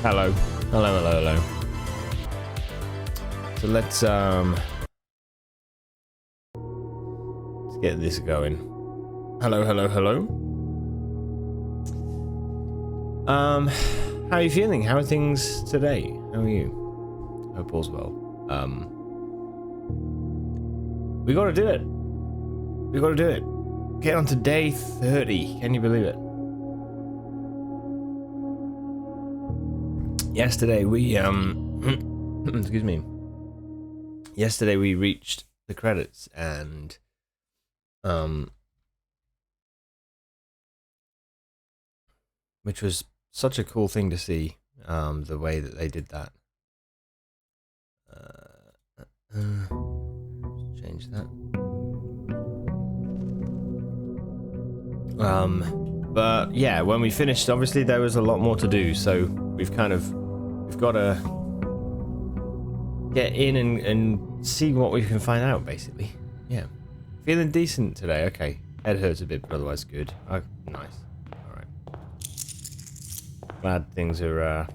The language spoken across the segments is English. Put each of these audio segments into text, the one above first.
Hello. Hello, hello, hello. So let's get this going. Hello, hello, hello. How are you feeling? How are things today? How are you? Hope all's well. We gotta do it. We gotta do it. Get on to day 30. Can you believe it? Yesterday we excuse me. Yesterday we reached the credits and which was such a cool thing to see, the way that they did that. Change that. But yeah, when we finished, obviously there was a lot more to do, so we've got to get in and see what we can find out, basically. Yeah. Feeling decent today, okay. Head hurts a bit, but otherwise good. Oh, nice. Alright. Glad things are,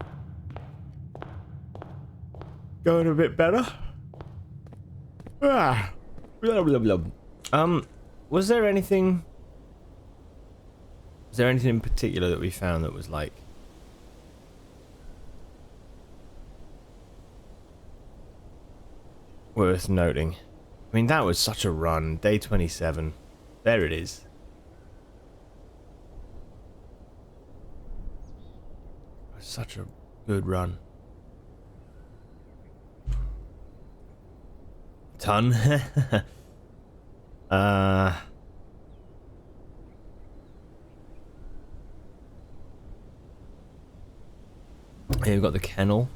going a bit better. Ah. Blah, blah, blah. Was there anything in particular that we found that was like worth noting? I mean, that was such a run. Day 27. There it is. Such a good run. Ton. Here we've got the kennel.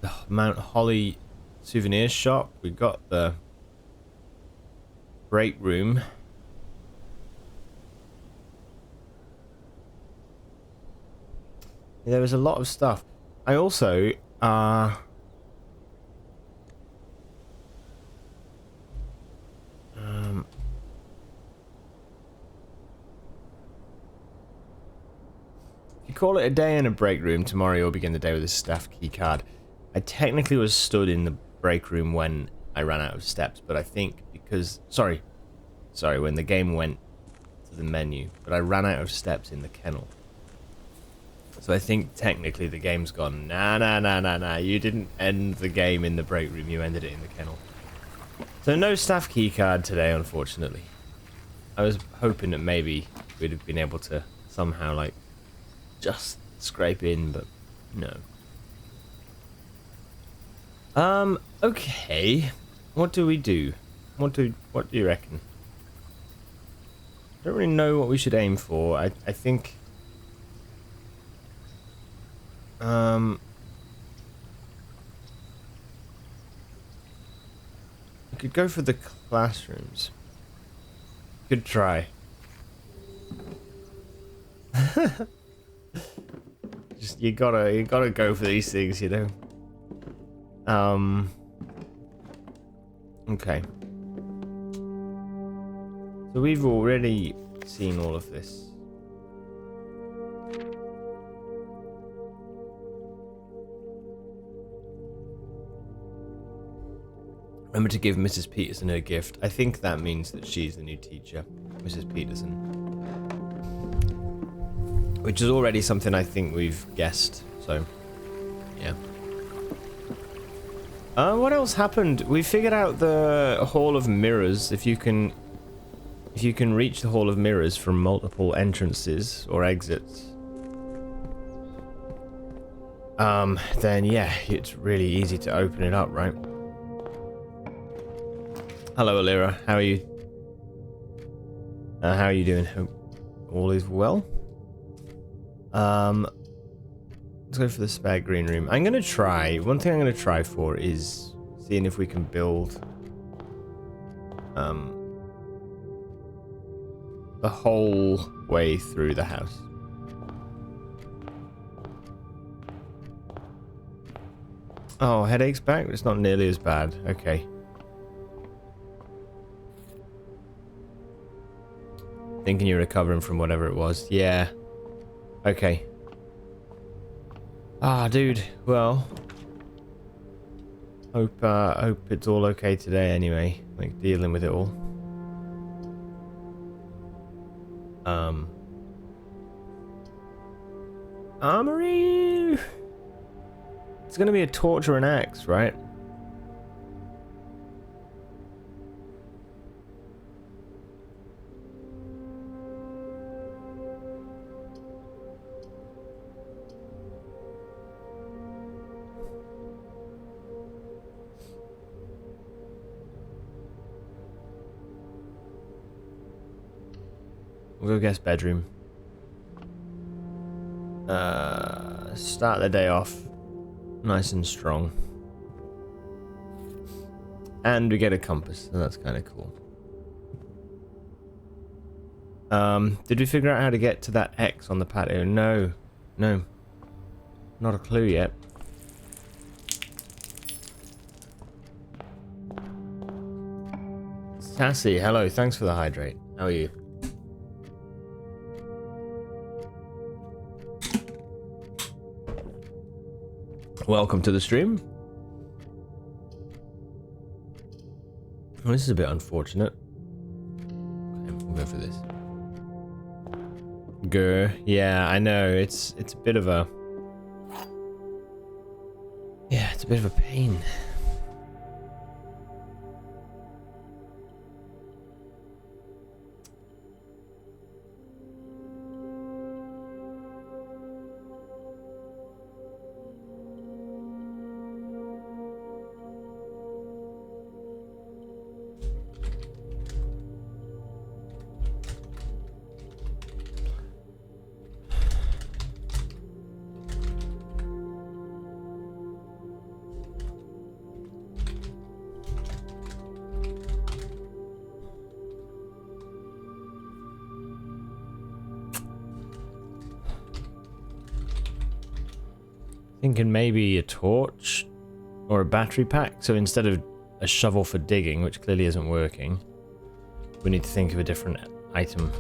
The Mount Holly souvenir shop. We've got the break room. There was a lot of stuff. I also if you call it a day in a break room, tomorrow you'll begin the day with a staff key card. I technically was stood in the break room when I ran out of steps, but I think because sorry, when the game went to the menu, but I ran out of steps in the kennel. So I think technically the game's gone, nah, you didn't end the game in the break room, you ended it in the kennel. So no staff key card today, unfortunately. I was hoping that maybe we'd have been able to somehow, like, just scrape in, but no. Okay. What do we do? What do you reckon? I don't really know what we should aim for. I think we could go for the classrooms. Good try. Just you gotta go for these things, you know. Okay. So we've already seen all of this. Remember to give Mrs. Peterson her gift. I think that means that she's the new teacher, Mrs. Peterson. Which is already something I think we've guessed, so yeah. What else happened? We figured out the Hall of Mirrors. If you can reach the Hall of Mirrors from multiple entrances or exits, then yeah, it's really easy to open it up, right? Hello, Alira. How are you? How are you doing? Hope all is well. Let's go for the spare green room. I'm gonna try. One thing I'm gonna try for is seeing if we can build the whole way through the house. Oh, headache's back? It's not nearly as bad. Okay. Thinking you're recovering from whatever it was. Yeah. Okay. Ah, dude. Well, hope it's all okay today. Anyway, like dealing with it all. Armory. It's gonna be a torch or an axe, right? We'll go guess bedroom. Start the day off nice and strong. And we get a compass, so that's kind of cool. Did we figure out how to get to that X on the patio? No. No. Not a clue yet. Sassy, hello, thanks for the hydrate. How are you? Welcome to the stream. Well, this is a bit unfortunate. Okay, we'll go for this. Grr. Yeah, I know. It's a bit of a... Yeah, it's a bit of a pain. Thinking maybe a torch or a battery pack. So instead of a shovel for digging, which clearly isn't working, we need to think of a different item.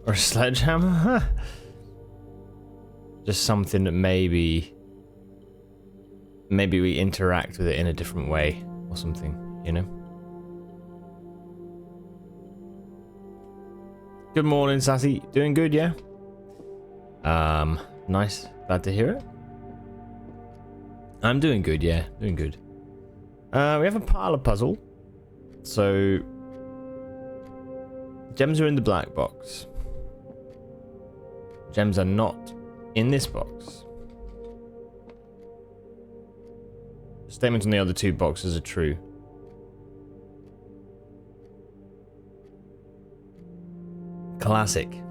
Or a sledgehammer? Just something that maybe we interact with it in a different way or something, you know? Good morning, Sassy. Doing good, yeah? Nice. Glad to hear it. I'm doing good, yeah. Doing good. We have a pile of puzzle. So... gems are in the black box. Gems are not in this box. Statements on the other two boxes are true. Classic.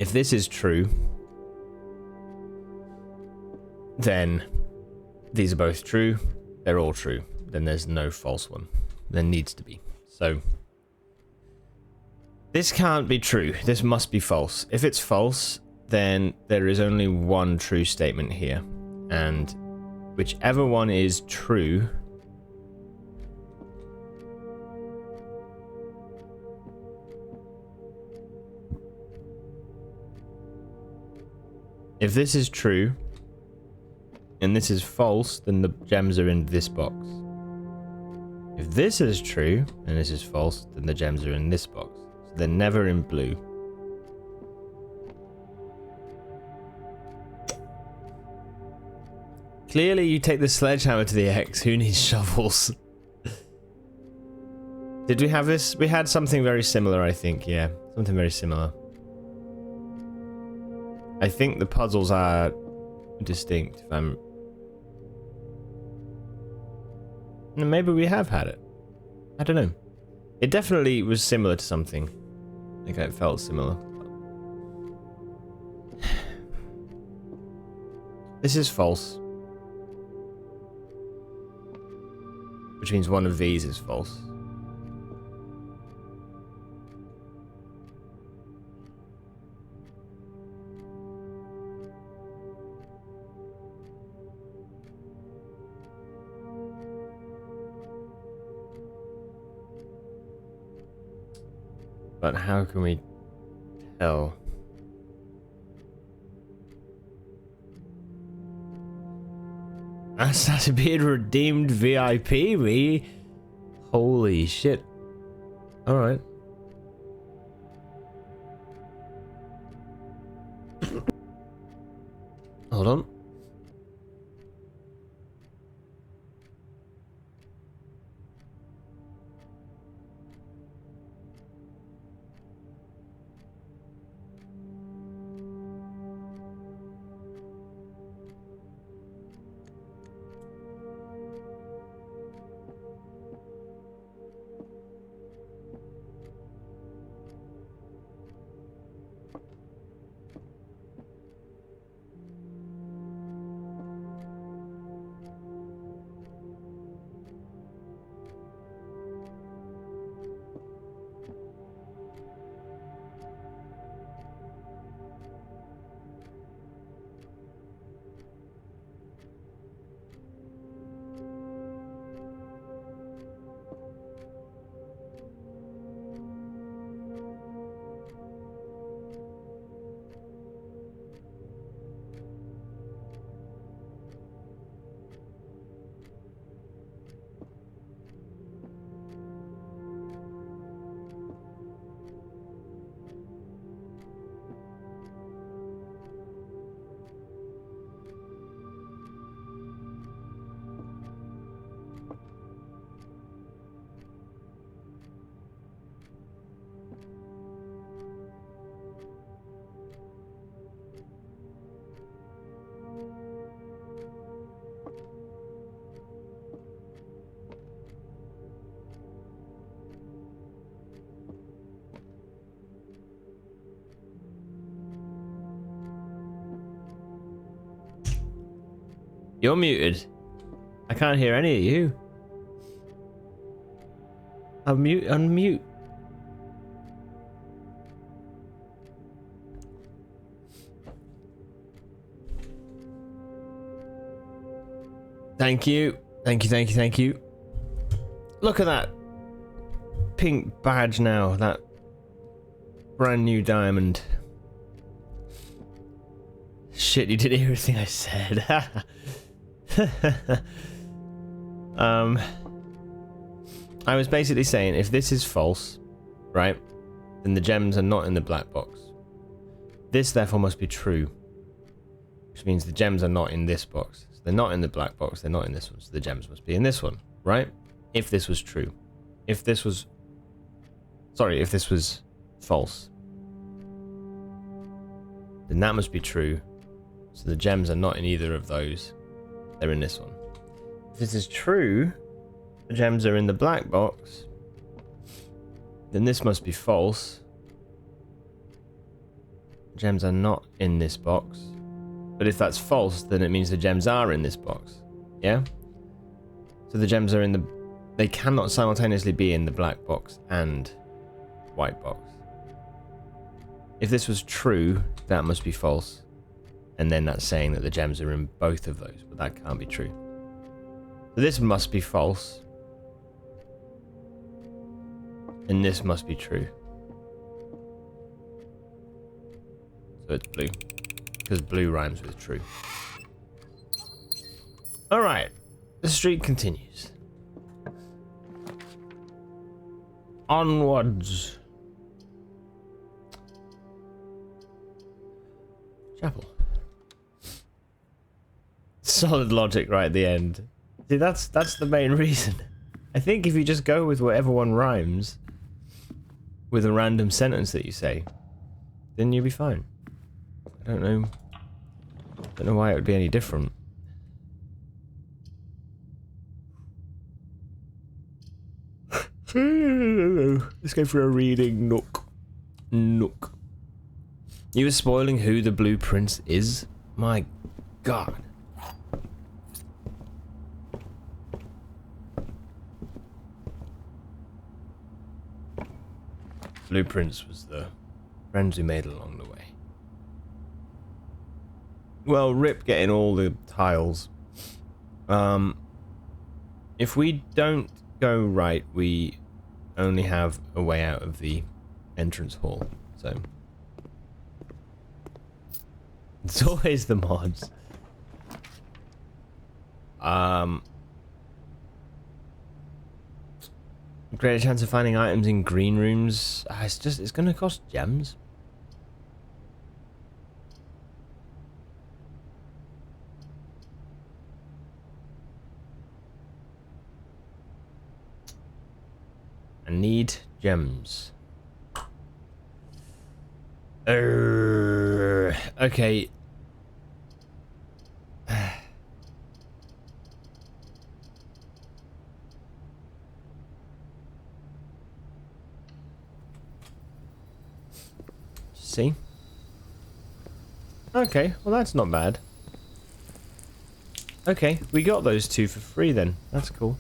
If this is true, then these are both true. They're all true. Then there's no false one. There needs to be. So this can't be true. This must be false. If it's false, then there is only one true statement here. And whichever one is true, if this is true and this is false, then the gems are in this box. If this is true and this is false, then the gems are in this box. So they're never in blue. Clearly you take the sledgehammer to the X. Who needs shovels? Did we have this? We had something very similar, I think. Yeah, something very similar. I think the puzzles are distinct. If I'm... Maybe we have had it. I don't know. It definitely was similar to something. Like it felt similar. This is false. Which means one of these is false. But how can we tell? That's being redeemed VIP, me. Holy shit. Alright. Hold on. You're muted. I can't hear any of you. Unmute. Thank you. Thank you. Look at that pink badge now. That brand new diamond. Shit, you didn't hear everything I said. I was basically saying if this is false, right, then the gems are not in the black box. This therefore must be true, which means the gems are not in this box. So they're not in the black box, they're not in this one, so the gems must be in this one, right? If this was true. If this was false, then that must be true. So the gems are not in either of those. They're in this one. If this is true, the gems are in the black box, then this must be false. Gems are not in this box. But if that's false, then it means the gems are in this box. Yeah? So the gems are in the... They cannot simultaneously be in the black box and white box. If this was true, that must be false. And then that's saying that the gems are in both of those, but that can't be true. So this must be false. And this must be true. So it's blue. Because blue rhymes with true. Alright. The streak continues. Onwards. Chapel. Solid logic right at the end. See, that's the main reason. I think if you just go with whatever one rhymes with a random sentence that you say, then you'll be fine. I don't know why it would be any different. Let's go for a reading. Nook. You were spoiling who the Blue Prince is? My God. Blue Prince was the friends we made along the way. Well, rip getting all the tiles. If we don't go right, we only have a way out of the entrance hall. So it's always the mods. Greater chance of finding items in green rooms. It's going to cost gems. I need gems. Okay. See? Okay, well that's not bad. Okay, we got those two for free then. That's cool.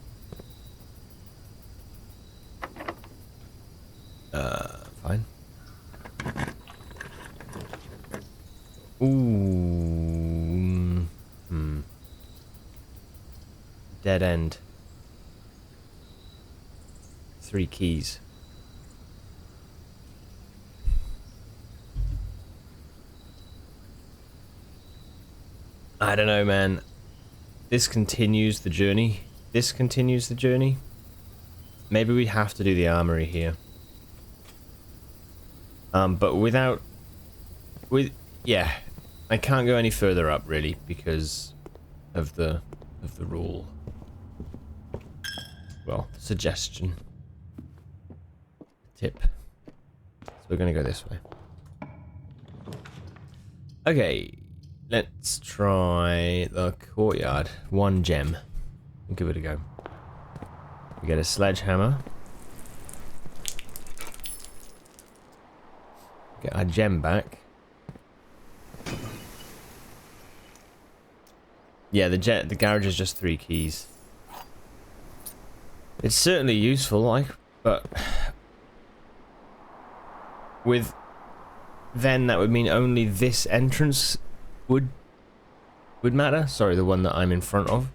Fine. Ooh. Dead end. 3 keys. I don't know, man. This continues the journey. This continues the journey. Maybe we have to do the armory here. But yeah, I can't go any further up really because of the rule. Well, suggestion. Tip. So we're gonna go this way. Okay, let's try the courtyard. 1 gem. We'll give it a go. We get a sledgehammer. Get our gem back. Yeah, the garage is just 3 keys. It's certainly useful, but then that would mean only this entrance would matter. Sorry, the one that I'm in front of.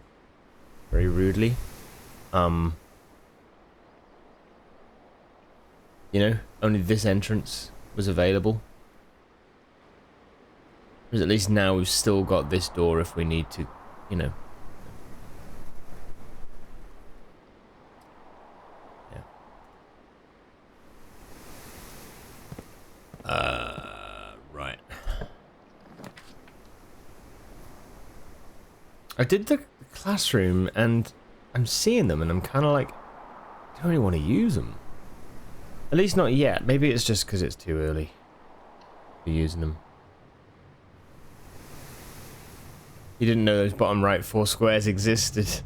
Very rudely. You know, only this entrance was available. Because at least now we've still got this door if we need to, you know. Yeah. Right. I did the classroom and I'm seeing them and I'm kind of like, I don't really want to use them. At least not yet. Maybe it's just because it's too early for using them. You didn't know those bottom right 4 squares existed.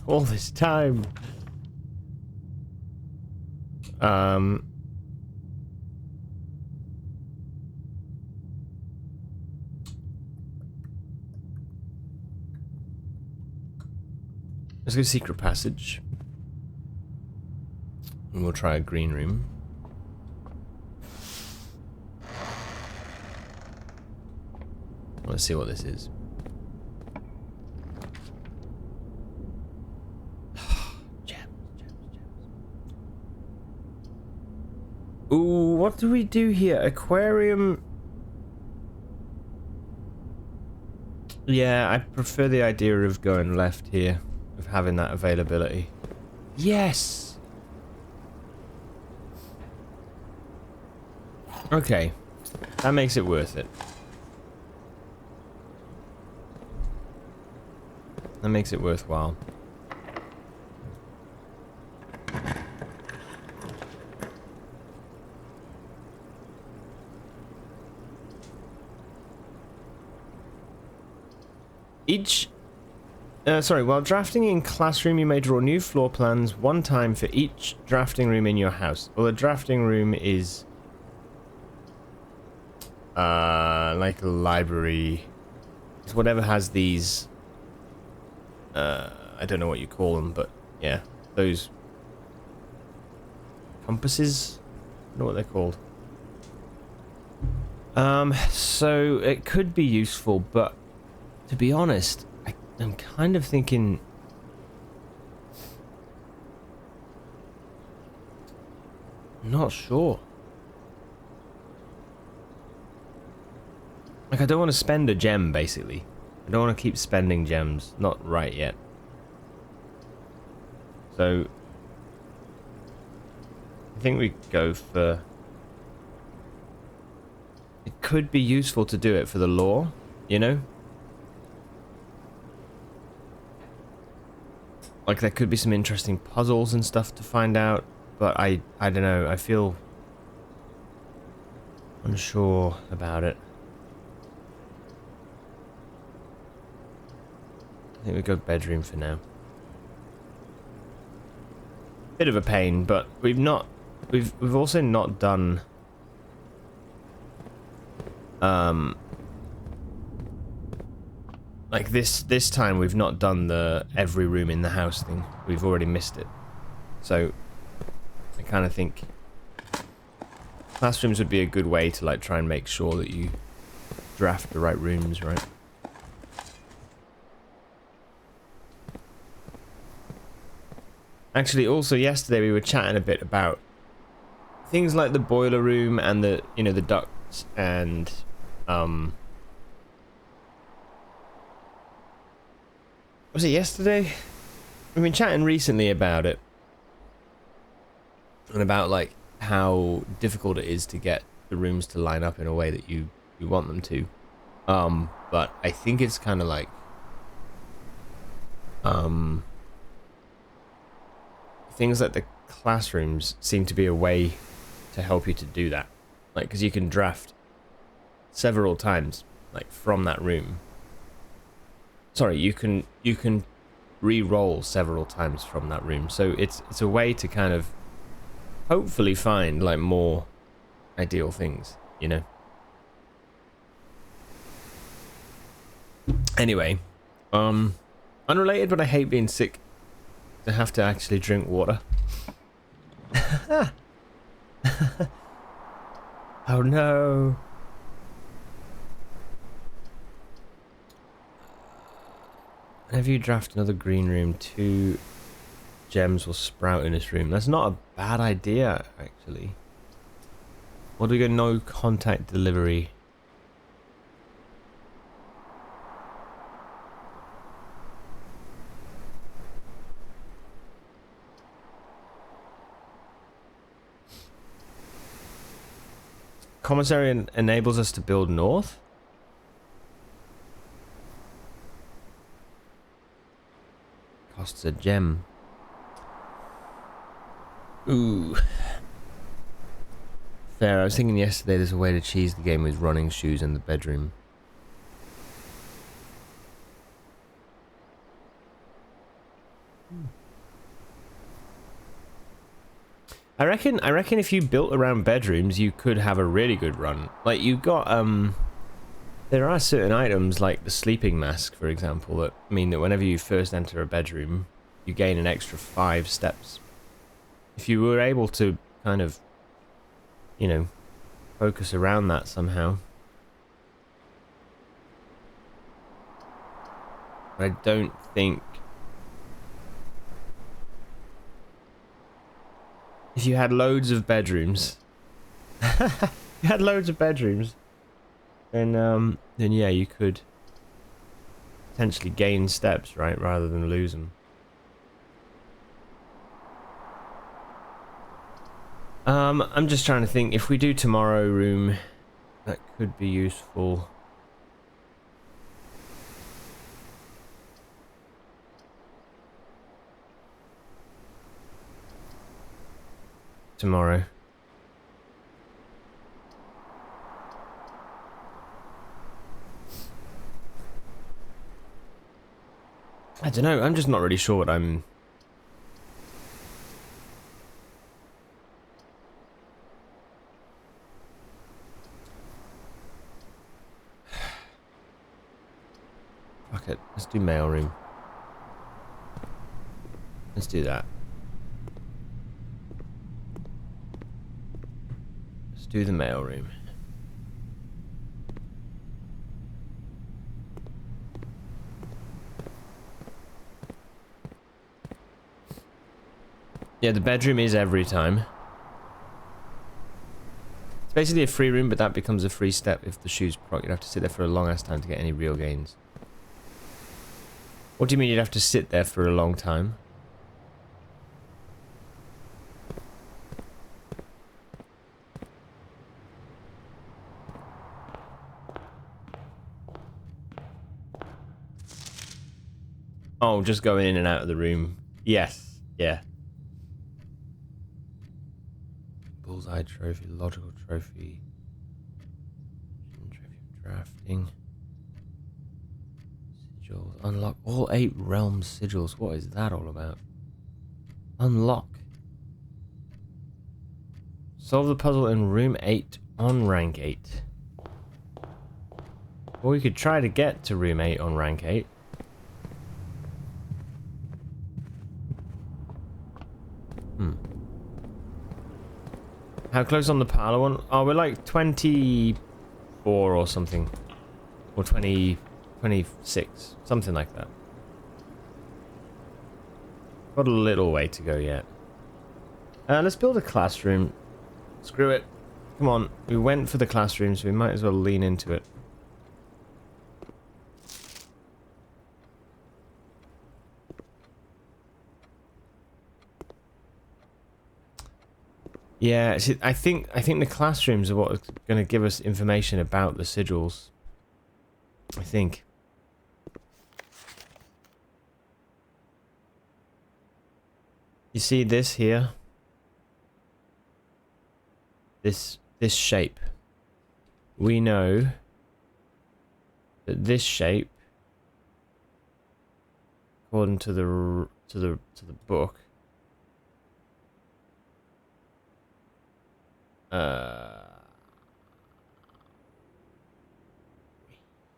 All this time. Let's go secret passage. And we'll try a green room. Let's see what this is. Gems. Ooh, what do we do here? Aquarium. Yeah, I prefer the idea of going left here, of having that availability. Yes! Okay, that makes it worth it. That makes it worthwhile. While drafting in classroom, you may draw new floor plans 1 time for each drafting room in your house. Well, the drafting room is like a library. It's whatever has these. I don't know what you call them, but yeah, those compasses. I don't know what they're called. So it could be useful, but to be honest, I'm kind of thinking. Not sure. Like, I don't want to spend a gem, basically. I don't want to keep spending gems. Not right yet. So, I think we go for... It could be useful to do it for the lore, you know? Like, there could be some interesting puzzles and stuff to find out, but I don't know, I feel unsure about it. I think we go bedroom for now. Bit of a pain, but we've also not done like this time we've not done the every room in the house thing. We've already missed it. So I kind of think classrooms would be a good way to like try and make sure that you draft the right rooms, right? Actually, also yesterday we were chatting a bit about things like the boiler room and the, you know, the ducts and was it yesterday? We've been chatting recently about it and about like how difficult it is to get the rooms to line up in a way that you want them to. But I think it's kind of like things like the classrooms seem to be a way to help you to do that, like, because you can draft several times like from that room. Sorry, you can re-roll several times from that room, so it's a way to kind of hopefully find like more ideal things, you know. Anyway, unrelated, but I hate being sick. To have to actually drink water. Oh no. Whenever you draft another green room, 2 gems will sprout in this room. That's not a bad idea, actually. What do we go? No contact delivery. Commissary enables us to build north. Costs a gem. Ooh. Fair. I was thinking yesterday there's a way to cheese the game with running shoes in the bedroom. I reckon if you built around bedrooms, you could have a really good run. Like, you got, there are certain items, like the sleeping mask, for example, that mean that whenever you first enter a bedroom, you gain an extra 5 steps. If you were able to kind of, you know, focus around that somehow. I don't think... If you had loads of bedrooms, then yeah, you could potentially gain steps, right, rather than lose them. I'm just trying to think, if we do tomorrow room, that could be useful. Tomorrow. I don't know, I'm just not really sure what I'm... Fuck it, let's do mailroom. Let's do that. Let's do the mailroom. Yeah, the bedroom is every time. basically a free room, but that becomes a free step if the shoes proc. You'd have to sit there for a long ass time to get any real gains. What do you mean you'd have to sit there for a long time? Oh, just going in and out of the room. Yes. Yeah. Bullseye trophy, logical trophy. Trophy of drafting. Sigils. Unlock all 8 realm sigils. What is that all about? Unlock. Solve the puzzle in room 8 on rank 8. Or we could try to get to room 8 on rank 8. How close on the parlor one? Oh, we're like 24 or something. Or 20, 26. Something like that. Got a little way to go yet. Let's build a classroom. Screw it. Come on. We went for the classroom, so we might as well lean into it. Yeah, see, I think the classrooms are what's going to give us information about the sigils. I think. You see this here? This shape. We know that this shape, according to the book,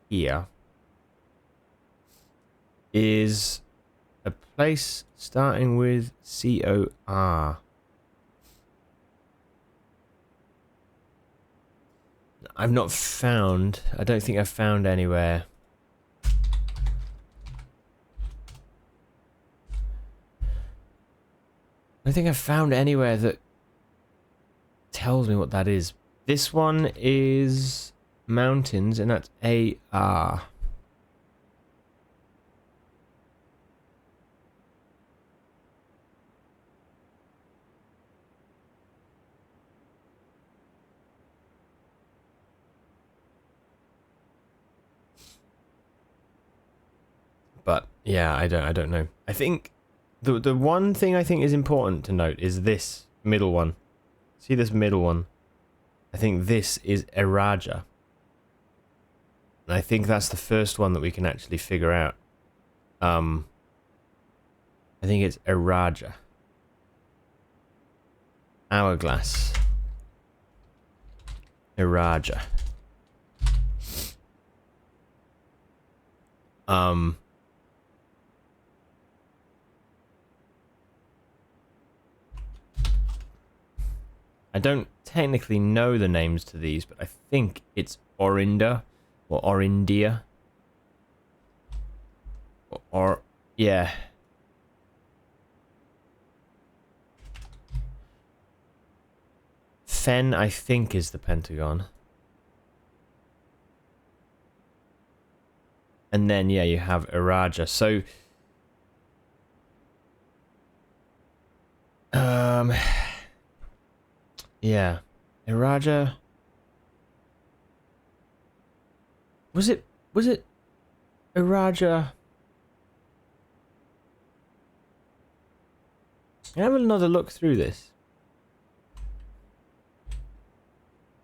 here is a place starting with C-O-R. I've not found, I don't think I've found anywhere. I don't think I've found anywhere that tells me what that is. This one is mountains, and that's A-R. But yeah, I don't know. I think the one thing I think is important to note is this middle one. See this middle one? I think this is Eraja. And I think that's the first one that we can actually figure out. I think it's Eraja. Hourglass. Eraja. I don't technically know the names to these, but I think it's Orinda or Orindia. Or yeah. Fen, I think, is the Pentagon. And then, yeah, you have Eraja. So, yeah. Eraja. Was it Eraja? Have another look through this.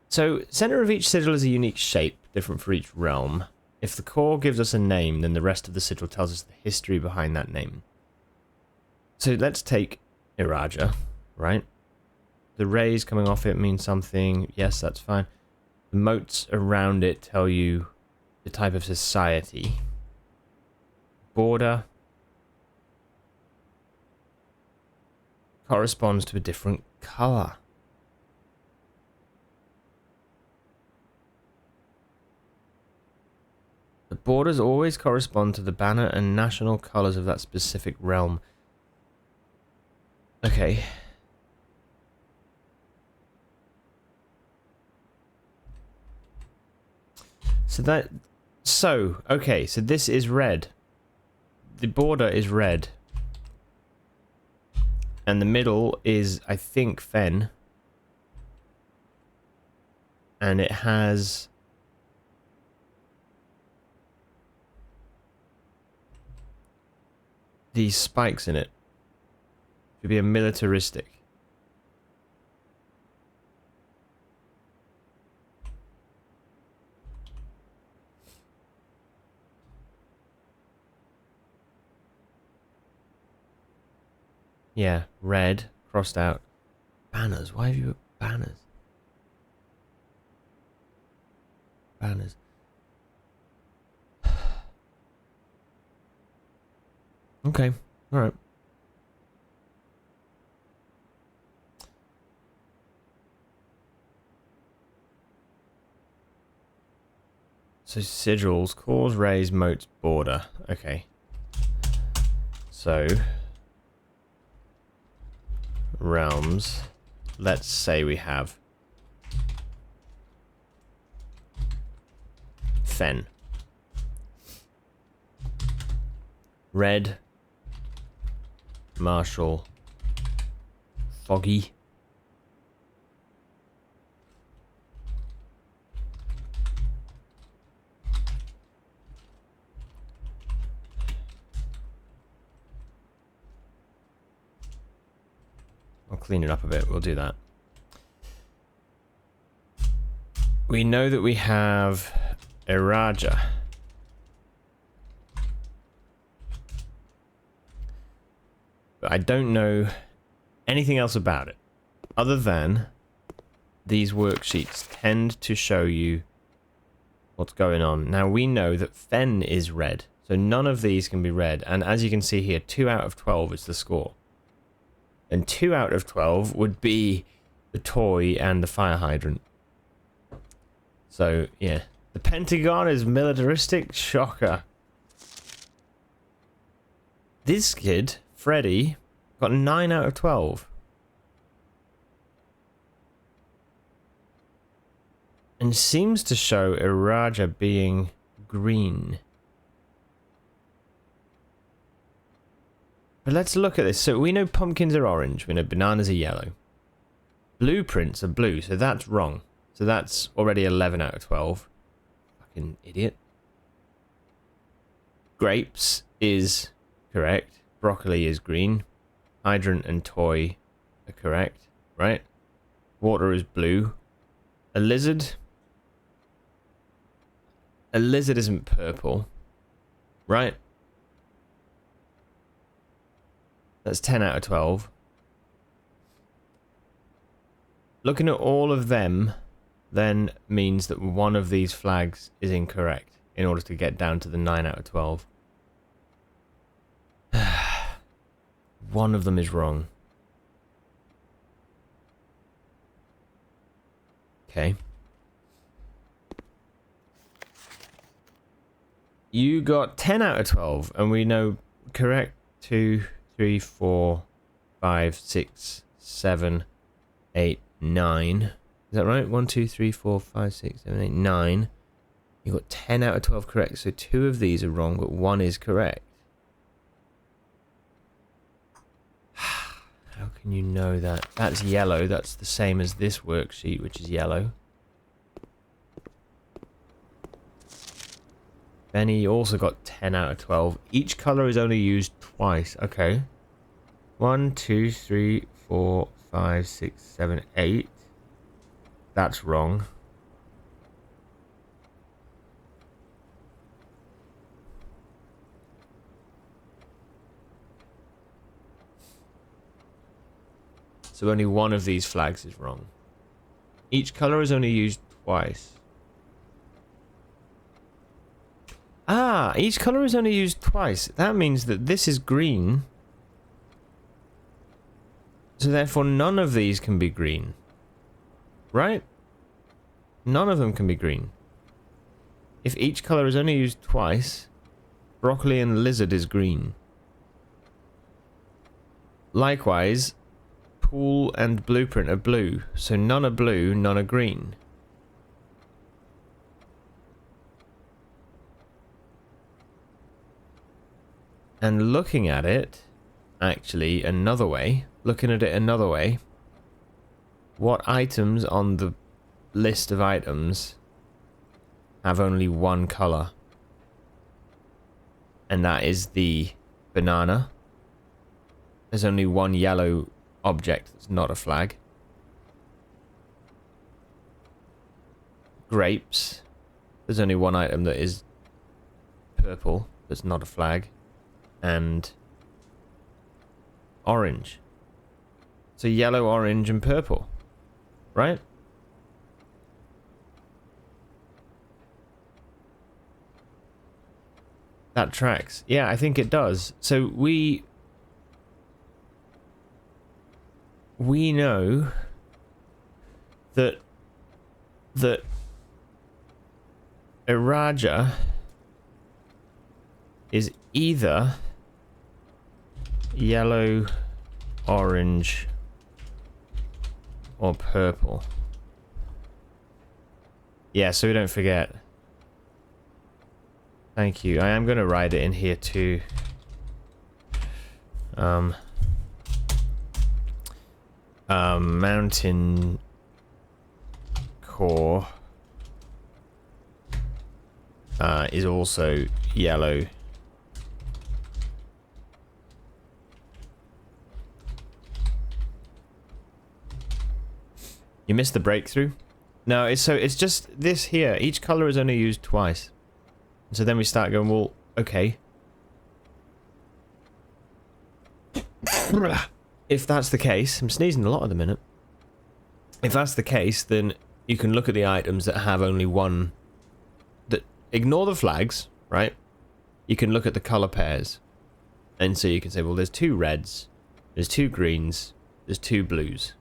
So, center of each sigil is a unique shape, different for each realm. If the core gives us a name, then the rest of the sigil tells us the history behind that name. So let's take Eraja, right? The rays coming off it mean something. Yes, that's fine. The moats around it tell you the type of society. Border corresponds to a different color. The borders always correspond to the banner and national colors of that specific realm. Okay. Okay, so this is red. The border is red. And the middle is, I think, fen. And it has... these spikes in it. Should be a militaristic. Yeah, red, crossed out. Banners, why have you got banners? Banners. Okay, alright. So sigils, cause, raise, moats, border. Okay. So realms. Let's say we have fen. Red. Martial. Foggy. I'll clean it up a bit. We'll do that. We know that we have Iraja. But I don't know anything else about it. Other than these worksheets tend to show you what's going on. Now we know that fen is red. So none of these can be red. And as you can see here, 2 out of 12 is the score. And 2 out of 12 would be the toy and the fire hydrant. So, yeah. The Pentagon is militaristic. Shocker. This kid, Freddy, got 9 out of 12. And seems to show Iraja being green. But let's look at this. So we know pumpkins are orange. We know bananas are yellow. Blueprints are blue, so that's wrong. So that's already 11 out of 12. Fucking idiot. Grapes is correct. Broccoli is green. Hydrant and toy are correct, right? Water is blue. A lizard. A lizard isn't purple, right? That's 10 out of 12. Looking at all of them then means that one of these flags is incorrect in order to get down to the 9 out of 12. One of them is wrong. Okay. You got 10 out of 12, and we know correct 2, 3, 4, 5, 6, 7, 8, 9. Is that right? 1, 2, 3, 4, 5, 6, 7, 8, 9. You got 10 out of 12 correct, so 2 of these are wrong, but 1 is correct. How can you know that? That's yellow. That's the same as this worksheet, which is yellow. Benny also got 10 out of 12. Each color is only used twice. Okay. 1, 2, 3, 4, 5, 6, 7, 8. That's wrong. So only one of these flags is wrong. Each color is only used twice. Ah, each color is only used twice. That means that this is green. So therefore none of these can be green. Right? None of them can be green. If each color is only used twice, broccoli and lizard is green. Likewise, pool and blueprint are blue. So none are blue, none are green. And looking at it, actually, another way, what items on the list of items have only one color? And that is the banana. There's only one yellow object that's not a flag. Grapes. There's only one item that is purple that's not a flag. And orange. So yellow, orange, and purple. Right? That tracks. Yeah, I think it does. So we know that Iraja is either yellow, orange, or purple. Yeah, so we don't forget. Thank you. I am going to write it in here too. Mountain core is also yellow. You missed the breakthrough? No, it's just this here. Each color is only used twice. So then we start going, well, okay. If that's the case, I'm sneezing a lot at the minute. If that's the case, then you can look at the items that have only one. That ignore the flags, right? You can look at the color pairs. And so you can say, well, there's 2 reds, there's 2 greens, there's 2 blues.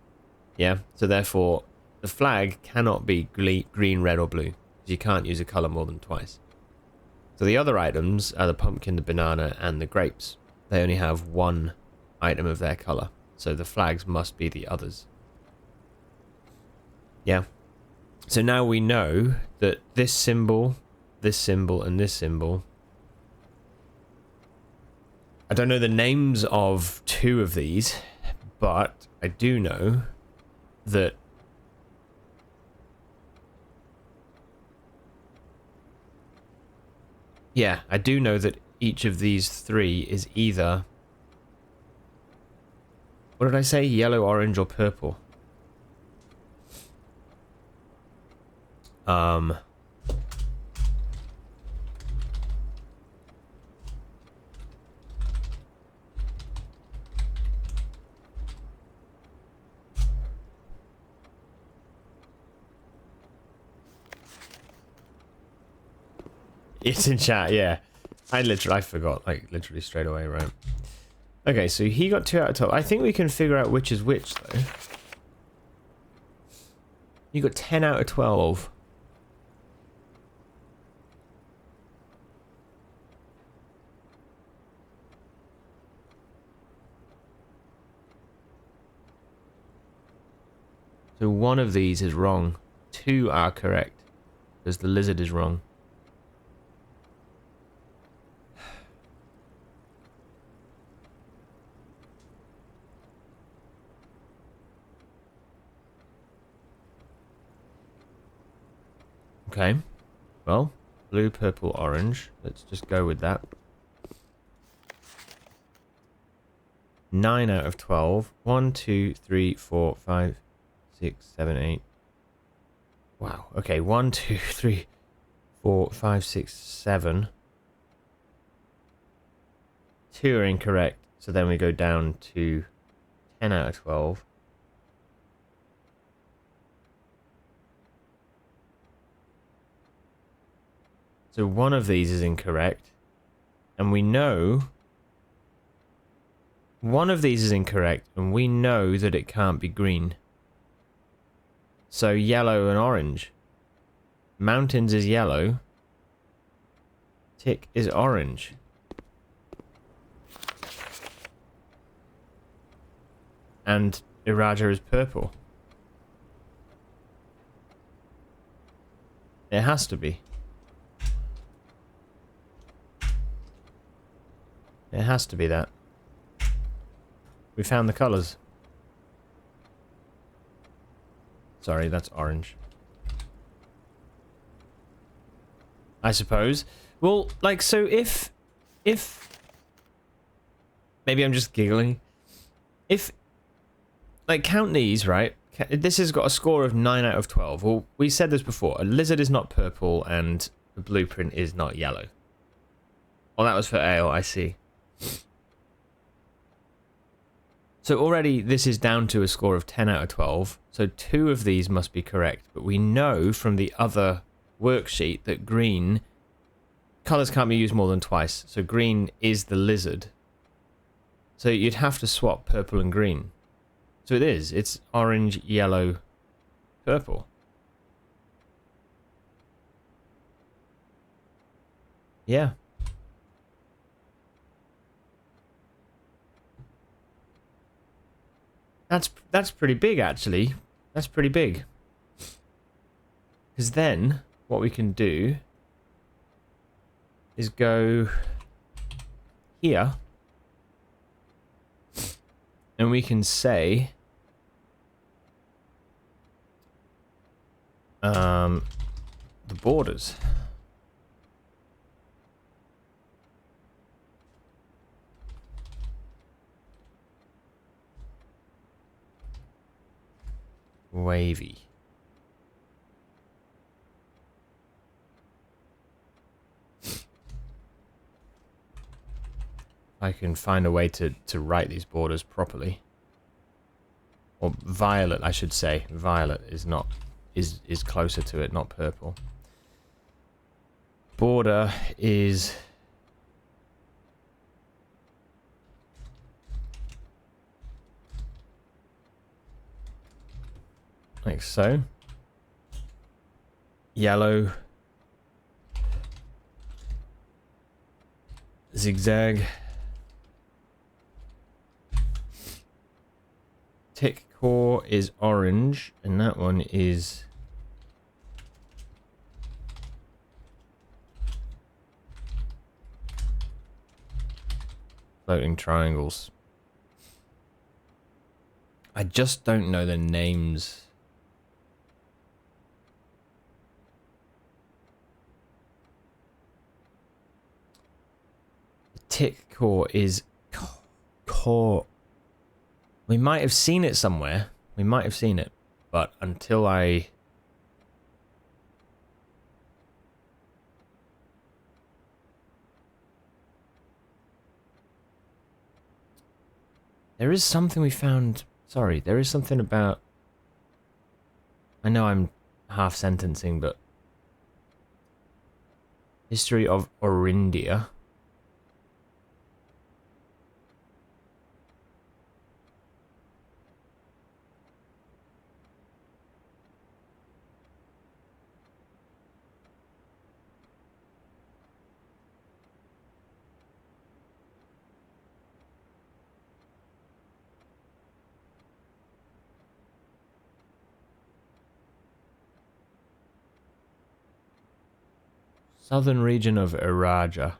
Yeah? So therefore, the flag cannot be green, red, or blue. Because you can't use a color more than twice. So the other items are the pumpkin, the banana, and the grapes. They only have one item of their color. So the flags must be the others. Yeah. So now we know that this symbol, and this symbol. I don't know the names of 2 of these, but I do know that yeah, I do know that each of these 3 is either... What did I say? Yellow, orange, or purple? It's in chat, yeah. I forgot, like, literally straight away, right? Okay, so he got 2 out of 12. I think we can figure out which is which, though. You got 10 out of 12. So one of these is wrong. 2 are correct. Because the lizard is wrong. Okay. Well, blue, purple, orange. Let's just go with that. 9 out of 12. 1, 2, 3, 4, 5, 6, 7, 8. Wow. Okay, 1, 2, 3, 4, 5, 6, 7. 2 are incorrect. So then we go down to 10 out of 12. So one of these is incorrect. And we know... One of these is incorrect, and we know that it can't be green. So yellow and orange. Mountains is yellow. Tick is orange. And Iraja is purple. It has to be. It has to be that. We found the colours. Sorry, that's orange. I suppose. Well, like, so if... Maybe I'm just giggling. If... Like, count these, right? This has got a score of 9 out of 12. Well, we said this before. A lizard is not purple, and the blueprint is not yellow. Oh, that was for ale, I see. So already this is down to a score of 10 out of 12. So 2 of these must be correct. But we know from the other worksheet that green... Colours can't be used more than twice. So green is the lizard. So you'd have to swap purple and green. So it is. It's orange, yellow, purple. Yeah. That's pretty big, actually. That's pretty big. Because then, what we can do is go here. And we can say... the borders. Wavy. I can find a way to write these borders properly. Or violet, I should say. Violet is not is closer to it, not purple. Border is like so. Yellow. Zigzag. Tick core is orange, and that one is floating triangles. I just don't know the names. Tick core is core. We might have seen it somewhere. We might have seen it, but until I... There is something we found... Sorry, there is something about... I know I'm half sentencing, but... History of Orindia. Southern region of Iraja.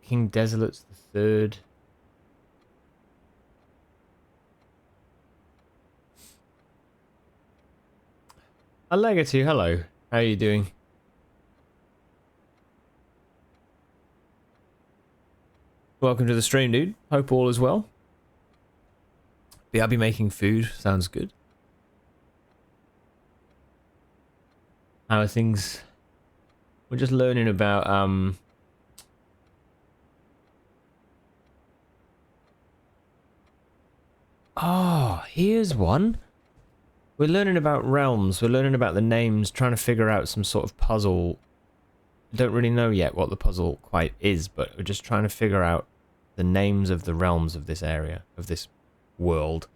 King Desolate's the third. Allegatu, hello. How are you doing? Welcome to the stream, dude. Hope all is well. Yeah, I'll be making food. Sounds good. How are things? We're just learning about Oh, here's one. We're learning about realms. We're learning about the names, trying to figure out some sort of puzzle. Don't really know yet what the puzzle quite is, but we're just trying to figure out the names of the realms of this area, of this world.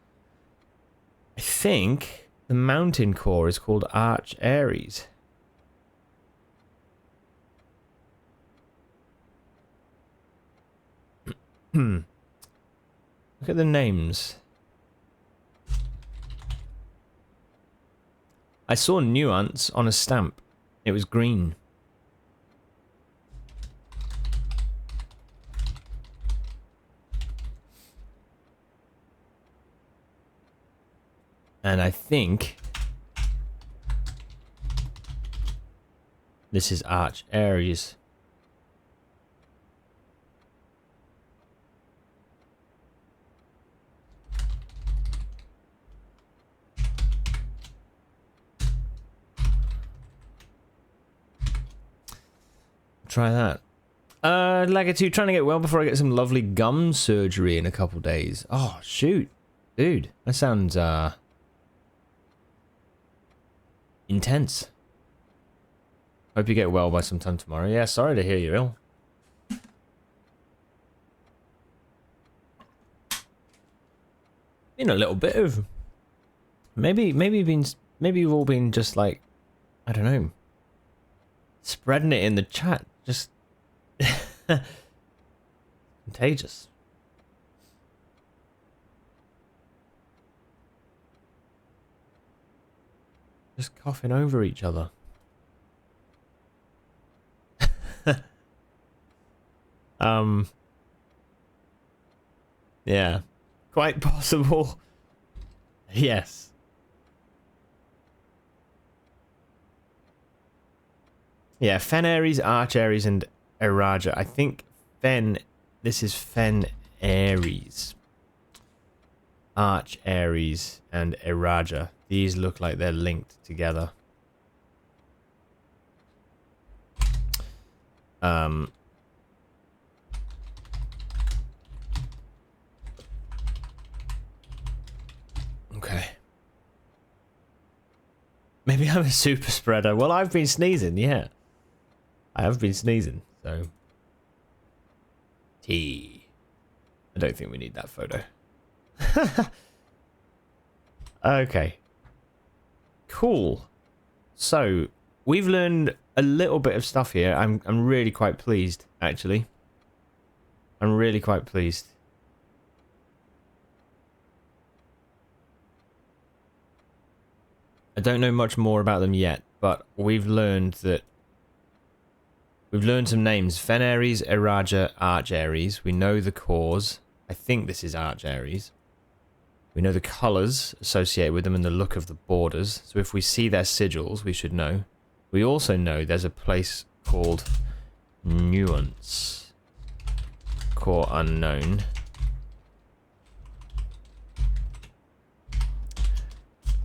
I think the mountain core is called Arch Ares. Look at the names. I saw nuance on a stamp. It was green. And I think this is Arch Aries. Try that. Lagartu, trying to get well before I get some lovely gum surgery in a couple days. Oh, shoot. Dude, that sounds, intense. Hope you get well by sometime tomorrow. Yeah, sorry to hear you're ill. Been a little bit of... Maybe you've all been just like, I don't know, spreading it in the chat. Just contagious. Just coughing over each other. Yeah, quite possible. Yes. Yeah, Fen Aries, Arch Aries, and Eraja. I think this is Fen Aries. Arch Aries and Eraja. These look like they're linked together. Okay. Maybe I'm a super spreader. Well, I've been sneezing, yeah. I have been sneezing, so... Tea. I don't think we need that photo. Okay. Cool. So, we've learned a little bit of stuff here. I'm really quite pleased, actually. I'm really quite pleased. I don't know much more about them yet, but we've learned that... We've learned some names. Fen Aries, Eraja, Arch Aries. We know the cause. I think this is Arch Aries. We know the colours associated with them and the look of the borders. So if we see their sigils, we should know. We also know there's a place called Nuance. Core unknown.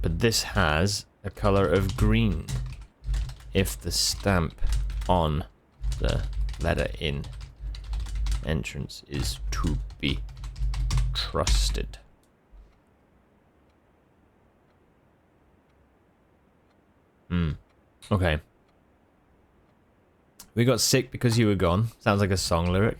But this has a colour of green. If the stamp on the letter in entrance is to be trusted. Okay. We got sick because you were gone. Sounds like a song lyric.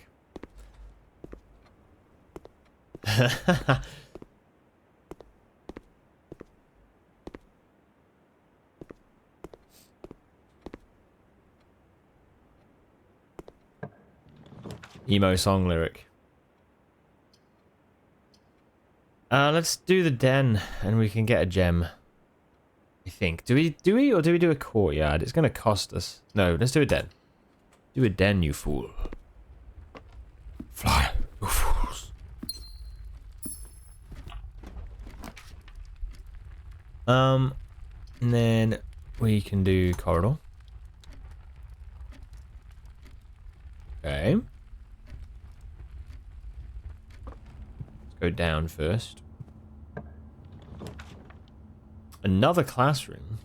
Emo song lyric. Let's do the den and we can get a gem. I think. Do we or do we do a courtyard? It's gonna cost us. No, let's do a den. Do a den, you fool. Fly, you fools. And then we can do corridor. Okay. Go down first. Another classroom.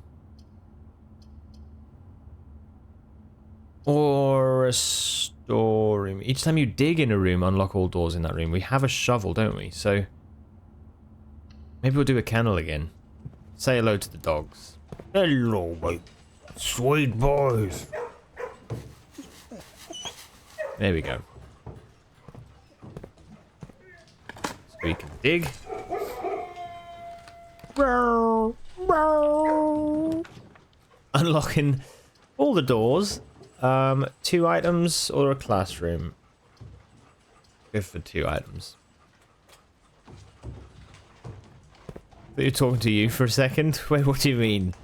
Or a storeroom. Each time you dig in a room, unlock all doors in that room. We have a shovel, don't we? So maybe we'll do a kennel again. Say hello to the dogs. Hello, my sweet boys. There we go. So we can dig. Unlocking all the doors. 2 items or a classroom. Go for 2 items. But you're talking to you for a second? Wait, what do you mean?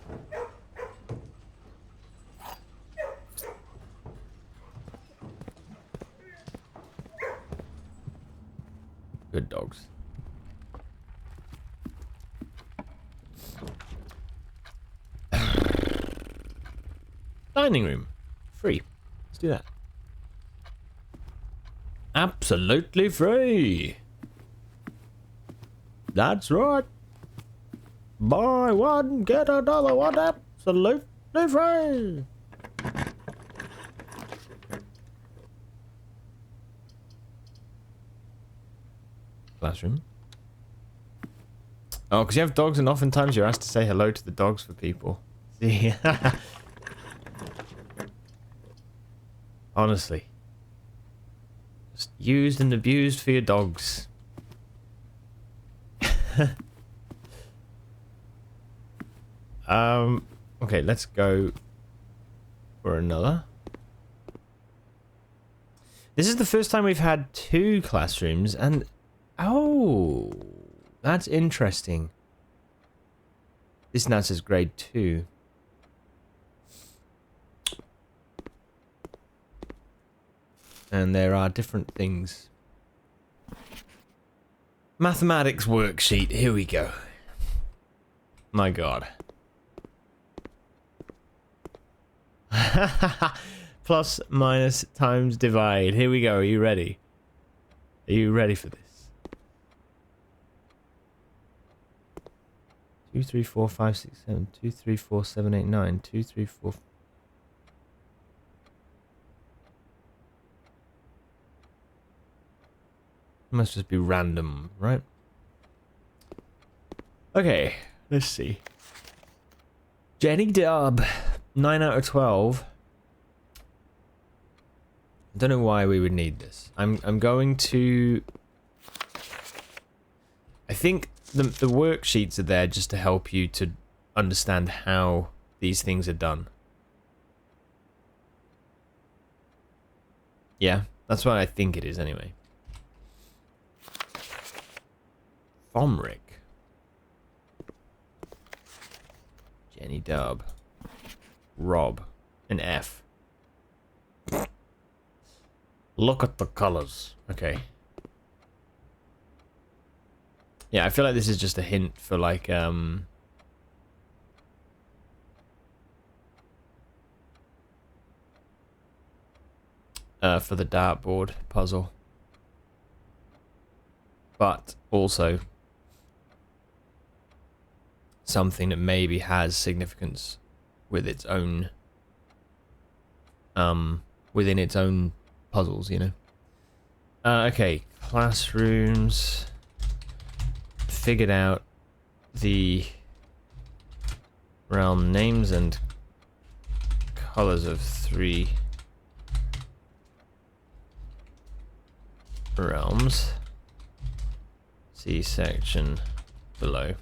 Good dogs. Dining room. Free. Let's do that. Absolutely free. That's right. Buy one, get another one absolutely free. Classroom. Oh, because you have dogs and oftentimes you're asked to say hello to the dogs for people. See? Honestly. Just used and abused for your dogs. Okay, let's go for another. This is the first time we've had 2 classrooms and... Oh, that's interesting. This now says grade 2. And there are different things. Mathematics worksheet, here we go. My god. Plus, minus, times, divide. Here we go. Are you ready? Are you ready for this? 2, 3, 4, 5, 6, 7. 2, 3, 4, 7, 8, 9. 2, 3, 4. Must just be random, right? Okay, let's see. Jenny Dub, 9 out of 12. I don't know why we would need this. I'm going to... I think the worksheets are there just to help you to understand how these things are done. Yeah, that's what I think it is anyway. Fomric. Jenny Dub. Rob. An F. Look at the colors. Okay. Yeah, I feel like this is just a hint for like for the dartboard puzzle. But also something that maybe has significance with its own within its own puzzles, you know. Okay, classrooms. Figured out the realm names and colors of 3 realms. See section below.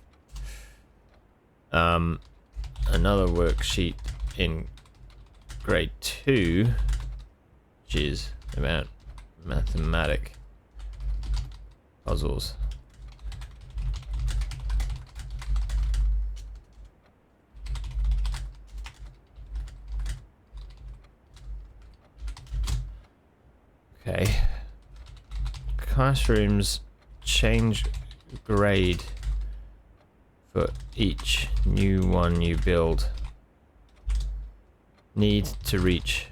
Another worksheet in grade 2, which is about mathematic puzzles. Okay. Classrooms change grade for each new one you build. Need to reach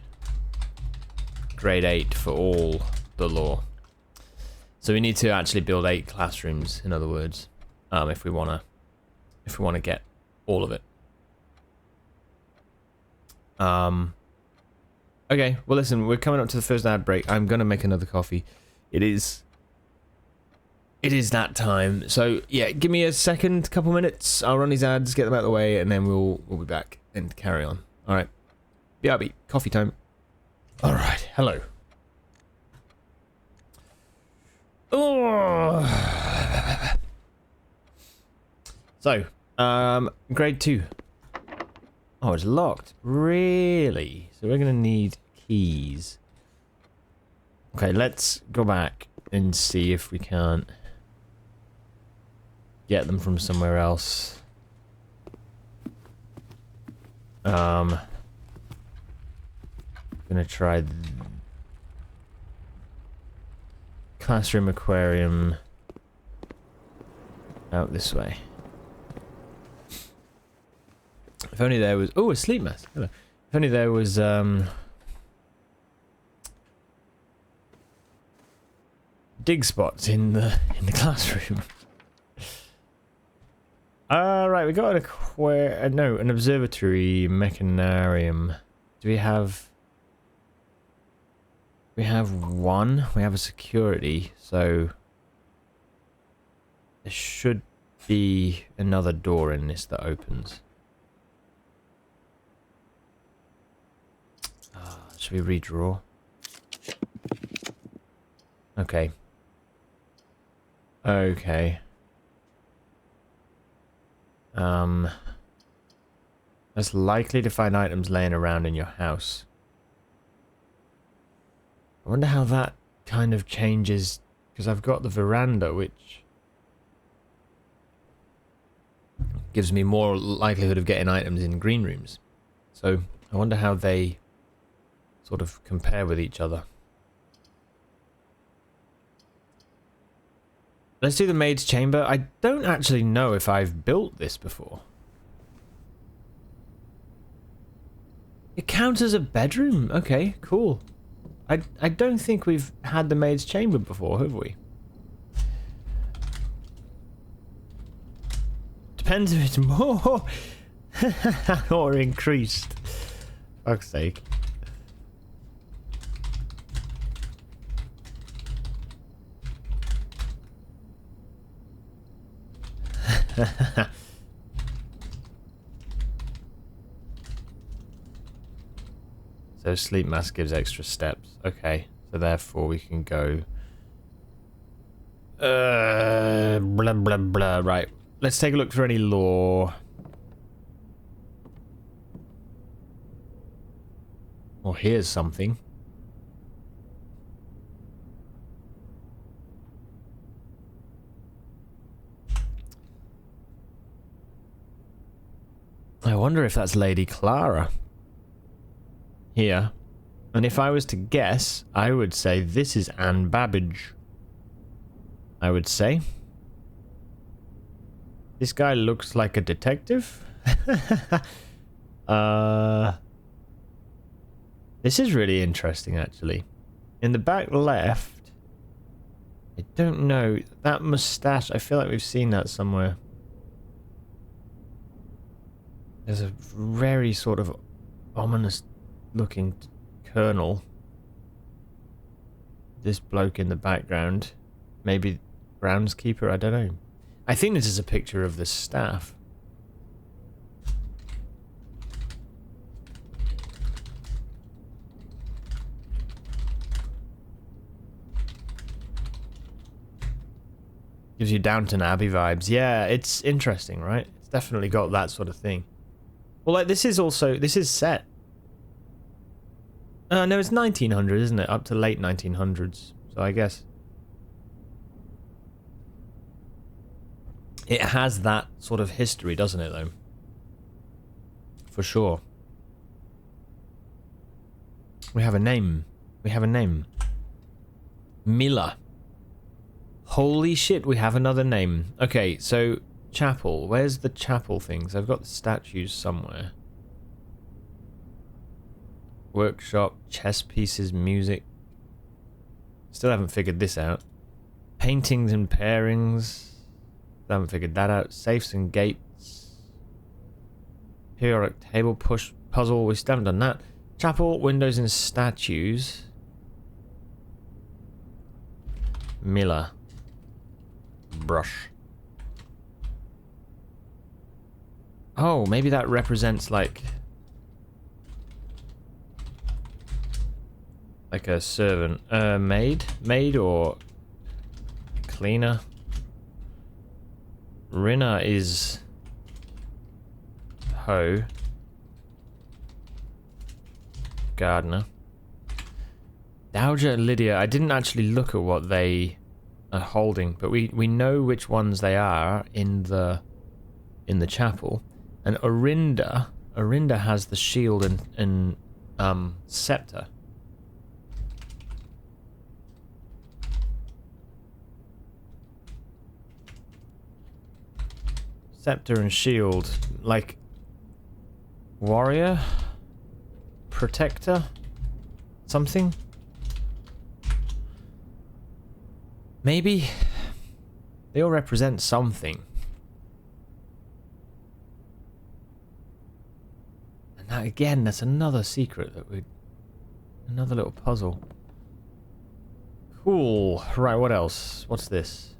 grade 8 for all the lore. So we need to actually build 8 classrooms, in other words, if we wanna get all of it. Okay, well listen, we're coming up to the first ad break. I'm gonna make another coffee. It is that time. So yeah, give me a second, couple minutes. I'll run these ads, get them out of the way, and then we'll be back and carry on. All right, BRB, coffee time. All right, hello. Oh. So, grade 2. Oh, it's locked. Really? So we're gonna need keys. Okay, let's go back and see if we can't get them from somewhere else. Gonna try classroom aquarium. Out this way. If only there was... Oh, a sleep mask. Hello. If only there was, dig spots in the classroom. Right, we got an observatory mechanarium. Do we have... We have one. We have a security, so... There should be another door in this that opens. Should we redraw? Okay. Okay. Less likely to find items laying around in your house. I wonder how that kind of changes, because I've got the veranda, which gives me more likelihood of getting items in green rooms. So I wonder how they sort of compare with each other. Let's do the maid's chamber. I don't actually know if I've built this before. It counts as a bedroom? Okay, cool. I don't think we've had the maid's chamber before, have we? Depends if it's more or increased. Fuck's sake. So sleep mask gives extra steps. Okay, so therefore we can go. Blah blah blah. Right, let's take a look for any lore. Well, here's something. I wonder if that's Lady Clara. Here. And if I was to guess, I would say this is Anne Babbage. I would say. This guy looks like a detective. This is really interesting, actually. In the back left, I don't know. That mustache, I feel like we've seen that somewhere. There's a very sort of ominous looking colonel. This bloke in the background. Maybe groundskeeper, I don't know. I think this is a picture of the staff. Gives you Downton Abbey vibes. Yeah, it's interesting, right? It's definitely got that sort of thing. Well, like, this is set. No, it's 1900, isn't it? Up to late 1900s. So I guess it has that sort of history, doesn't it, though? For sure. We have a name. We have a name. Mila. Holy shit, we have another name. Okay, so chapel. Where's the chapel things? I've got the statues somewhere. Workshop, chess pieces, music. Still haven't figured this out. Paintings and pairings. Still haven't figured that out. Safes and gates. Periodic table push puzzle. We still haven't done that. Chapel, windows and statues. Miller. Brush. Oh, maybe that represents like a servant, maid or cleaner. Rinna is hoe. Gardener. Dowager Lydia. I didn't actually look at what they are holding, but we know which ones they are in the chapel. And Orinda has the shield and scepter. Scepter and shield. Like... warrior? Protector? Something? Maybe? They all represent something. And that, again, that's another secret that we... another little puzzle. Cool. Right, what else? What's this?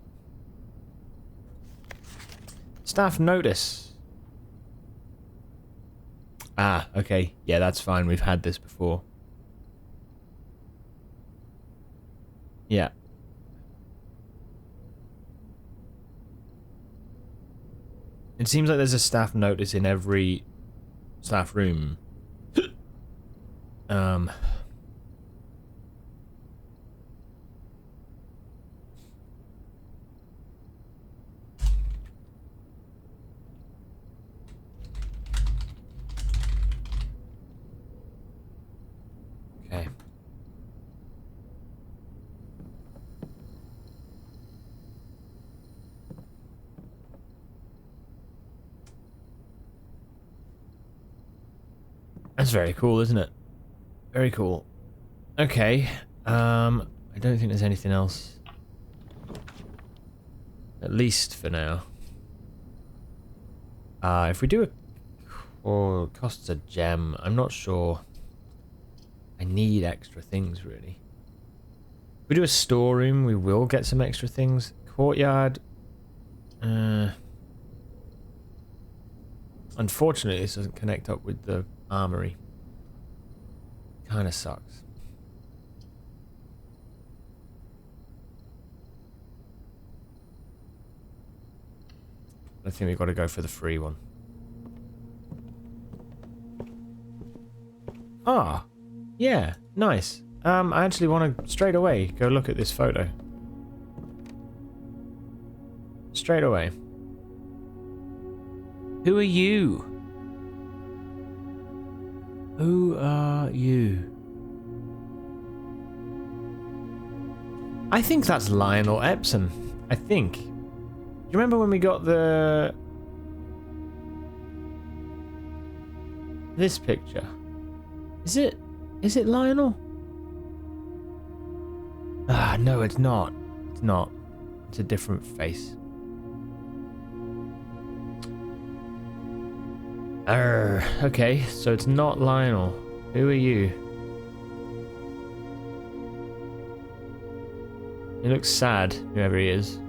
Staff notice. Ah, okay. Yeah, that's fine. We've had this before. Yeah. It seems like there's a staff notice in every staff room. Okay. That's very cool, isn't it? Very cool. Okay. I don't think there's anything else. At least for now. If we do a... oh, it costs a gem. I'm not sure. I need extra things, really. If we do a storeroom, we will get some extra things. Courtyard. Unfortunately, this doesn't connect up with the armory. Kind of sucks. I think we've got to go for the free one. Ah, yeah, nice. I actually want to straight away go look at this photo. Straight away. Who are you? Who are you? I think that's Lionel Epsom. I think. Do you remember when we got this picture? Is it Lionel? Ah, no, it's not. It's not. It's a different face. Okay, so it's not Lionel. Who are you? He looks sad, whoever he is.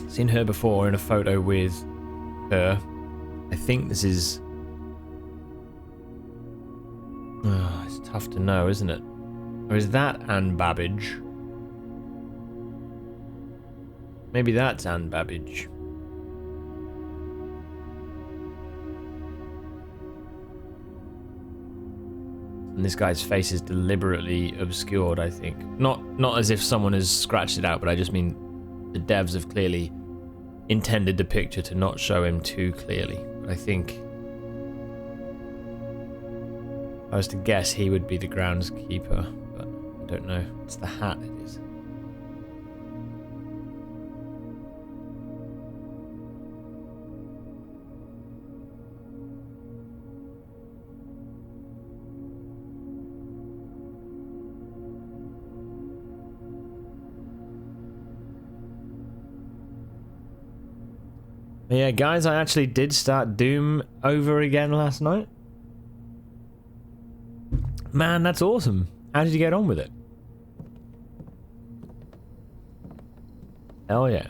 Seen her before in a photo with her. I think this is... oh, it's tough to know, isn't it? Or is that Anne Babbage? Maybe that's Anne Babbage. And this guy's face is deliberately obscured, I think. Not as if someone has scratched it out, but I just mean the devs have clearly intended the picture to not show him too clearly. But I think, if I was to guess, he would be the groundskeeper, but I don't know. It's the hat, it is. Yeah, guys, I actually did start Doom over again last night. Man, that's awesome. How did you get on with it? Hell yeah.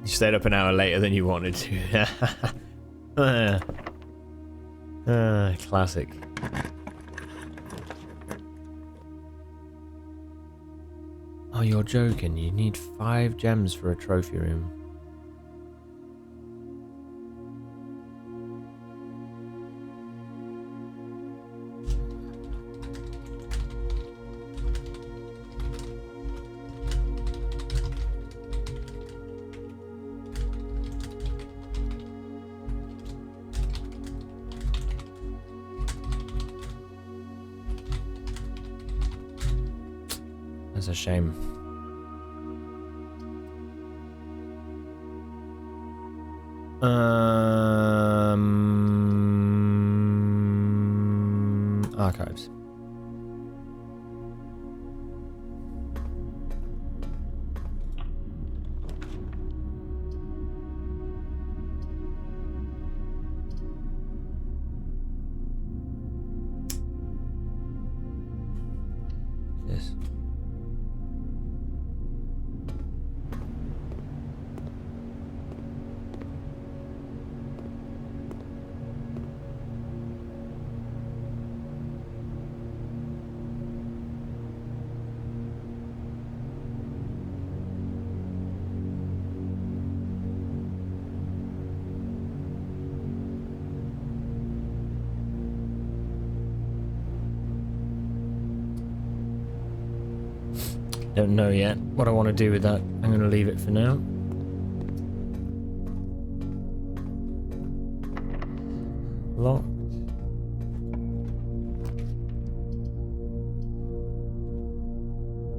You stayed up an hour later than you wanted to. Classic. Oh, you're joking. You need 5 gems for a trophy room. That's a shame. Archives. This. Don't know yet what I want to do with that. I'm going to leave it for now. Locked.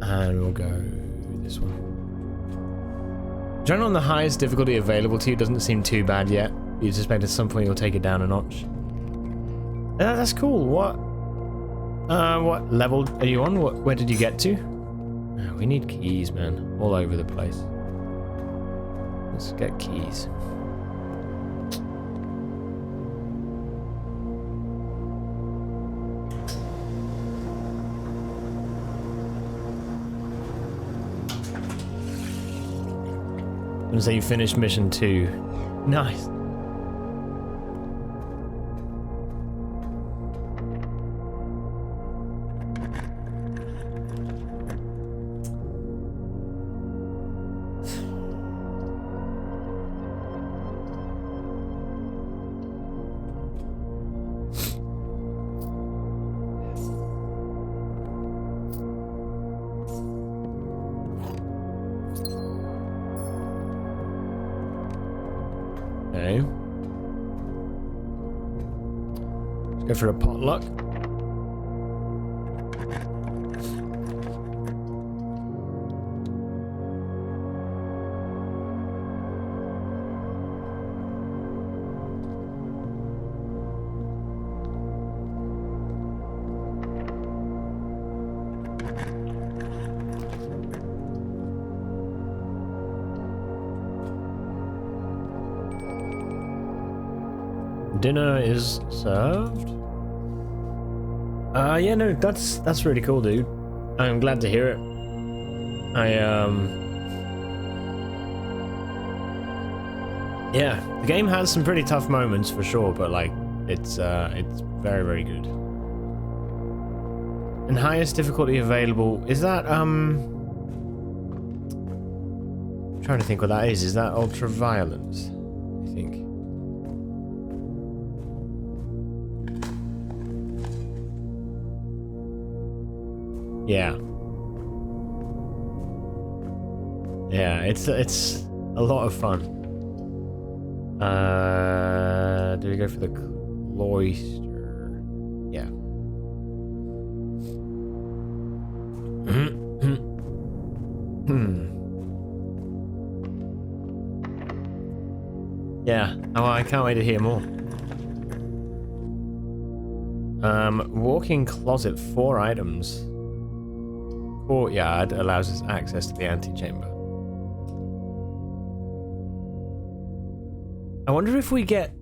And we'll go this one. Generally on the highest difficulty available to you doesn't seem too bad yet. You suspect at some point you'll take it down a notch. That's cool. What level are you on? Where did you get to? Oh, we need keys, man. All over the place. Let's get keys. I'm gonna say you finished mission 2. Nice. Okay. Let's go for a potluck. Dinner is served. Yeah, no, that's really cool, dude. I'm glad to hear it. Yeah, the game has some pretty tough moments for sure, but like it's very, very good. And highest difficulty available, is that I'm trying to think what that is. Is that ultra violence? I think. Yeah. Yeah, it's a lot of fun. Do we go for the cloister? Yeah. Yeah. Oh, I can't wait to hear more. Walk-in closet, 4 items. Courtyard allows us access to the antechamber. I wonder if we get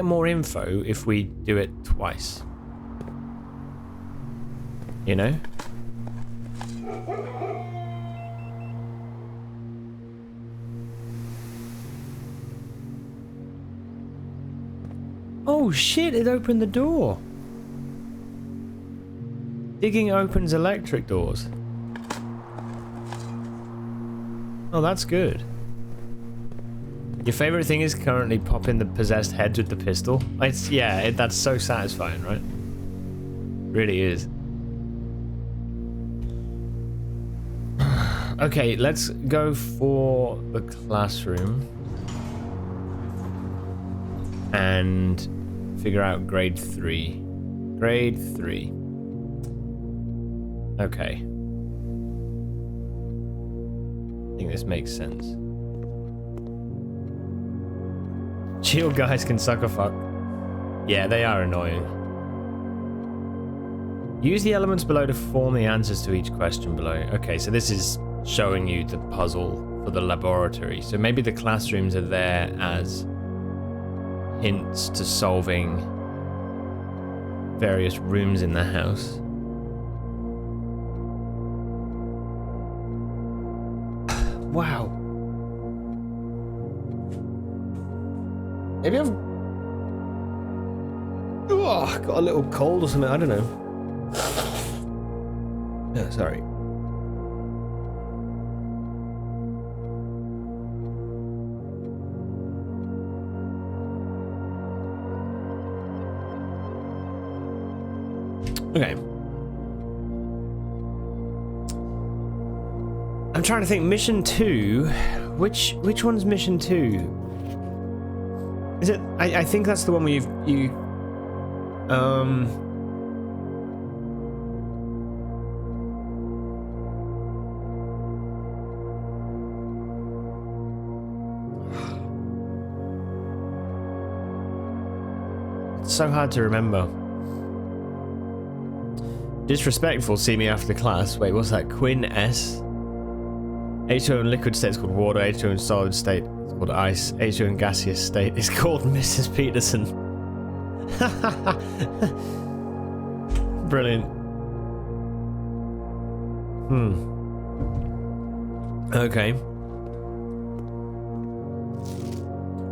more info if we do it twice. You know? Oh shit, it opened the door. Digging opens electric doors. Oh, that's good. Your favorite thing is currently popping the possessed heads with the pistol? That's so satisfying, right? Really is. Okay, let's go for the classroom. And figure out grade 3. Grade 3. Okay. I think this makes sense. Chill guys can suck a fuck. Yeah, they are annoying. Use the elements below to form the answers to each question below. Okay, so this is showing you the puzzle for the laboratory. So maybe the classrooms are there as hints to solving various rooms in the house. Wow. Maybe I've got a little cold or something, I don't know. Yeah, sorry. Okay. I'm trying to think. Mission 2. Which one's mission 2? Is it? I think that's the one where you. It's so hard to remember. Disrespectful. See me after class. Wait, what's that? Quinn S. H2O in liquid state is called water. H2O in solid state is called ice. H2O in gaseous state is called Mrs. Peterson. Brilliant. Okay.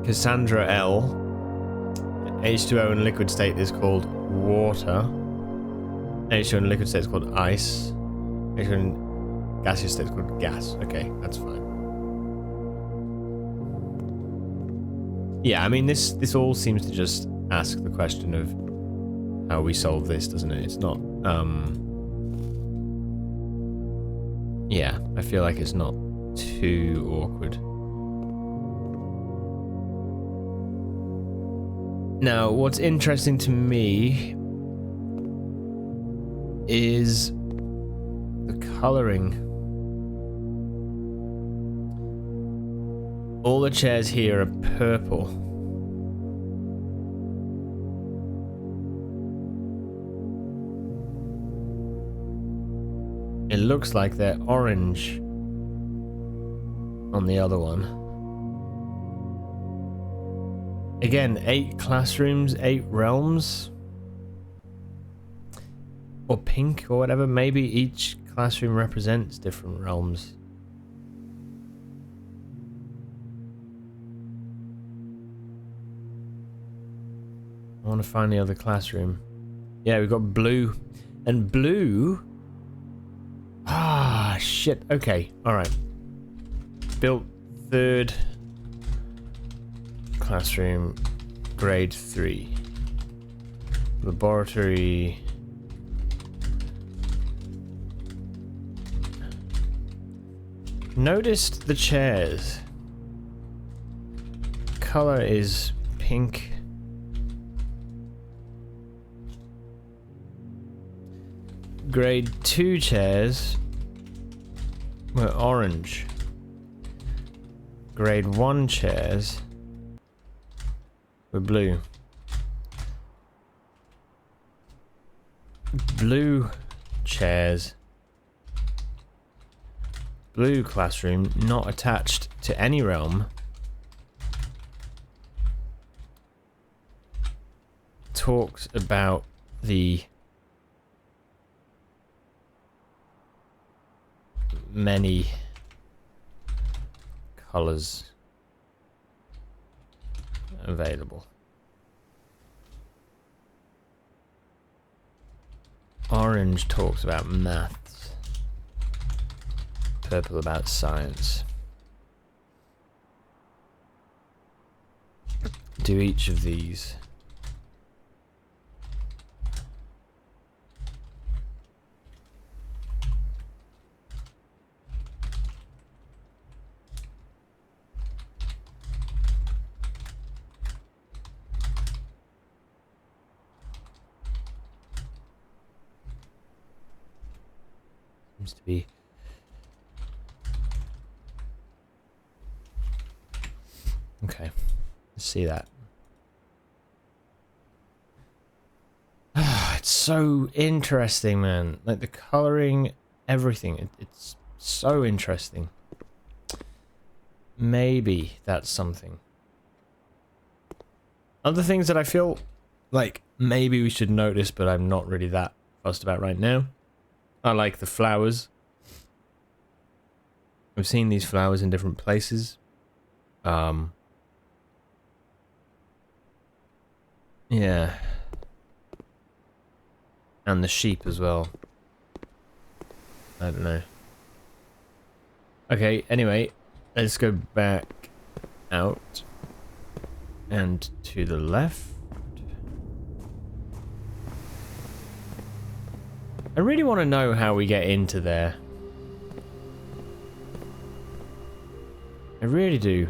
Cassandra L. H2O in liquid state is called water. H2O in liquid state is called ice. H2O in gaseous state is called gas. Okay, that's fine. Yeah, I mean, this all seems to just ask the question of how we solve this, doesn't it? It's not, yeah, I feel like it's not too awkward. Now, what's interesting to me is the coloring. All the chairs here are purple. It looks like they're orange on the other one. Again, 8 classrooms, 8 realms. Or pink or whatever. Maybe each classroom represents different realms. I want to find the other classroom. Yeah, we've got blue. And blue... Ah, shit. Okay, alright. Built 3rd classroom, grade 3. Laboratory... Noticed the chairs. Color is pink. Grade 2 chairs were orange. Grade 1 chairs were blue. Blue chairs. Blue classroom, not attached to any realm. Talks about the many colors available. Orange talks about maths. Purple about science. Do each of these. Seems to be. Okay, let's see that. It's so interesting, man. Like the coloring, everything. It's so interesting. Maybe that's something. Other things that I feel like maybe we should notice, but I'm not really that fussed about right now. I like the flowers. I've seen these flowers in different places. Yeah. And the sheep as well. I don't know. Okay, anyway, let's go back out and to the left. I really want to know how we get into there. I really do.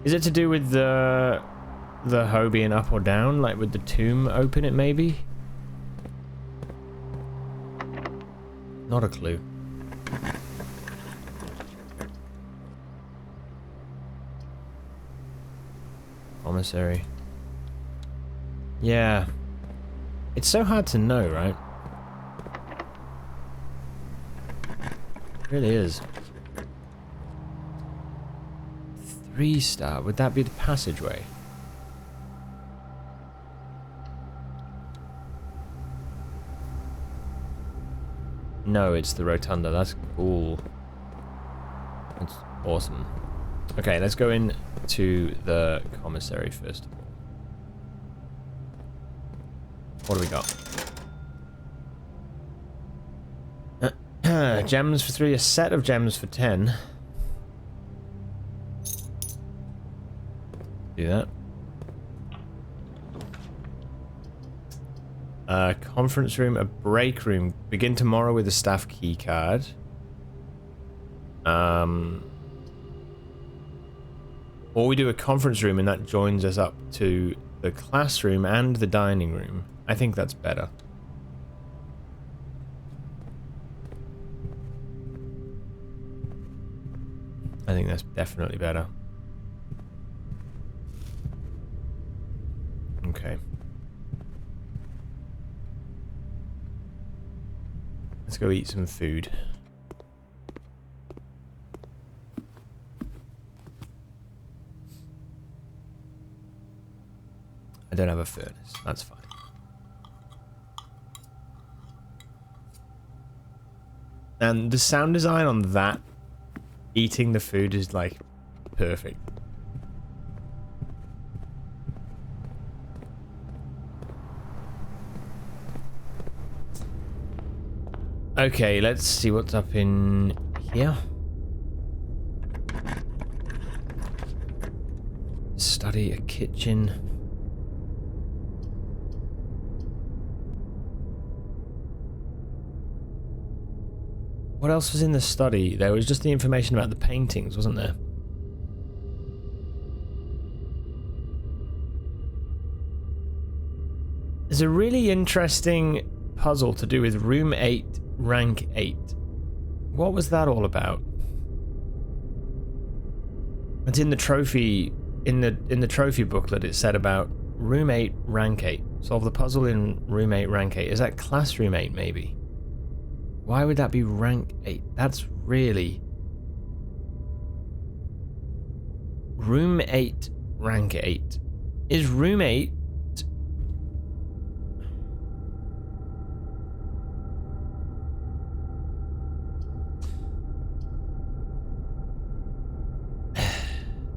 Is it to do with the hoe being up or down? Like with the tomb open it maybe? Not a clue. Commissary. Yeah. It's so hard to know, right? It really is. 3-star. Would that be the passageway? No, it's the rotunda. That's cool. That's awesome. Okay, let's go in to the commissary first of all. What do we got? Gems for 3, a set of gems for 10. Do that. Conference room, a break room. Begin tomorrow with a staff key card. Or we do a conference room and that joins us up to the classroom and the dining room. I think that's better. I think that's definitely better. Okay. Let's go eat some food. I don't have a furnace. That's fine. And the sound design on that eating the food is like perfect. Okay, let's see what's up in here. Study, a kitchen. What else was in the study? There was just the information about the paintings, wasn't there? There's a really interesting puzzle to do with room 8, rank 8. What was that all about? It's in the trophy in the trophy booklet. It said about room 8, rank 8. Solve the puzzle in room 8, rank 8. Is that classroom 8 maybe? Why would that be rank 8? That's really... Room 8, rank 8. Is room 8...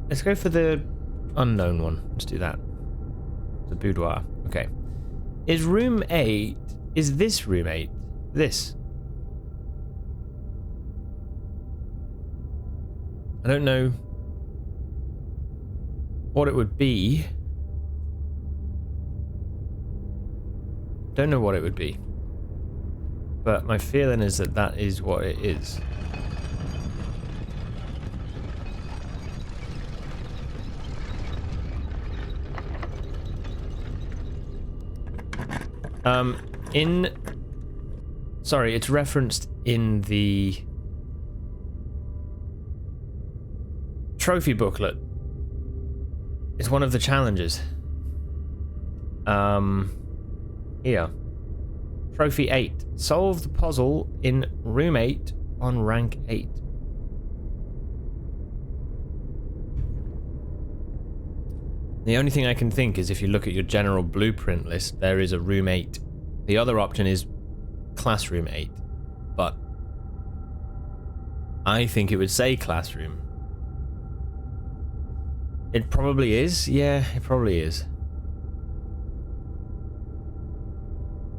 Let's go for the unknown one. Let's do that. The boudoir. Okay. Is room 8... Is this room 8? This? I don't know what it would be. Don't know what it would be. But my feeling is that that is what it is. In Sorry, it's referenced in the trophy booklet. It's one of the challenges. Here. Trophy 8. Solve the puzzle in room 8 on rank 8. The only thing I can think is if you look at your general blueprint list, there is a room 8. The other option is classroom 8, but I think it would say classroom. It probably is. Yeah, it probably is.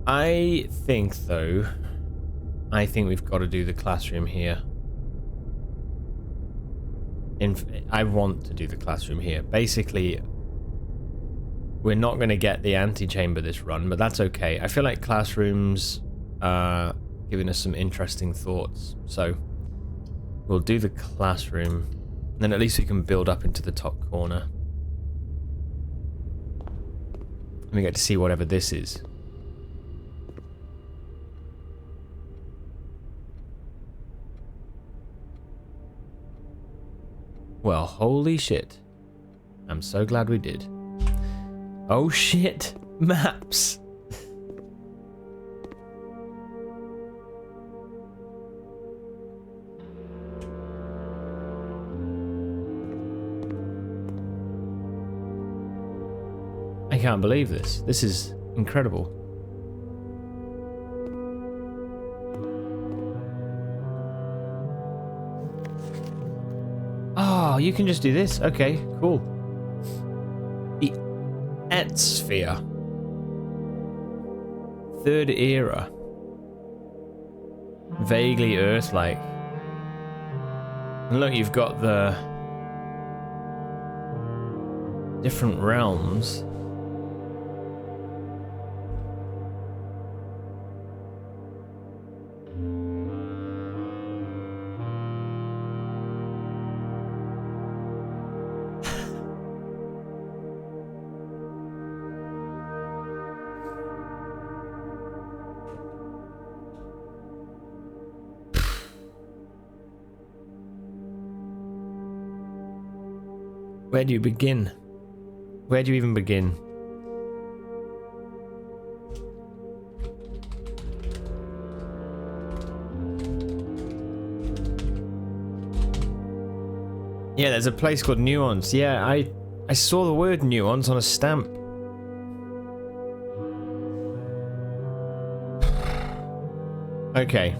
I think, though, we've got to do the classroom here. I want to do the classroom here. Basically, we're not going to get the antechamber this run, but that's okay. I feel like classrooms are giving us some interesting thoughts. So we'll do the classroom, and then at least we can build up into the top corner. And we get to see whatever this is. Well, holy shit. I'm so glad we did. Oh shit, maps. I can't believe this. This is incredible. Oh, you can just do this. Okay, cool. The Sphere. Third era. Vaguely Earth-like. And look, you've got the different realms. Where do you begin? Where do you even begin? Yeah, there's a place called Nuance. Yeah, I saw the word Nuance on a stamp. Okay.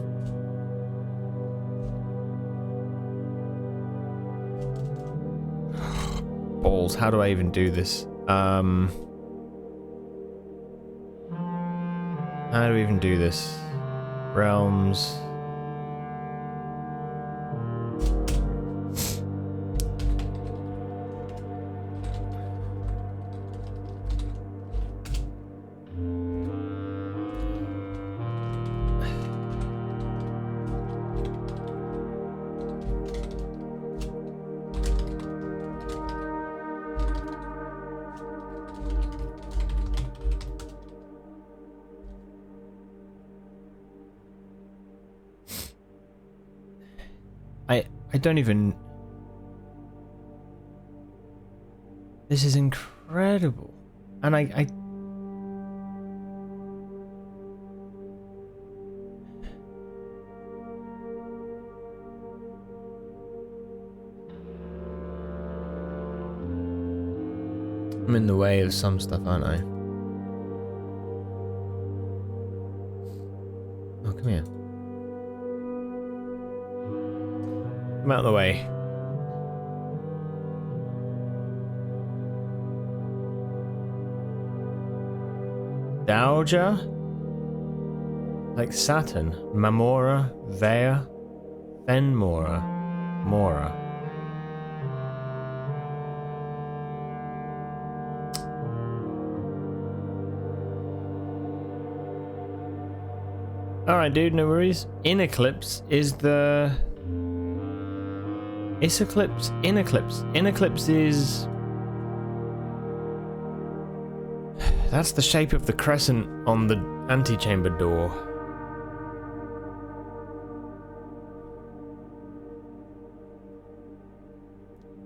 Balls, how do I even do this? How do we even do this? Realms. I don't even... This is incredible. And I'm in the way of some stuff, aren't I? Oh, come here. Come out of the way. Dowager? Like Saturn. Mamora, Vea, Fenmora, Mora. Alright, dude, no worries. In Eclipse is the... Is Eclipse? In Eclipse. In Eclipse is... That's the shape of the crescent on the antechamber door.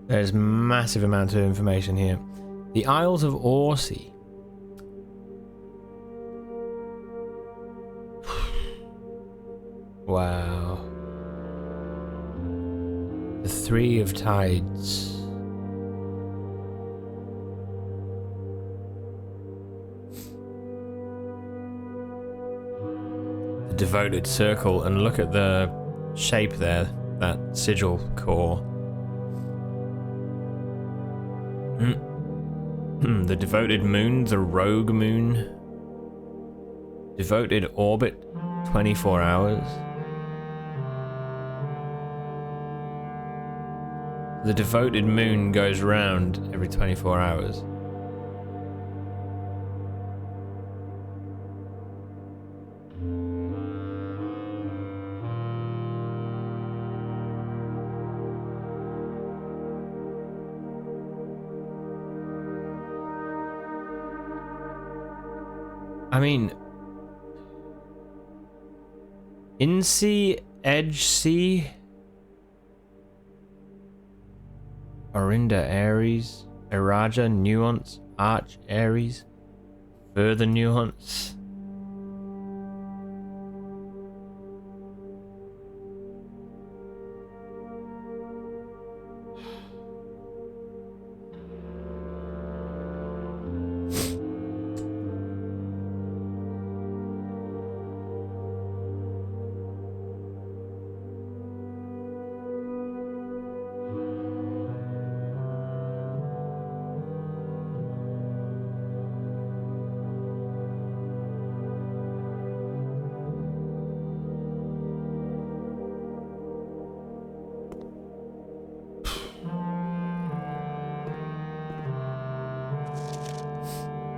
There's massive amount of information here. The Isles of Orsi. Wow. The Three of Tides. The Devoted Circle, and look at the shape there, that sigil core. The Devoted Moon, the Rogue Moon. Devoted Orbit, 24 hours. The Devoted Moon goes round every 24 hours. I mean, In-Sea, Edge-Sea, Orinda Aries, Iraja, Nuance, Arch Aries, Further Nuance.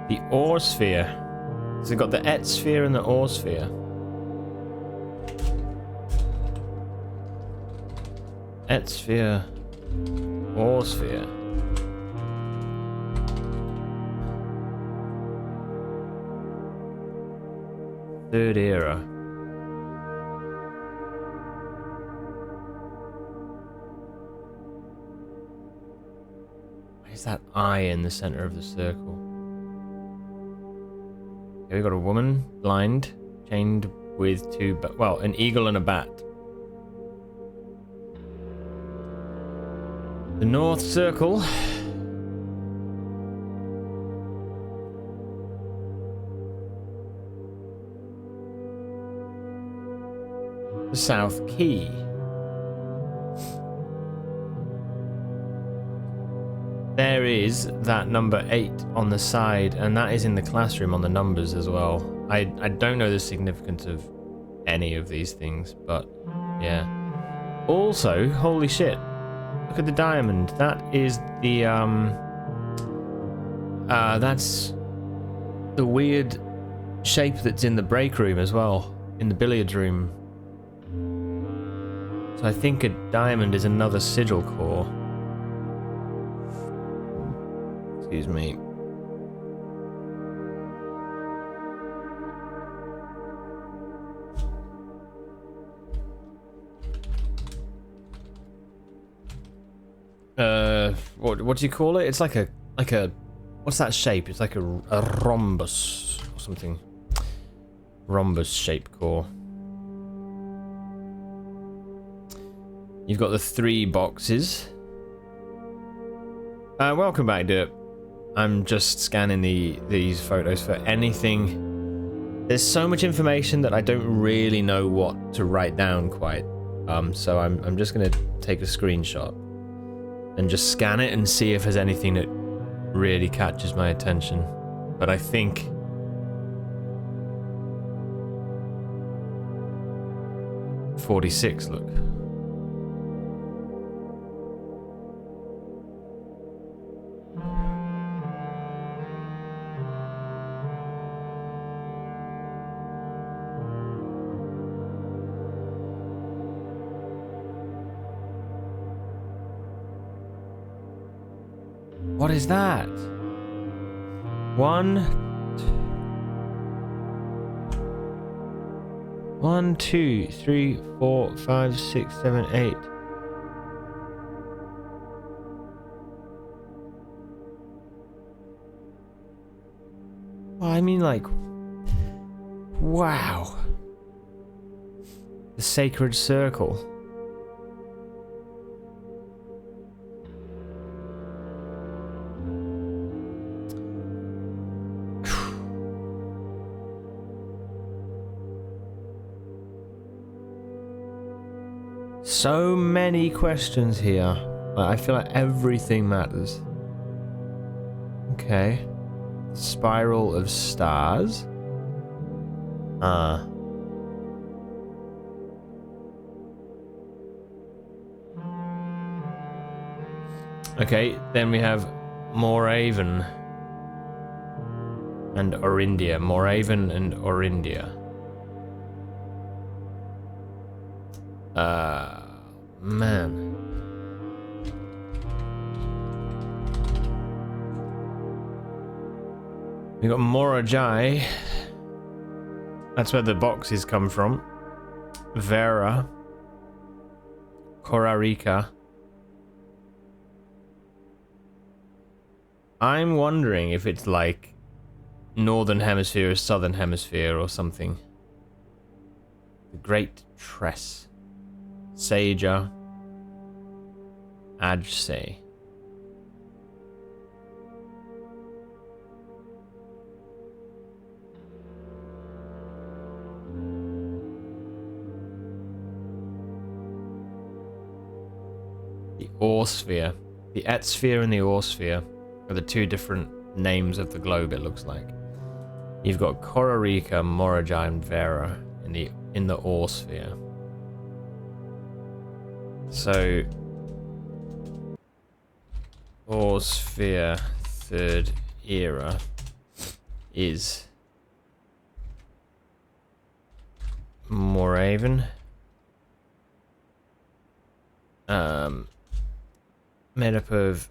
The Ore Sphere. So we've got the Et Sphere and the Ore Sphere. Et Sphere. Ore Sphere. Third Era. Why is that eye in the center of the circle? Okay, we've got a woman, blind, chained with two, well, an eagle and a bat. The North Circle. The South Key. There is that number 8 on the side, and that is in the classroom on the numbers as well. I don't know the significance of any of these things, but yeah. Also, holy shit, look at the diamond. That is the that's the weird shape that's in the break room as well, in the billiards room. So I think a diamond is another sigil core. Excuse me. What do you call it? It's like a what's that shape? It's like a rhombus or something. Rhombus shape core. You've got the 3 boxes. Welcome back, Derp. I'm just scanning these photos for anything. There's so much information that I don't really know what to write down quite. So I'm just gonna take a screenshot and just scan it and see if there's anything that really catches my attention. But I think .46, look. What is that? 1, 2, 3, 4, 5, 6, 7, 8. I mean, like, wow. The sacred circle. So many questions here. I feel like everything matters. Okay. Spiral of stars. Okay, then we have Moraven and Orindia. Moraven and Orindia. Man. We got Morajai. That's where the boxes come from. Vera. Korarika. I'm wondering if it's like Northern Hemisphere or Southern Hemisphere or something. The Great Tress. Saja. Ajse. The Orsphere. The Etsphere and the Orsphere are the two different names of the globe, it looks like. You've got Korarika, Morajai, and Vera in the Orsphere. So Orsphere third era is Moraven. Made up of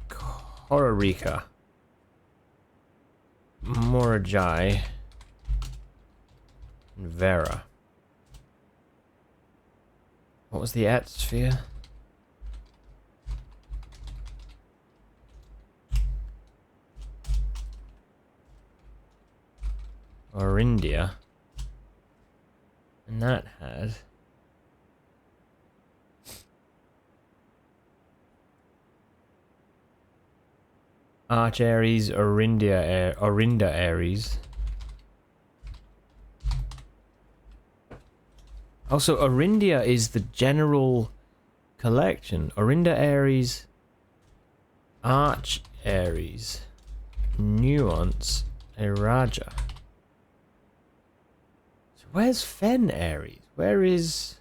Korarika, Morajai, and Vera. What was the Atsphere? Orindia. And that had Arch Aries, Orinda Aries. Also, Orindia is the general collection. Orinda Aries, Arch Aries, Nuance, Eraja. So where's Fen Aries? Where is...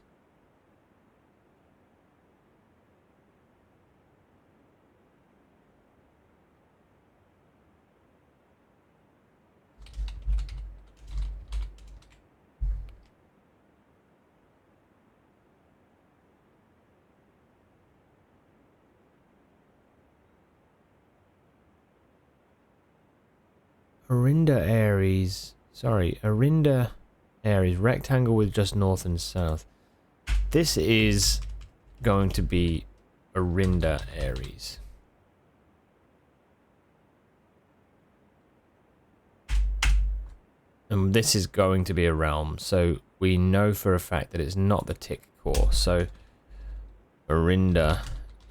Orinda Aries. Sorry, Orinda Aries. Rectangle with just north and south. This is going to be Orinda Aries. And this is going to be a realm, so we know for a fact that it's not the tick core. So Orinda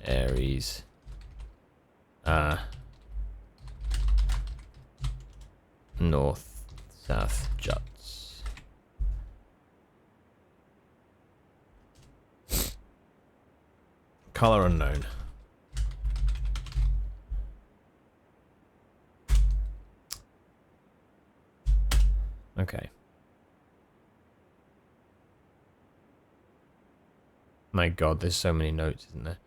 Aries. North, south, juts. Color unknown. Okay. My god, there's so many notes, isn't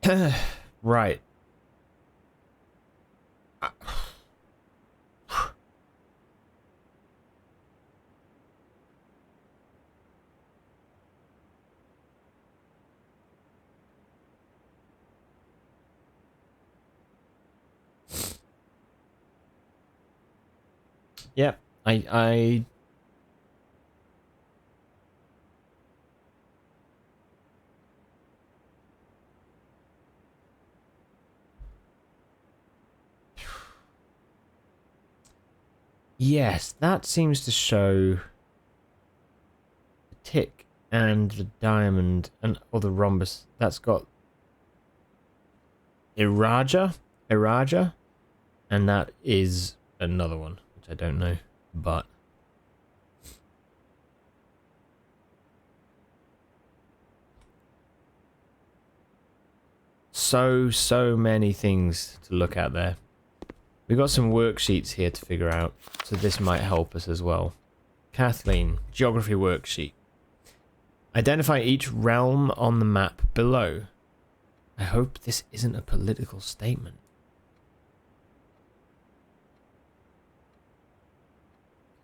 there? Right. Yep, I Yes, that seems to show the tick and the diamond and or the rhombus. That's got Iraja, and that is another one, which I don't know, but so many things to look at there. We've got some worksheets here to figure out, so this might help us as well. Kathleen, geography worksheet. Identify each realm on the map below. I hope this isn't a political statement.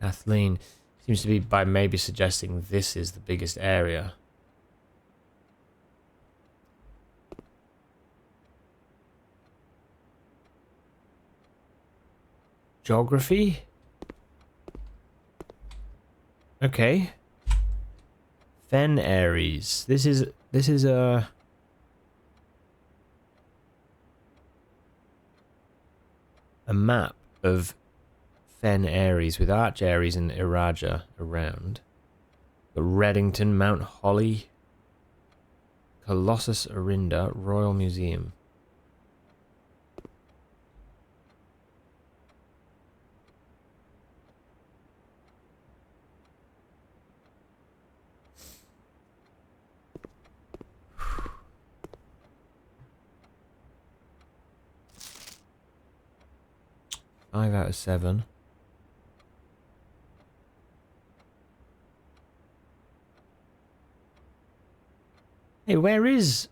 Kathleen seems to be by maybe suggesting this is the biggest area. Geography? Okay. Fen Aries. This is a map of Fen Aries with Arch Aries and Iraja around. The Reddington, Mount Holly, Colossus Arinda, Royal Museum. Five out of 7. Hey, where is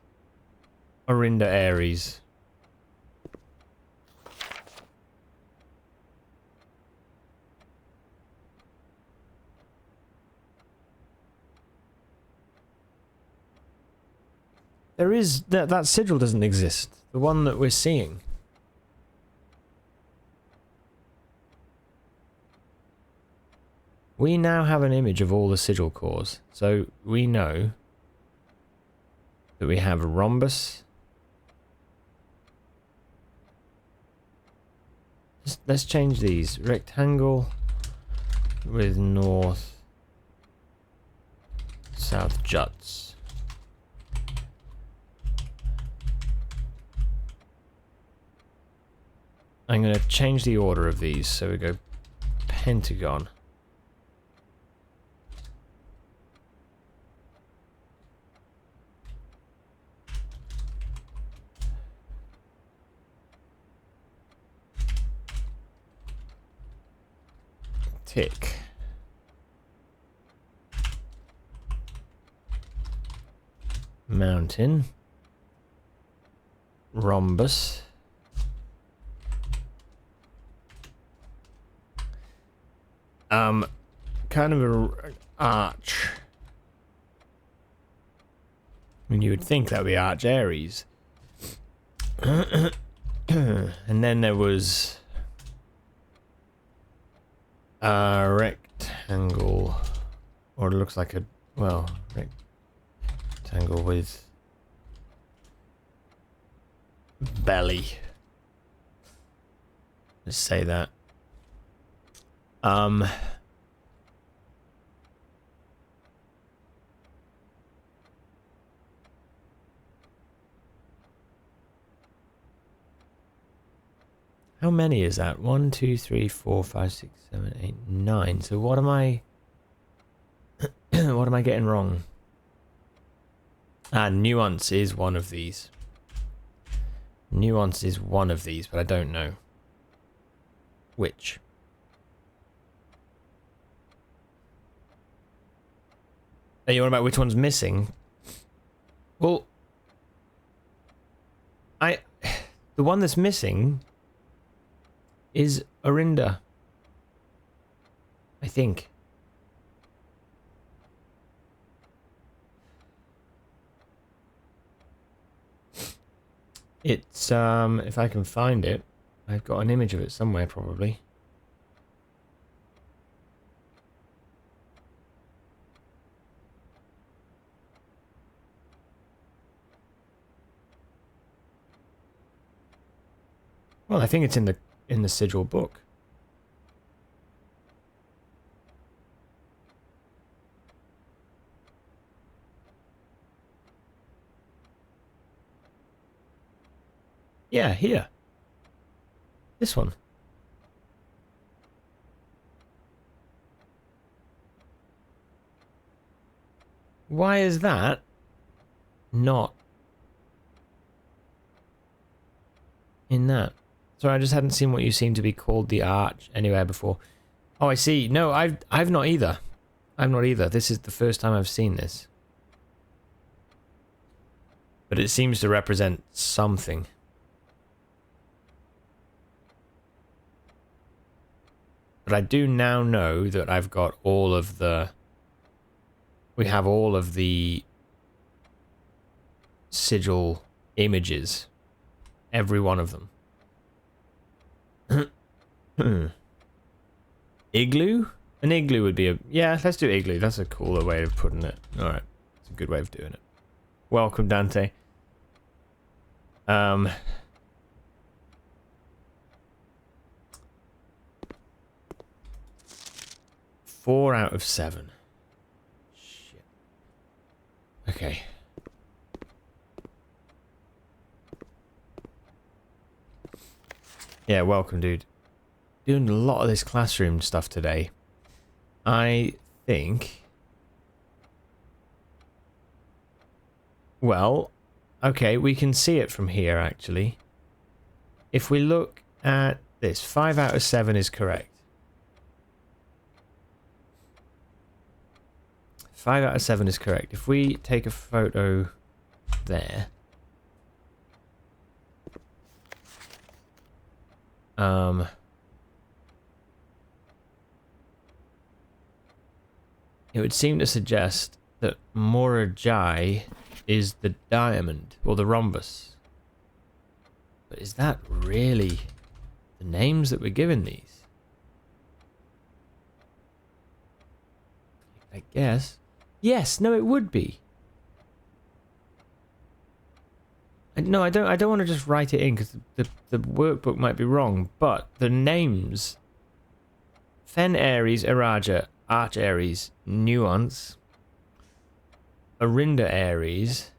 Arinda Aries? There is that sigil doesn't exist. The one that we're seeing. We now have an image of all the sigil cores, so we know that we have a rhombus. Let's change these. Rectangle with north, south juts. I'm going to change the order of these, so we go pentagon. Tick. Mountain. Rhombus. Kind of an arch. I mean, you would think that would be Arch Aries. And then there was a rectangle, or it looks like a, well, rectangle with belly. Let's say that. How many is that? 1, 2, 3, 4, 5, 6, 7, 8, 9. So what am I what am I getting wrong? Nuance is one of these. Nuance is one of these, but I don't know which. Are you on about which one's missing? Well, the one that's missing is Arinda, I think. It's if I can find it, I've got an image of it somewhere probably. Well, I think it's in the sigil book. Yeah, here. This one. Why is that not in that? Sorry, I just hadn't seen what you seem to be called the arch anywhere before. Oh, I see. No, I've not either. I've not either. This is the first time I've seen this. But it seems to represent something. But I do now know that I've got all of the... We have all of the sigil images. Every one of them. Igloo? An igloo would be a... Yeah, let's do igloo. That's a cooler way of putting it. Alright. It's a good way of doing it. Welcome, Dante. 4 out of 7. Shit. Okay. Yeah, welcome, dude. Doing a lot of this classroom stuff today. I think... Well, okay, we can see it from here, actually. If we look at this, 5 out of 7 is correct. 5 out of 7 is correct. If we take a photo there... it would seem to suggest that Morajai is the diamond, or the rhombus. But is that really the names that we're given these? I guess. Yes, no, it would be. No, I don't want to just write it in because the workbook might be wrong, but the names: Fen Aries, Araja, Arch Aries, Nuance, Arinda Aries,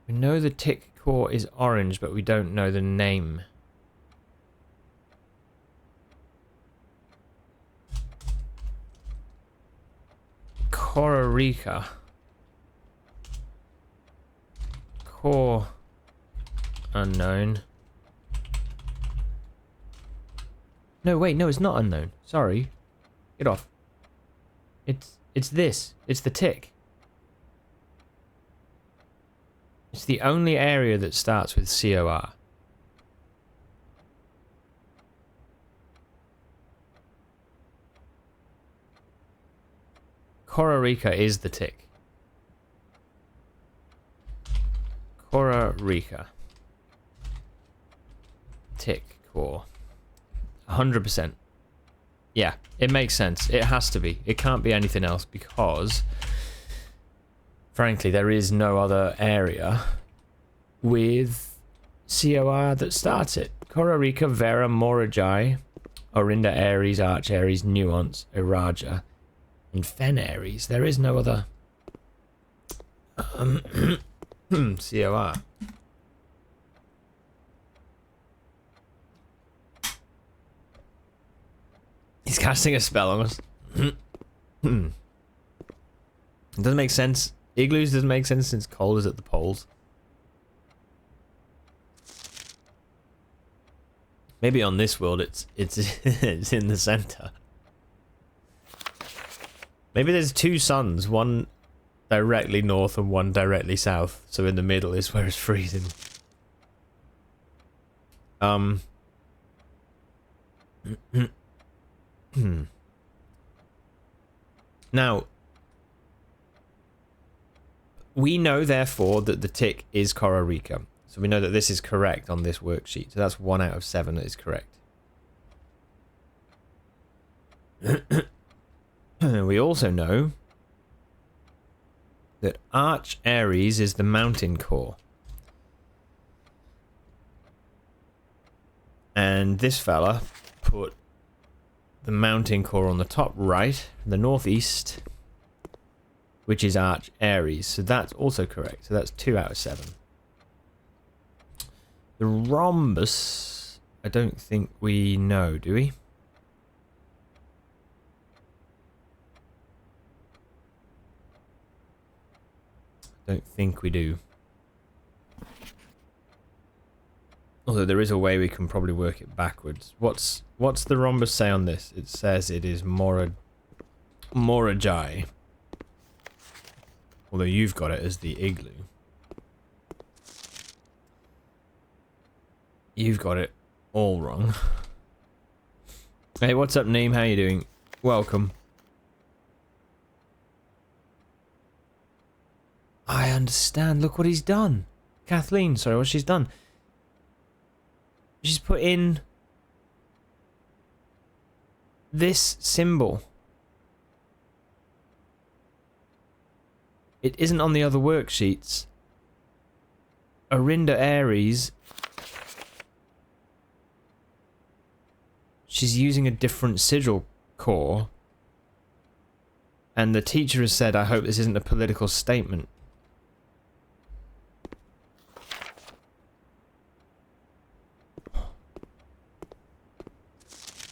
we know the tick core is orange, but we don't know the name. Kororika. Core unknown. No, wait, no, it's not unknown. Sorry. Get off. It's this. It's the tick. It's the only area that starts with COR. Kororika is the tick. Kororika. Tick core. 100%. Yeah, it makes sense. It has to be. It can't be anything else because, frankly, there is no other area with COR that starts it. Kororika, Vera, Morajai, Orinda Aries, Arch Aries, Nuance, Iraja, and Fen Aries. There is no other COR. He's casting a spell on us. It doesn't make sense. Igloos doesn't make sense since coal is at the poles. Maybe on this world it's it's in the center. Maybe there's 2 suns, one directly north and one directly south. So in the middle is where it's freezing. Now, we know therefore that the tick is Kororika. So we know that this is correct on this worksheet. So that's 1 out of 7 that is correct. We also know that Arch Aries is the mountain core. And And this fella put the mountain core on the top right, the northeast, which is Arch Aries. So that's also correct. So that's 2 out of 7. The rhombus, I don't think we know, do we? Don't think we do. Although there is a way we can probably work it backwards. What's the rhombus say on this? It says it is Morajai. Although you've got it as the igloo. You've got it all wrong. Hey, what's up, Neem? How you doing? Welcome. I understand. Look what he's done. Kathleen, sorry, what she's done. She's put in this symbol. It isn't on the other worksheets. Arinda Aries. She's using a different sigil core. And the teacher has said, I hope this isn't a political statement.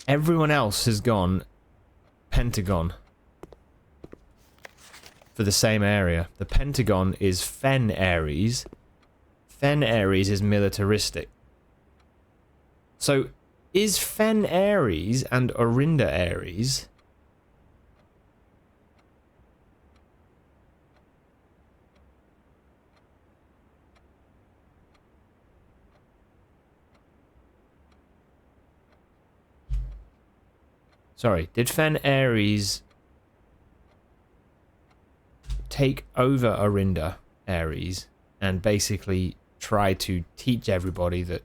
Everyone else has gone Pentagon for the same area. The Pentagon is Fen Aries. Fen Aries is militaristic. So, is Fen Aries and Orinda Aries sorry, did Fen Aries take over Orinda Aries and basically try to teach everybody that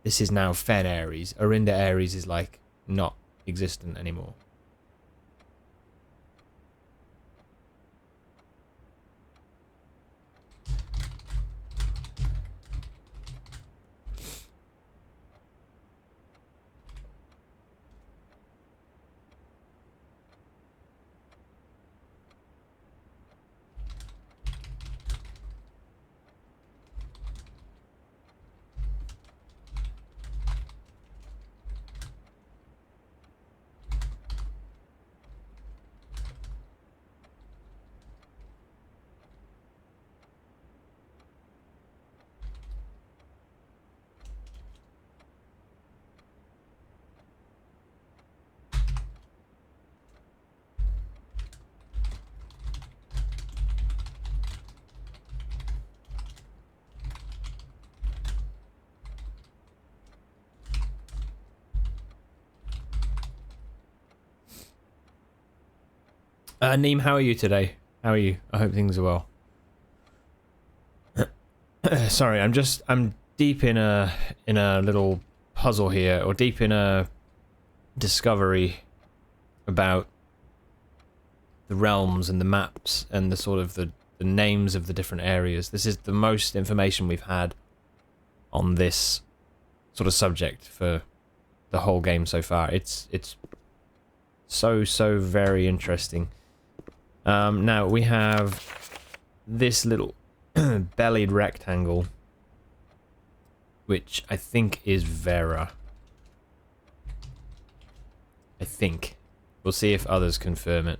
this is now Fen Aries? Orinda Aries is like not existent anymore. Neem, how are you today? How are you? I hope things are well. Sorry, I'm deep in a little puzzle here, or deep in a discovery about the realms and the maps and the sort of the names of the different areas. This is the most information we've had on this sort of subject for the whole game so far. It's so very interesting. Now we have this little bellied rectangle, which I think is Vera. I think. We'll see if others confirm it.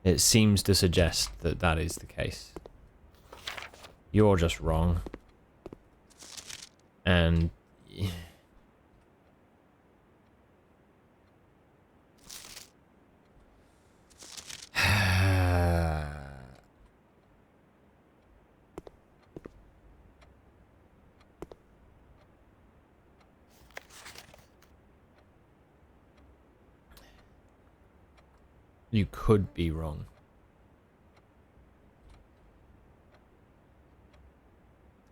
It seems to suggest that that is the case. You're just wrong. And... you could be wrong.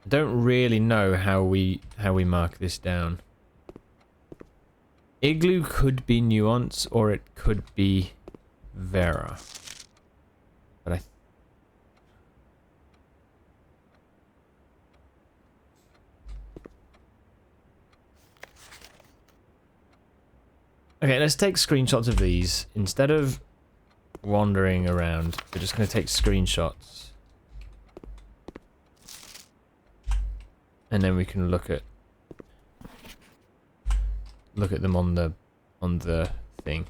I don't really know how we mark this down. Igloo could be Nuance, or it could be Vera. But I... Okay, let's take screenshots of these. Instead of wandering around, we're just going to take screenshots. And then we can look at them on the thing.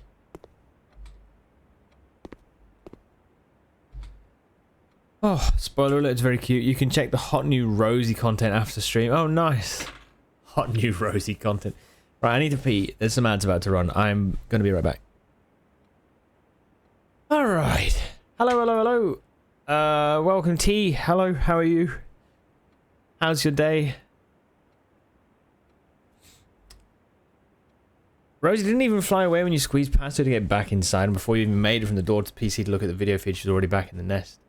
Oh, spoiler alert, it's very cute. You can check the hot new Rosie content after stream. Oh, nice. Hot new Rosie content. Right, I need to pee. There's some ads about to run. I'm going to be right back. Alright. Hello, hello, hello. Welcome, T. Hello, how are you? How's your day? Rosie didn't even fly away when you squeezed past her to get back inside, and before you even made it from the door to PC to look at the video feed, she's already back in the nest.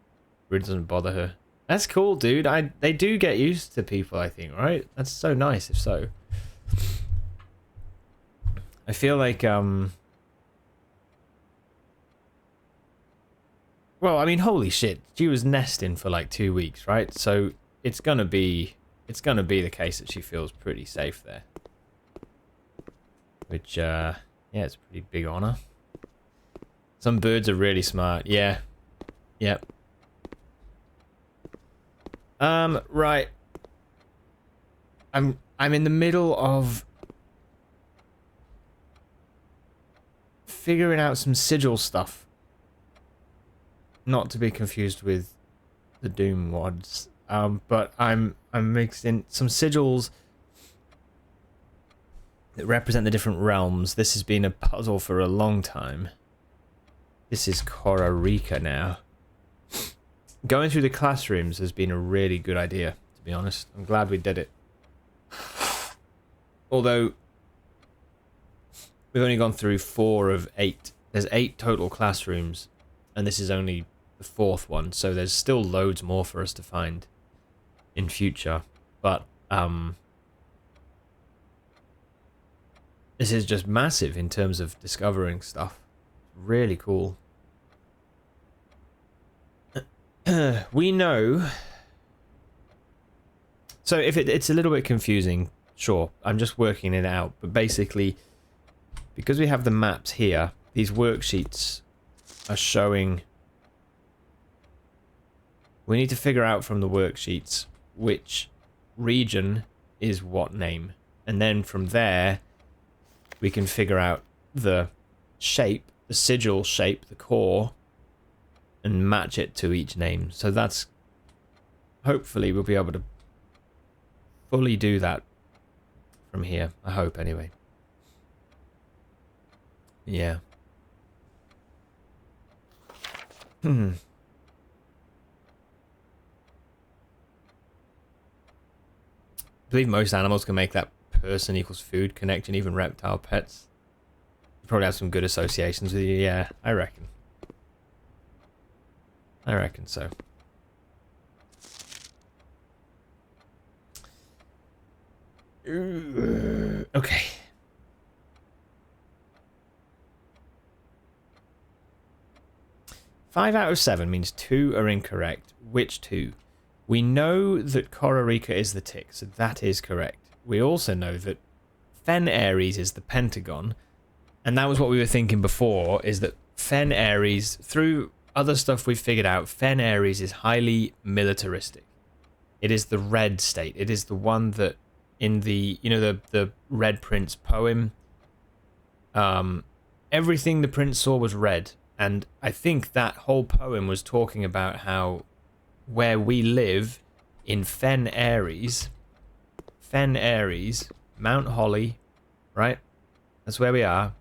Really doesn't bother her. That's cool, dude. They do get used to people, I think, right? That's so nice, if so. I feel like, well, I mean, holy shit. She was nesting for like 2 weeks, right? So it's gonna be the case that she feels pretty safe there. Which, yeah, it's a pretty big honor. Some birds are really smart. Yeah. Yep. Right. I'm in the middle of figuring out some sigil stuff. Not to be confused with the Doom wads. But I'm mixing some sigils that represent the different realms. This has been a puzzle for a long time. This is Costa Rica now. Going through the classrooms has been a really good idea, to be honest. I'm glad we did it. Although, we've only gone through 4 of 8. There's 8 total classrooms, and this is only the 4th one, so there's still loads more for us to find in future. But, this is just massive in terms of discovering stuff. Really cool. We know... So if it's a little bit confusing, sure, I'm just working it out. But basically, because we have the maps here, these worksheets are showing... We need to figure out from the worksheets which region is what name. And then from there, we can figure out the shape, the sigil shape, the core, and match it to each name. So that's... Hopefully we'll be able to fully do that from here. I hope, anyway. Yeah. I believe most animals can make that person equals food connection, even reptile pets. You probably have some good associations with you. Yeah, I reckon. I reckon so. Okay. Five out of 7 means 2 are incorrect. Which 2? We know that Costa Rica is the tick, so that is correct. We also know that Fen Ares is the pentagon, and that was what we were thinking before, is that Fen Ares, through other stuff we've figured out, Fen Ares is highly militaristic. It is the red state. It is the one that in the, you know, the Red Prince poem, everything the prince saw was red, and I think that whole poem was talking about how where we live in Fen Ares, Mount Holly, right? That's where we are.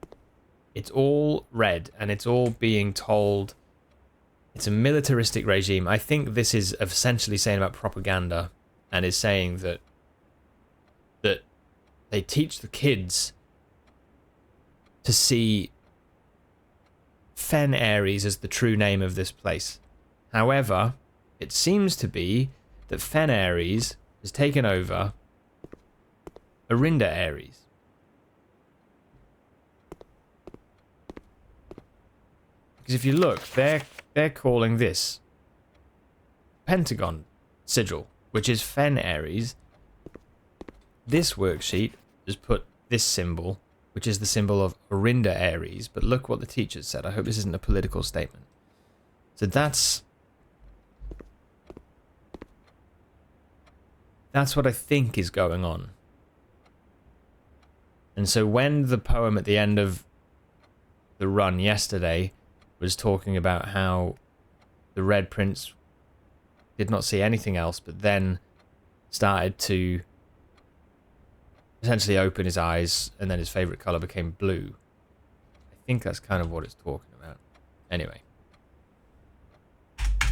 It's all red, and it's all being told it's a militaristic regime. I think this is essentially saying about propaganda, and is saying that they teach the kids to see Fen Ares as the true name of this place. However, it seems to be that Fen Ares has taken over Arinda Ares. Because if you look, they're calling this Pentagon Sigil, which is Fen Ares. This worksheet has put this symbol which is the symbol of Orinda Aries. But look what the teacher said. I hope this isn't a political statement. So that's what I think is going on. And so when the poem at the end of the run yesterday was talking about how the Red Prince did not see anything else, but then started to essentially open his eyes, and then his favorite color became blue. I think that's kind of what it's talking about. Anyway.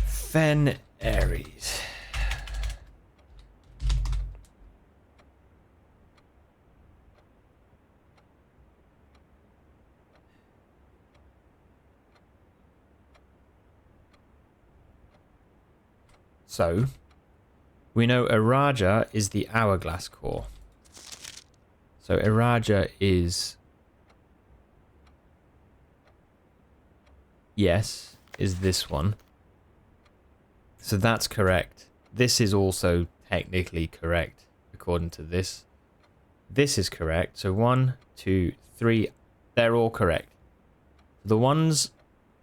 Fen Aries. So, we know Iraja is the hourglass core. So Iraja is... Yes, is this one. So that's correct. This is also technically correct, according to this. This is correct. So 1, 2, 3, they're all correct. The ones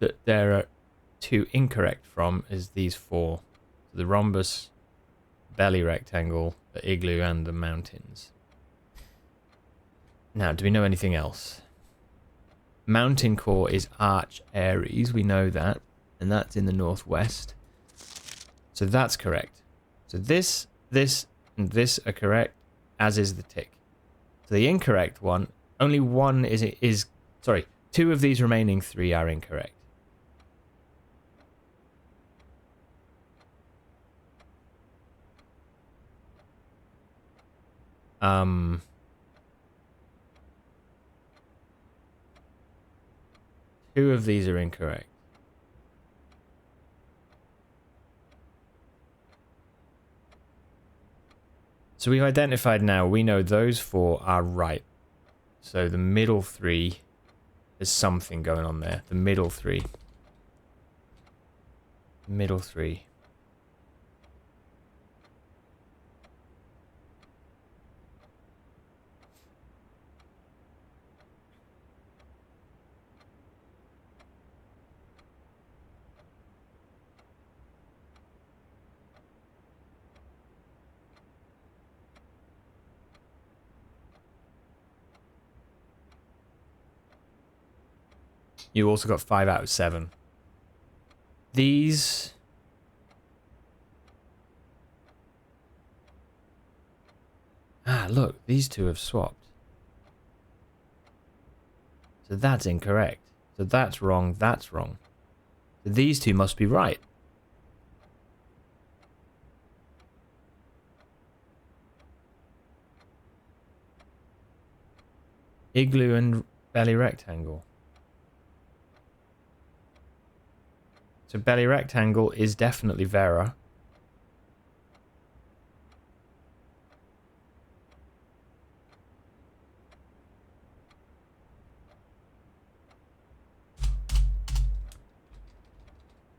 that there are 2 incorrect from is these 4. The rhombus, belly rectangle, the igloo, and the mountains. Now, do we know anything else? Mountain core is Arch Aries, we know that, and that's in the northwest. So that's correct. So this, and this are correct, as is the tick. So the incorrect one, only one is sorry, 2 of these remaining 3 are incorrect. Two of these are incorrect. So we've identified now, we know those 4 are right. So the middle 3, there's something going on there. The middle 3. Middle 3. You also got 5 out of 7. These... Ah, look, these 2 have swapped. So that's incorrect. So that's wrong, that's wrong. So these 2 must be right. Igloo and belly rectangle. So belly rectangle is definitely Vera.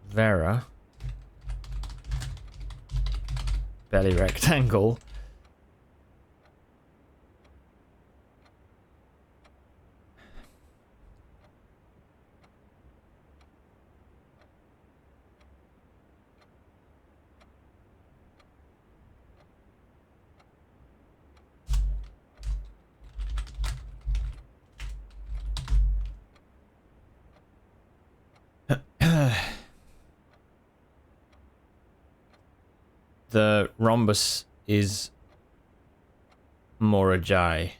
Vera. Belly rectangle. The rhombus is Morajai.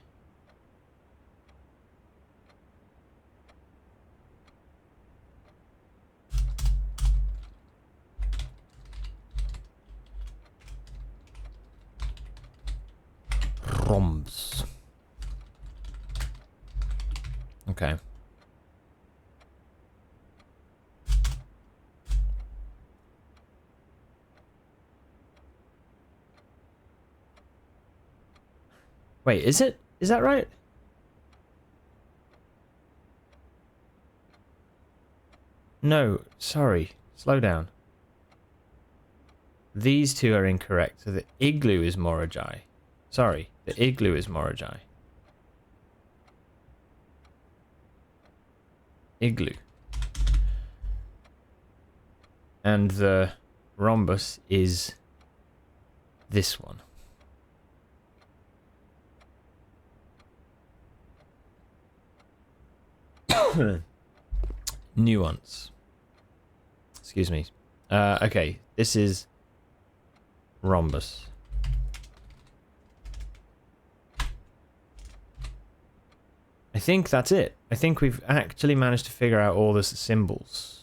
Rhombs. Okay. Wait, is it? Is that right? No, sorry. Slow down. These 2 are incorrect. So the igloo is Morajai. Sorry, the igloo is Morajai. Igloo. And the rhombus is this one. Nuance. Excuse me. Okay, this is rhombus. I think that's it. I think we've actually managed to figure out all the symbols.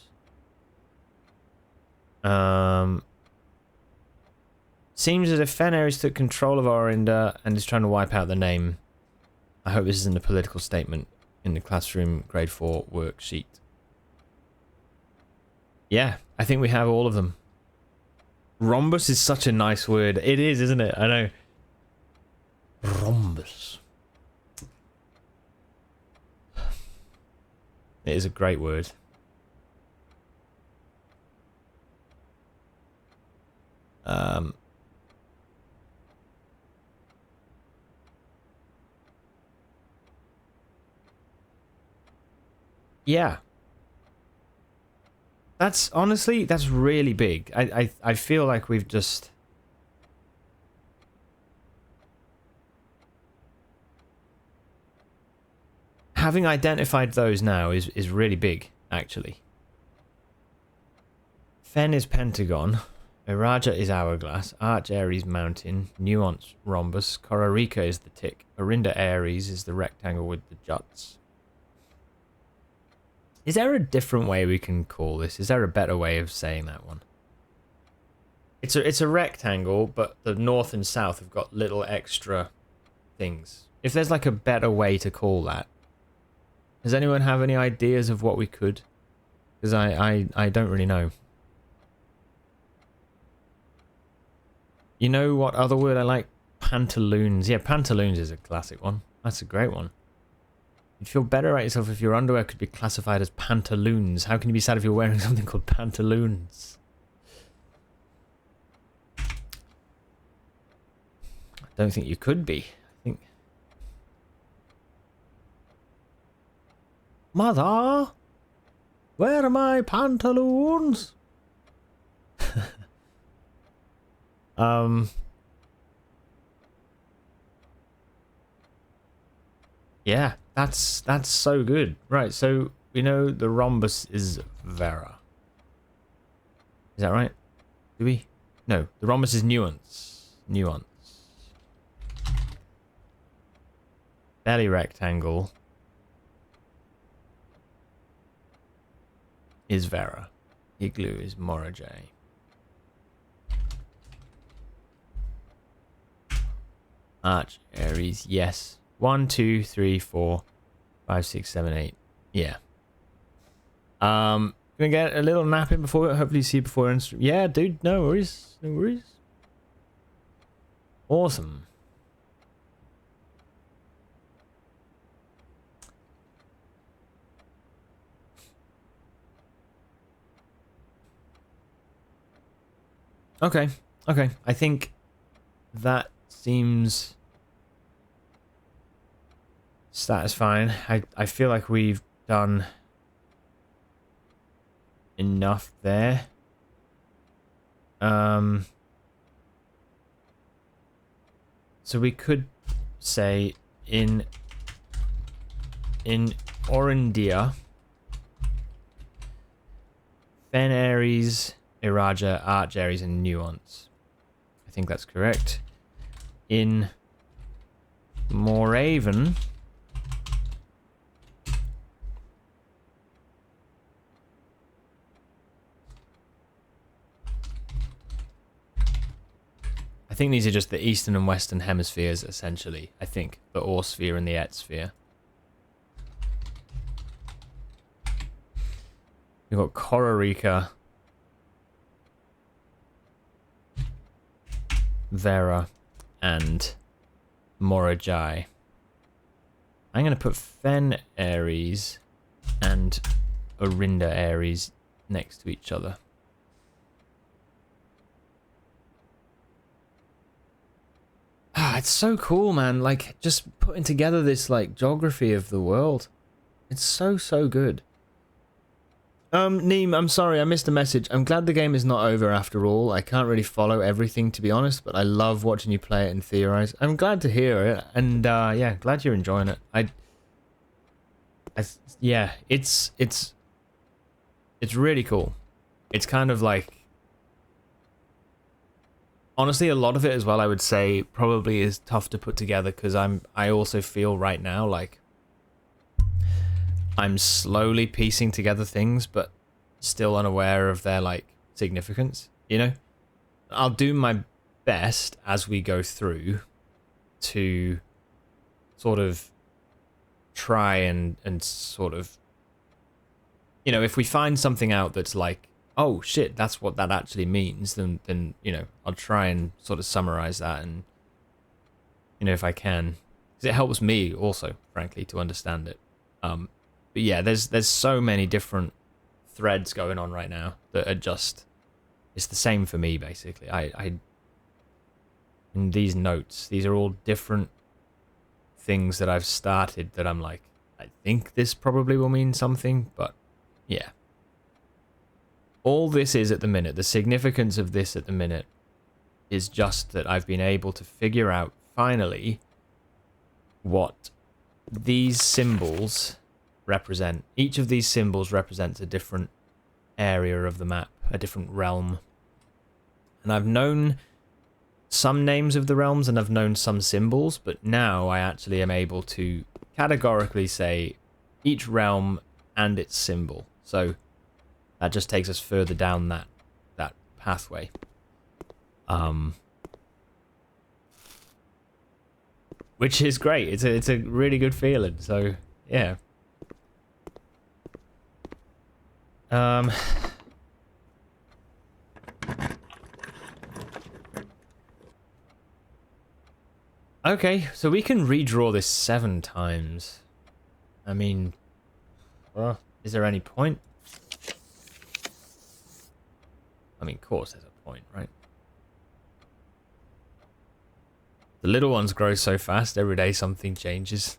Seems as if Fen Ares took control of Orinda and is trying to wipe out the name. I hope this isn't a political statement in the classroom grade 4 worksheet. Yeah, I think we have all of them. Rhombus is such a nice word. It is, isn't it? I know. Rhombus. It is a great word. Yeah. That's honestly, that's really big. I feel like we've just... Having identified those now is really big, actually. Fen is pentagon. Iraja is hourglass. Arch Ares mountain. Nuance rhombus. Korarika is the tick. Orinda Ares is the rectangle with the juts. Is there a different way we can call this? Is there a better way of saying that one? It's a rectangle, but the north and south have got little extra things. If there's like a better way to call that. Does anyone have any ideas of what we could? Because I don't really know. You know what other word I like? Pantaloons. Yeah, pantaloons is a classic one. That's a great one. You'd feel better about yourself if your underwear could be classified as pantaloons. How can you be sad if you're wearing something called pantaloons? I don't think you could be. I think... Mother! Where are my pantaloons? Yeah, that's so good. Right, so we know the rhombus is Vera. Is that right? Do we? No, the rhombus is nuance. Nuance. Belly rectangle is Vera. Igloo is Morajay. Arch Ares, yes. 1, 2, 3, 4, 5, 6, 7, 8. Yeah. Gonna get a little nap in before, hopefully see you before. Yeah, dude, no worries. No worries. Awesome. Okay. Okay. I think that seems satisfying. I feel like we've done enough there. So we could say in Orindia, Fen Ares, Iraja, Arch Ares, and Nuance. I think that's correct. In Moraven, I think these are just the eastern and western hemispheres, essentially. I think the Ore sphere and the Et sphere. We've got Korarika, Vera, and Morajai. I'm going to put Fen Ares and Orinda Ares next to each other. Ah, it's so cool, man. Like, just putting together this, like, geography of the world. It's so, so good. Neem, I'm sorry, I missed a message. I'm glad the game is not over after all. I can't really follow everything, to be honest, but I love watching you play it and theorize. I'm glad to hear it, and yeah, glad you're enjoying it. Yeah, it's really cool. It's kind of like, honestly, a lot of it as well, I would say, probably is tough to put together because I also feel right now like I'm slowly piecing together things, but still unaware of their like significance, you know? I'll do my best as we go through to sort of try and sort of, you know, if we find something out that's like, oh shit, that's what that actually means, then you know, I'll try and sort of summarize that, and you know, if I can, because it helps me also, frankly, to understand it. But yeah, there's so many different threads going on right now that are just, it's the same for me basically. I in these notes, these are all different things that I've started that I'm like, I think this probably will mean something, but yeah. All this is at the minute, the significance of this at the minute is just that I've been able to figure out finally what these symbols represent. Each of these symbols represents a different area of the map, a different realm. And I've known some names of the realms and I've known some symbols, but now I actually am able to categorically say each realm and its symbol. So that just takes us further down that pathway. Which is great. It's a really good feeling. So yeah. Okay, so we can redraw this 7 times. I mean, well, is there any point? I mean, of course there's a point, right? The little ones grow so fast, every day something changes.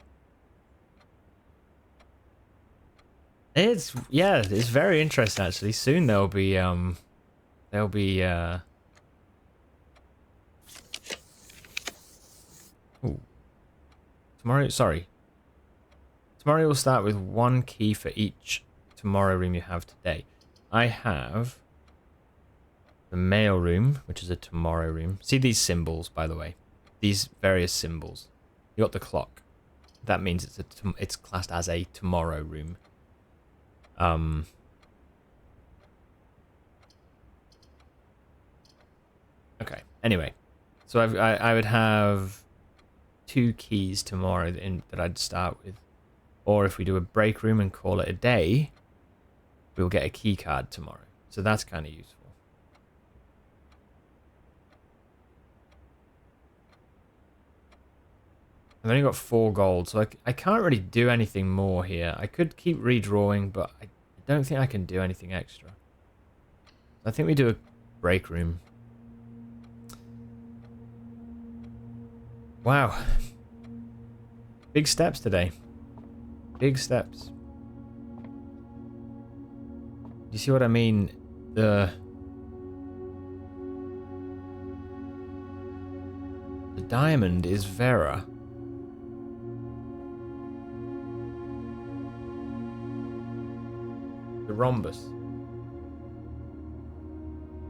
It's very interesting actually. Soon there'll be ooh. Tomorrow will start with 1 key for each tomorrow room you have today. I have the mail room, which is a tomorrow room. See these symbols, by the way. These various symbols. You got the clock. That means it's classed as a tomorrow room. Okay. Anyway, so I would have 2 keys tomorrow that I'd start with, or if we do a break room and call it a day, we'll get a key card tomorrow. So that's kind of useful. I've only got 4 gold, so I can't really do anything more here. I could keep redrawing, but I don't think I can do anything extra. I think we do a break room. Wow. Big steps today. Big steps. You see what I mean? The diamond is Vera. The rhombus.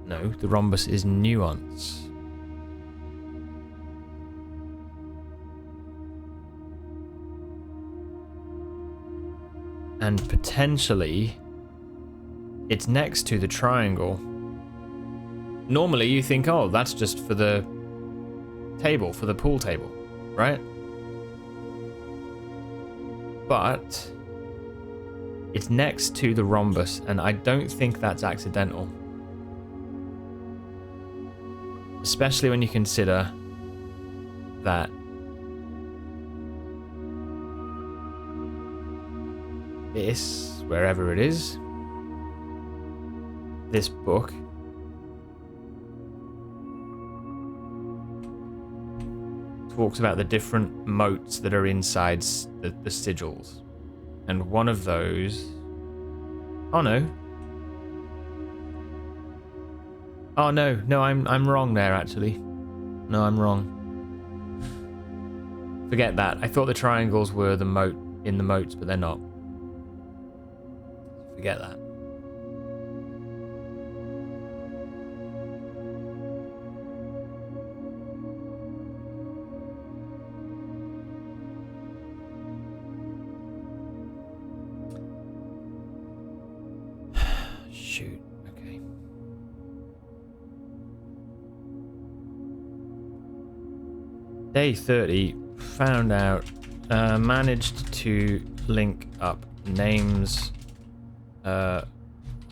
No, the rhombus is nuance. And potentially, it's next to the triangle. Normally you think, oh, that's just for the table, for the pool table, right? But it's next to the rhombus, and I don't think that's accidental. Especially when you consider that this, wherever it is, this book talks about the different moats that are inside the sigils. And one of those... Oh no, Oh no, I'm wrong there actually. No, I'm wrong. Forget that. I thought the triangles were the moat in the moats, but they're not. Forget that. Shoot. Okay. Day 30. Found out. Managed to link up names.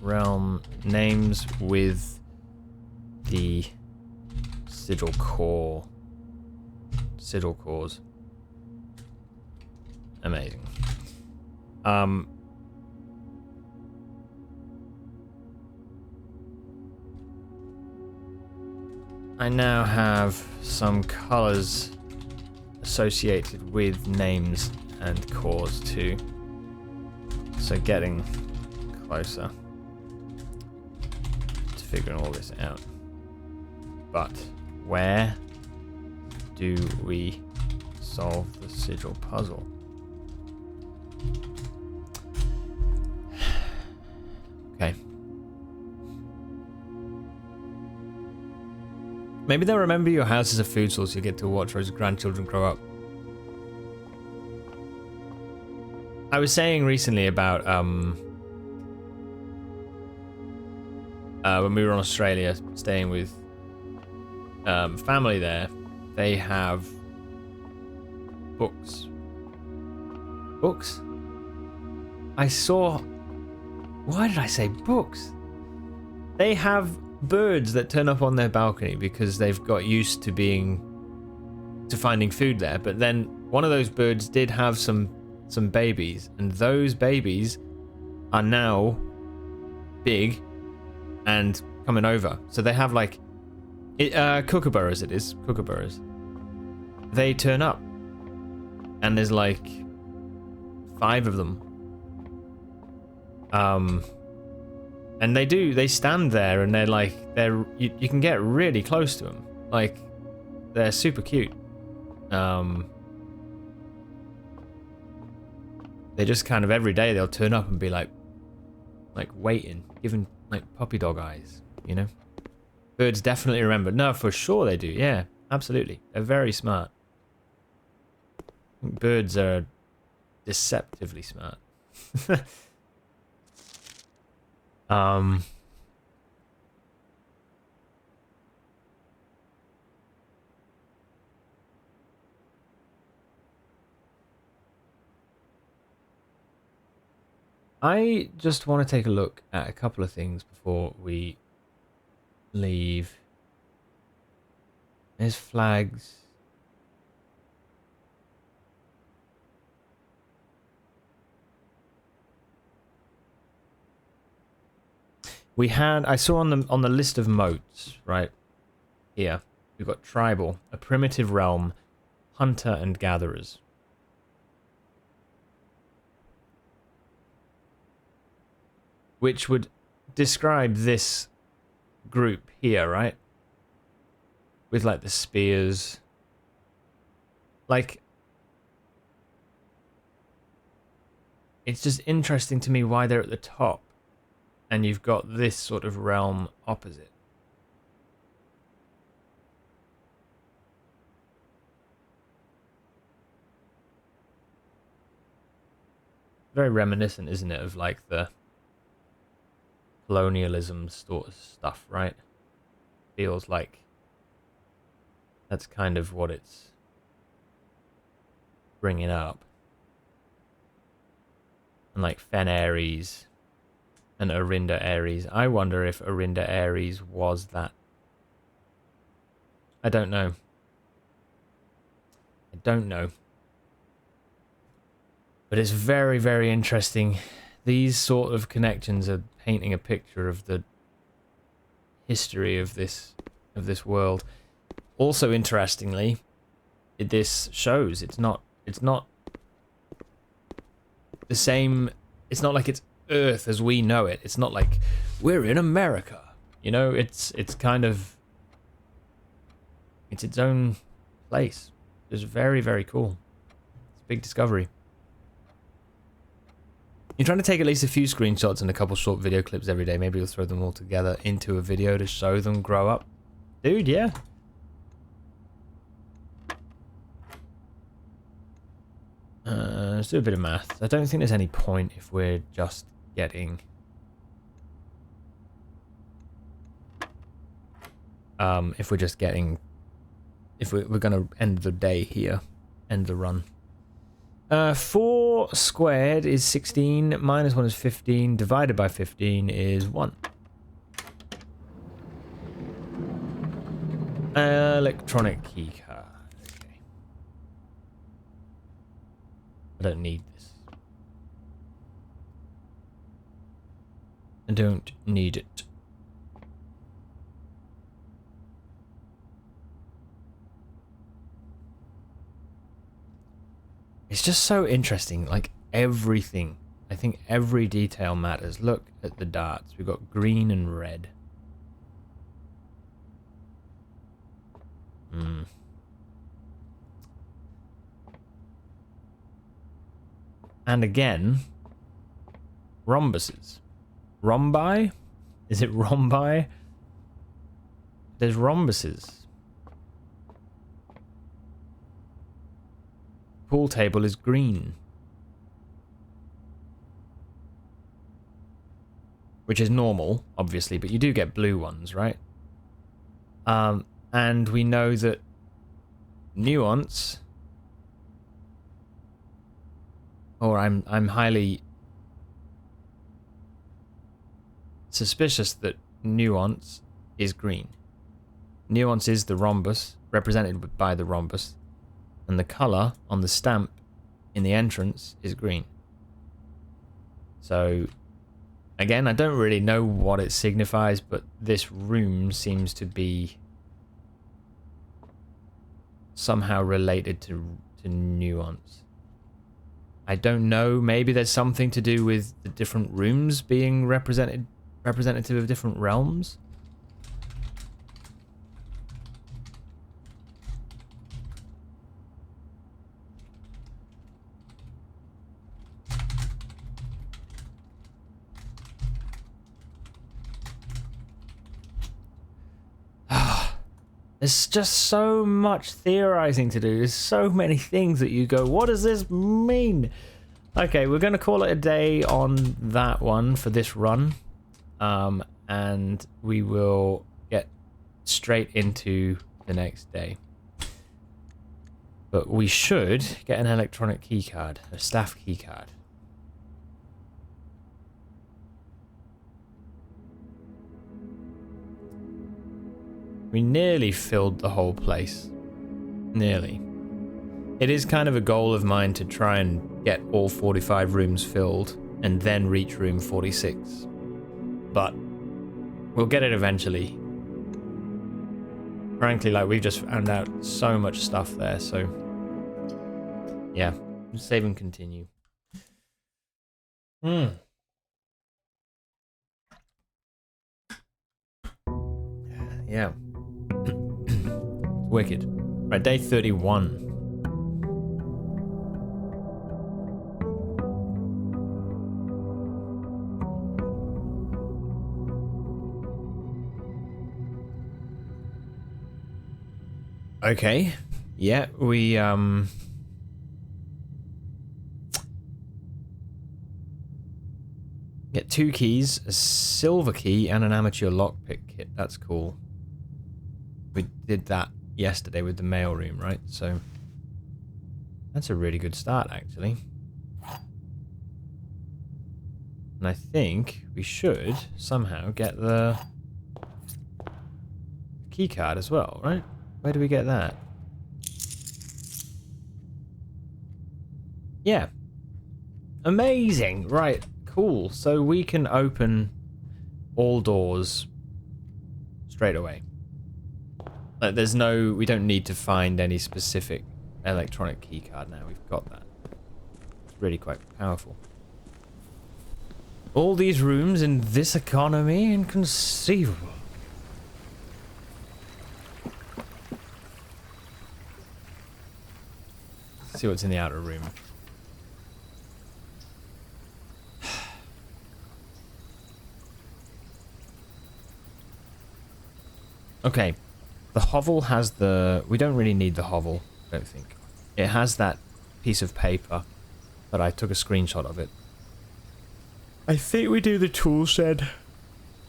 Realm names with the sigil cores. Amazing. I now have some colors associated with names and cores too. So getting closer to figuring all this out. But where do we solve the sigil puzzle? Okay. Maybe they'll remember your house as a food source you get to watch as grandchildren grow up. I was saying recently about when we were in Australia staying with family there, they have books. Books? Why did I say books? They have birds that turn up on their balcony because they've got used to finding food there, but then one of those birds did have some babies, and those babies are now big and coming over. So they have like kookaburras. It is kookaburras. They turn up, and there's like 5 of them. And they stand there, and you can get really close to them. Like, they're super cute. They just kind of every day they'll turn up and be like waiting, giving like puppy dog eyes, you know? Birds definitely remember. No, for sure they do. Yeah, absolutely. They're very smart. I think birds are deceptively smart. I just want to take a look at a couple of things before we leave. There's flags. I saw on the list of moats, right here, we've got tribal, a primitive realm, hunter and gatherers. Which would describe this group here, right? With like the spears. Like, it's just interesting to me why they're at the top. And you've got this sort of realm opposite. Very reminiscent, isn't it, of like the colonialism sort of stuff, right? Feels like that's kind of what it's bringing up. And like Fen Ares and Arinda Ares. I wonder if Arinda Ares was that. I don't know. But it's very, very interesting. These sort of connections are painting a picture of the history of this world. Also, interestingly, this shows it's not the same. It's not like it's Earth as we know it. It's not like we're in America. You know, it's kind of... It's its own place. It's very, very cool. It's a big discovery. You're trying to take at least a few screenshots and a couple short video clips every day. Maybe you'll throw them all together into a video to show them grow up. Dude, yeah. Let's do a bit of math. I don't think there's any point if we're just getting... if we're just getting... If we're going to end the day here. End the run. 4 squared is 16, minus 1 is 15, divided by 15 is 1. Electronic keycard. Okay. I don't need this. I don't need it. It's just so interesting, like everything. I think every detail matters. Look at the darts. We've got green and red. And again, rhombuses. Rhombi? Is it rhombi? There's rhombuses. Pool table is green. Which is normal, obviously, but you do get blue ones, right? And we know that nuance, or I'm highly suspicious that nuance is green. Nuance is the rhombus, represented by the rhombus, and the color on the stamp in the entrance is green. So, again, I don't really know what it signifies, but this room seems to be somehow related to nuance. I don't know, maybe there's something to do with the different rooms being representative of different realms. There's just so much theorizing to do. There's so many things that you go, what does this mean? Okay, we're going to call it a day on that one for this run. And we will get straight into the next day. But we should get an electronic keycard, a staff keycard. We nearly filled the whole place. Nearly. It is kind of a goal of mine to try and get all 45 rooms filled and then reach room 46. But we'll get it eventually. Frankly, like, we've just found out so much stuff there, so yeah, save and continue. Yeah. Wicked. Right, day 31. Okay. Yeah, we get 2 keys, a silver key, and an amateur lockpick kit. That's cool. We did that yesterday with the mailroom, right? So that's a really good start, actually. And I think we should somehow get the key card as well, right? Where do we get that? Yeah. Amazing. Right. Cool. So we can open all doors straight away. Like, there's no... We don't need to find any specific electronic keycard now. We've got that. It's really quite powerful. All these rooms in this economy? Inconceivable. See what's in the outer room. Okay. The hovel has the... We don't really need the hovel, I don't think. It has that piece of paper, but I took a screenshot of it. I think we do the tool shed.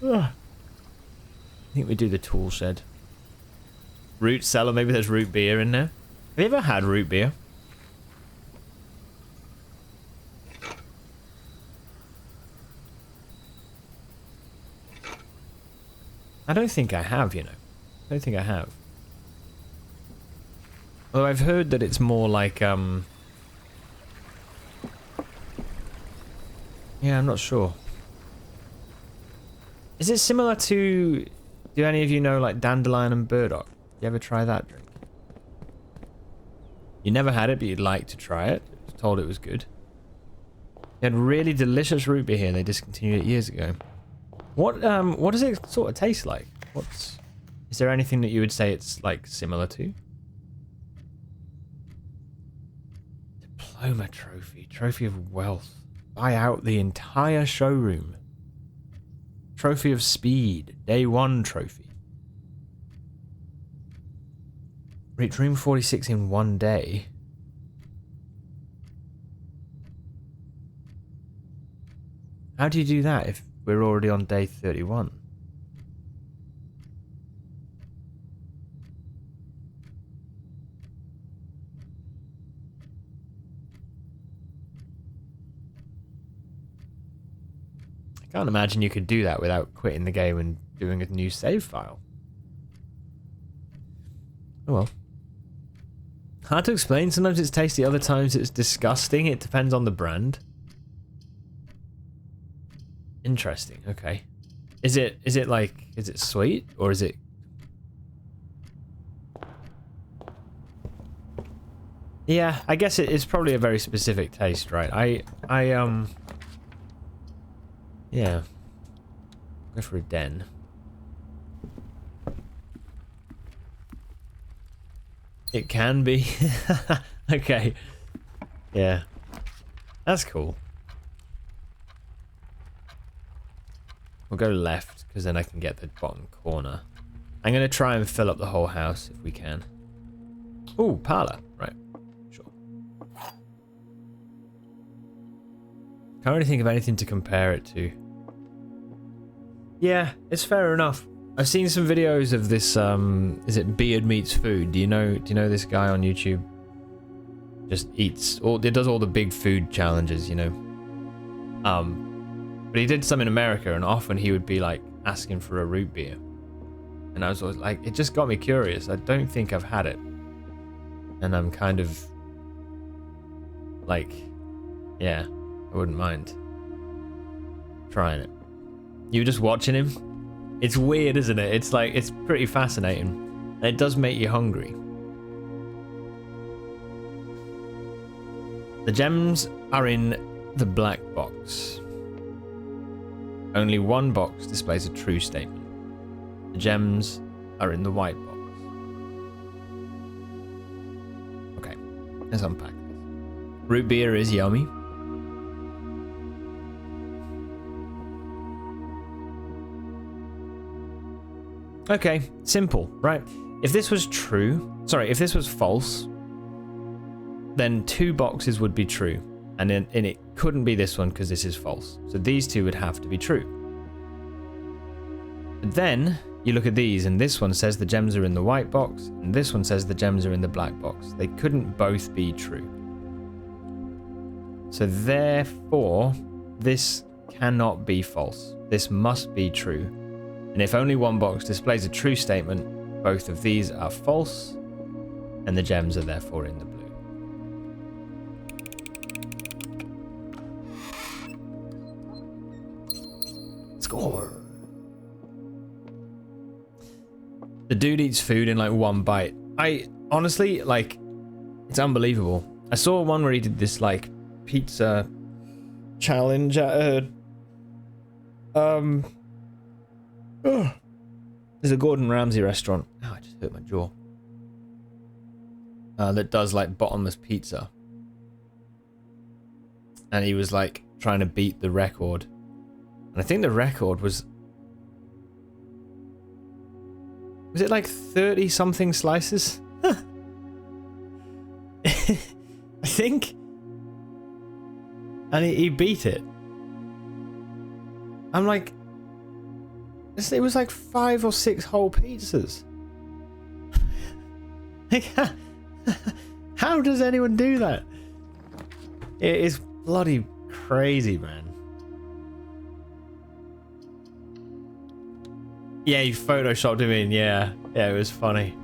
Ugh. I think we do the tool shed. Root cellar, maybe there's root beer in there. Have you ever had root beer? I don't think I have, you know. I don't think I have. Although I've heard that it's more like, yeah, I'm not sure. Is it similar to... Do any of you know, like, dandelion and burdock? You ever try that drink? You never had it, but you'd like to try it. I was told it was good. They had really delicious root beer here. They discontinued it years ago. What does it sort of taste like? Is there anything that you would say it's, like, similar to? Diploma trophy. Trophy of wealth. Buy out the entire showroom. Trophy of speed. Day 1 trophy. Reach room 46 in 1 day. How do you do that if we're already on day 31? I can't imagine you could do that without quitting the game and doing a new save file. Oh well. Hard to explain. Sometimes it's tasty, other times it's disgusting. It depends on the brand. Interesting. Okay. Is it sweet or is it? Yeah, I guess it's probably a very specific taste, right? Yeah. Go for a den. It can be. Okay. Yeah. That's cool. We'll go left, because then I can get the bottom corner. I'm going to try and fill up the whole house if we can. Ooh, parlor. Right. Sure. Can't really think of anything to compare it to. Yeah, it's fair enough. I've seen some videos of this, is it Beard Meets Food? Do you know this guy on YouTube? Just eats, it does all the big food challenges, you know? But he did some in America, and often he would be like asking for a root beer. And I was always like, it just got me curious. I don't think I've had it. And I'm kind of like, yeah, I wouldn't mind trying it. You were just watching him? It's weird, isn't it? It's like, it's pretty fascinating. And it does make you hungry. The gems are in the black box. Only one box displays a true statement. The gems are in the white box. Okay, let's unpack this. Root beer is yummy. Okay, simple, right? If this was if this was false, then 2 boxes would be true. And it couldn't be this one because this is false. So these 2 would have to be true. But then you look at these and this one says the gems are in the white box and this one says the gems are in the black box. They couldn't both be true. So therefore, this cannot be false. This must be true. And if only one box displays a true statement, both of these are false and the gems are therefore in the blue. Score. The dude eats food in like 1 bite. I honestly, like, it's unbelievable. I saw one where he did this like pizza challenge at there's a Gordon Ramsay restaurant. Oh, I just hurt my jaw. That does like bottomless pizza. and he was like trying to beat the record. And I think the record was it like 30 something slices? I think. And he beat it. I'm like, it was like 5 or 6 whole pizzas. Like, how does anyone do that? It is bloody crazy, man. Yeah, you photoshopped him in, yeah. Yeah, it was funny.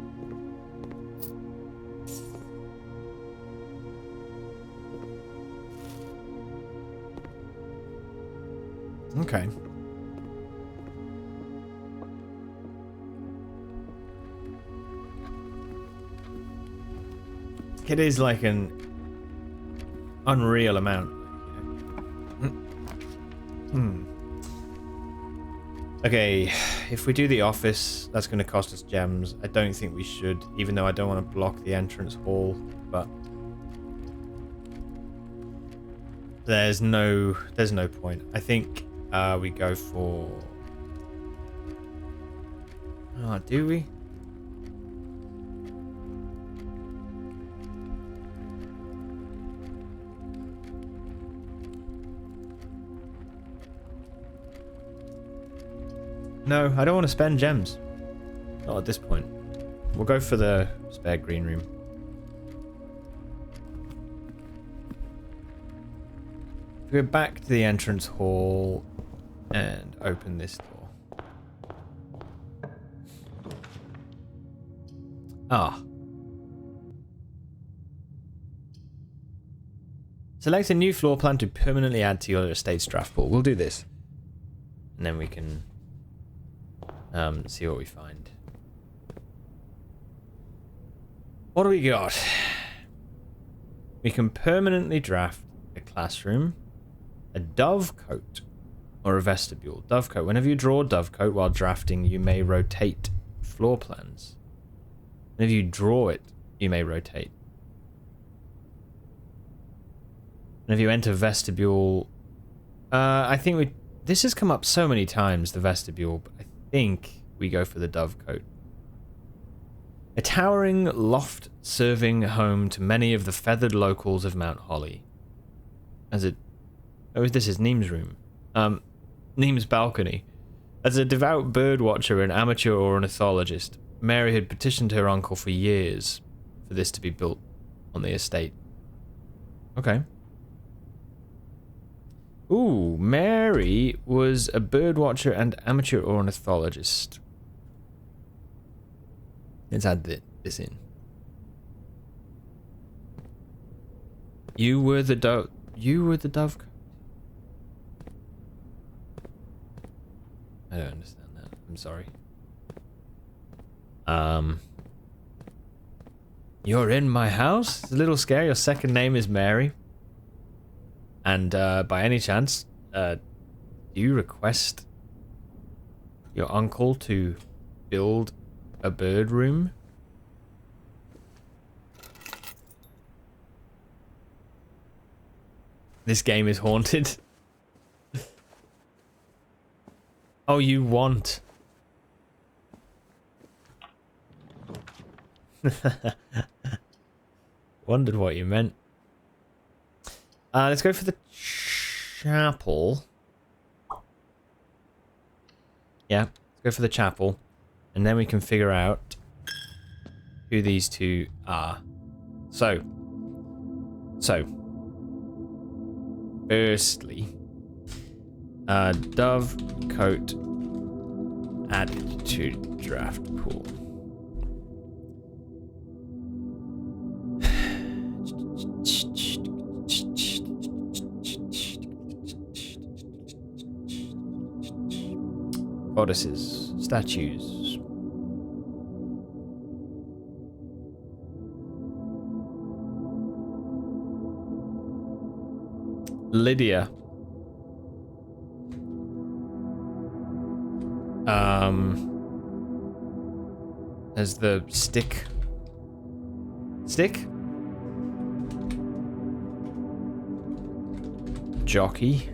Okay. It is like an unreal amount. Okay, if we do the office, that's going to cost us gems. I don't think we should, even though I don't want to block the entrance hall, but there's no point. I think we go for... Oh, do we? No, I don't want to spend gems. Not at this point. We'll go for the spare green room. Go back to the entrance hall and open this door. Ah. Select a new floor plan to permanently add to your estate's draft pool. We'll do this. And then we can see what we find. What do we got? We can permanently draft a classroom, a dovecote, or a vestibule. Dovecote. Whenever you draw a dovecote while drafting, you may rotate floor plans. Whenever you draw it, you may rotate. Whenever you enter vestibule, I think this has come up so many times, the vestibule, but I think we go for the dovecote. A towering loft serving home to many of the feathered locals of Mount Holly. Oh, this is Neem's room. Neem's balcony. As a devout bird watcher, an amateur ornithologist, Mary had petitioned her uncle for years for this to be built on the estate. Okay. Ooh, Mary was a bird watcher and amateur ornithologist. Let's add this in. You were the dove. I don't understand that. I'm sorry. You're in my house? It's a little scary. Your second name is Mary. And by any chance, do you request your uncle to build a bird room? This game is haunted. Oh, you want. Wondered what you meant. Let's go for the chapel. Yeah, let's go for the chapel. And then we can figure out who these two are. So. Firstly, dove coat added to draft pool. Goddesses, statues. Lydia. There's the stick. Stick? jockey.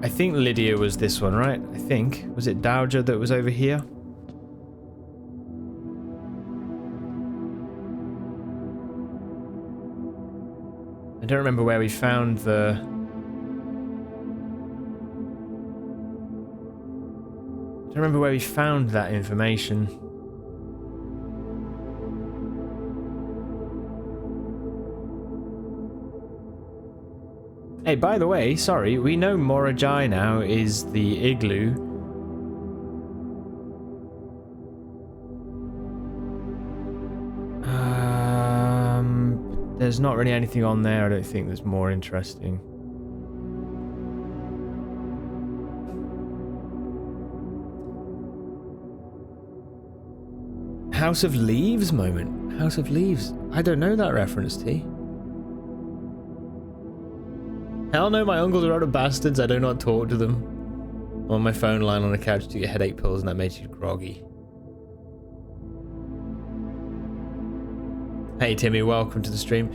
I think Lydia was this one, right? I think. Was it Dowager that was over here? I don't remember where we found the... I don't remember where we found that information. Hey, by the way, sorry, we know Morajai now is the igloo. There's not really anything on there, I don't think, that's more interesting. House of Leaves moment. House of Leaves. I don't know that reference, T. Hell no, my uncles are out of bastards. I do not talk to them. I'm on my phone lying on the couch to get headache pills and that makes you groggy. Hey Timmy, welcome to the stream.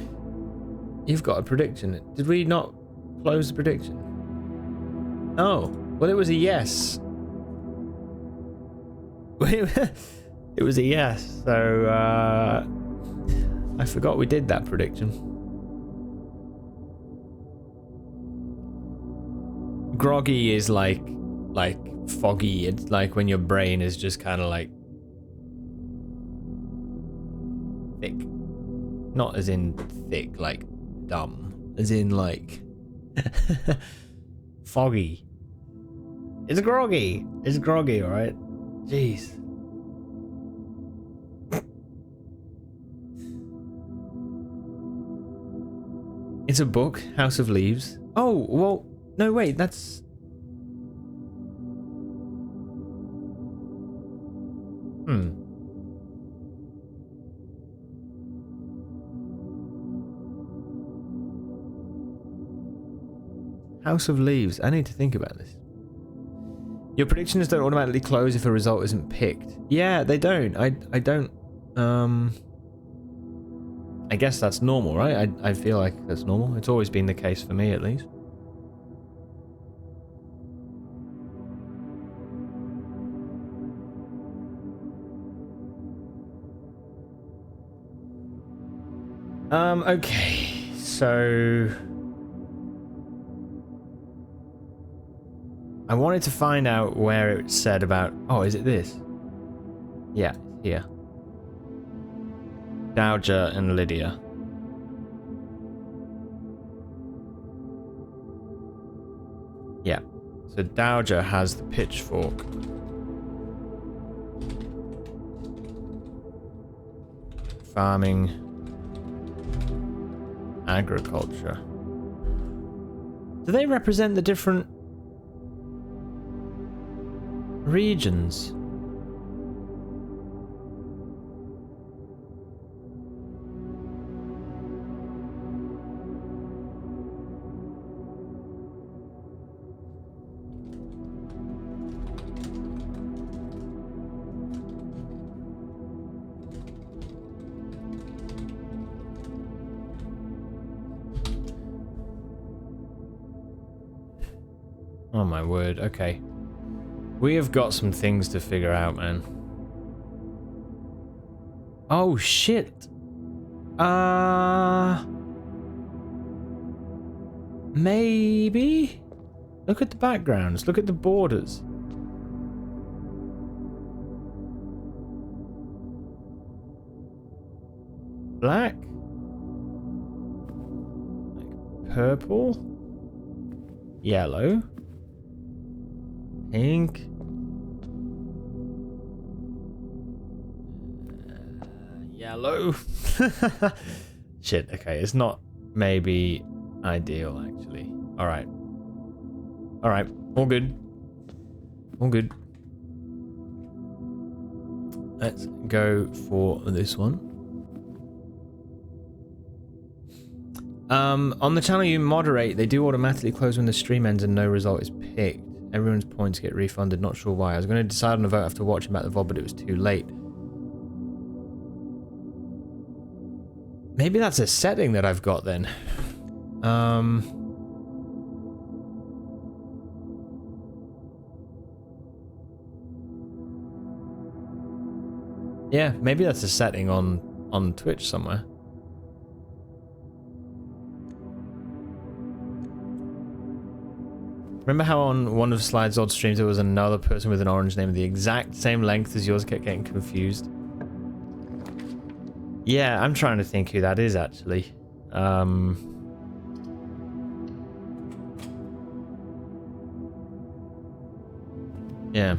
You've got a prediction. Did we not close the prediction? Oh, well it was a yes. It was a yes, so I forgot we did that prediction. Groggy is like foggy. It's like when your brain is just kind of like thick. Not as in thick, like dumb. As in like foggy. It's groggy. It's groggy, alright? Jeez. It's a book, House of Leaves. Oh, well, no, wait, that's... House of Leaves. I need to think about this. Your predictions don't automatically close if a result isn't picked. Yeah, they don't. I don't... I guess that's normal, right? I feel like that's normal. It's always been the case for me, at least. Okay, so... I wanted to find out where it said about... Oh, is it this? Yeah, here. Dowager and Lydia. Yeah. So Dowager has the pitchfork. Farming. Agriculture. Do they represent the different regions? Oh my word, okay. We have got some things to figure out, man. Oh shit. Maybe? Look at the backgrounds, look at the borders. Black? Like purple? Yellow? Pink. Yellow. Shit, okay, it's not maybe ideal actually. Alright. Alright, all good. All good. Let's go for this one. On the channel you moderate, they do automatically close when the stream ends and no result is picked. Everyone's points get refunded, not sure why. I was going to decide on a vote after watching back the VOD, but it was too late. Maybe that's a setting that I've got then. Yeah, maybe that's a setting on Twitch somewhere. Remember how on one of Slide's odd streams there was another person with an orange name the exact same length as yours, kept getting confused? Yeah, I'm trying to think who that is actually. Yeah.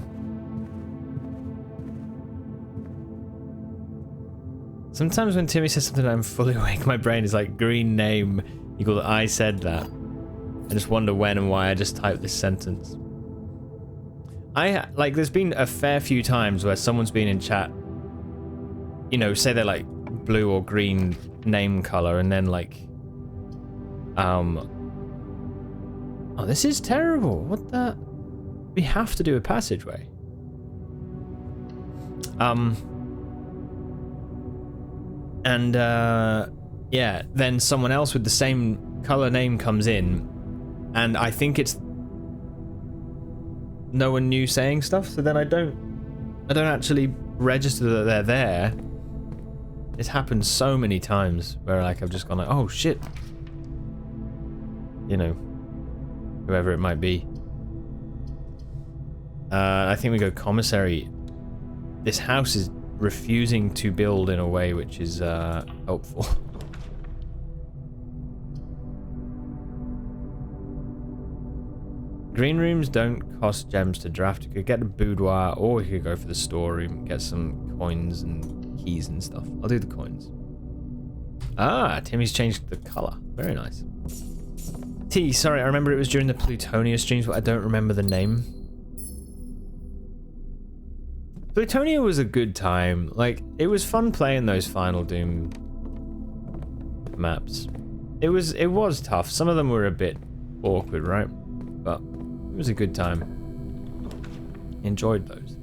Sometimes when Timmy says something I'm fully awake, my brain is like green name equal I said that. I just wonder when and why I just typed this sentence. Like, there's been a fair few times where someone's been in chat, you know, say they're like blue or green name color, and then like, oh, this is terrible. What the? We have to do a passageway. Yeah, then someone else with the same color name comes in, and I think it's no one new saying stuff, so then I don't actually register that they're there. It's happened so many times where like I've just gone like, oh shit, you know, whoever it might be. I think we go commissary. This house is refusing to build in a way which is helpful. Green rooms don't cost gems to draft. You could get a boudoir, or you could go for the storeroom, get some coins and keys and stuff. I'll do the coins. Ah, Timmy's changed the color. Very nice. T, sorry, I remember it was during the Plutonia streams, but I don't remember the name. Plutonia was a good time. Like, it was fun playing those Final Doom maps. It was tough. Some of them were a bit awkward, right? But it was a good time. Enjoyed those.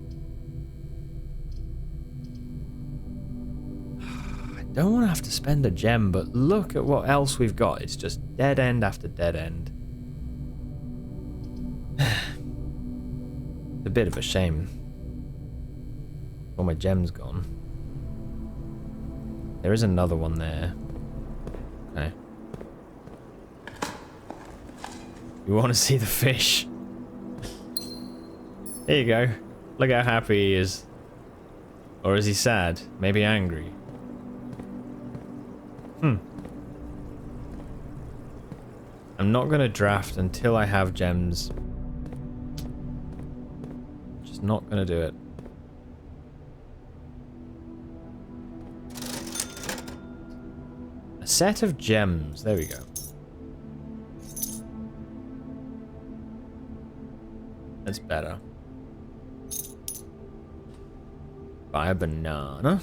I don't want to have to spend a gem, but look at what else we've got. It's just dead end after dead end. It's a bit of a shame. All my gems gone. There is another one there. Okay. You want to see the fish? There you go. Look how happy he is. Or is he sad? Maybe angry. I'm not gonna draft until I have gems. Just not gonna do it. A set of gems. There we go. That's better. Buy a banana.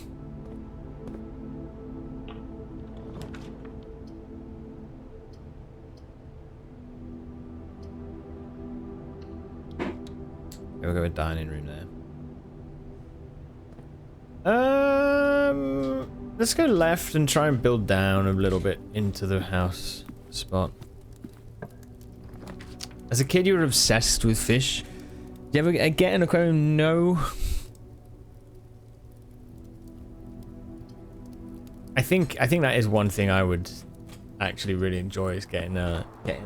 We'll go with dining room there. Let's go left and try and build down a little bit into the house spot. As a kid, you were obsessed with fish. Do you ever get an aquarium? No. I think that is one thing I would actually really enjoy, is getting a fish.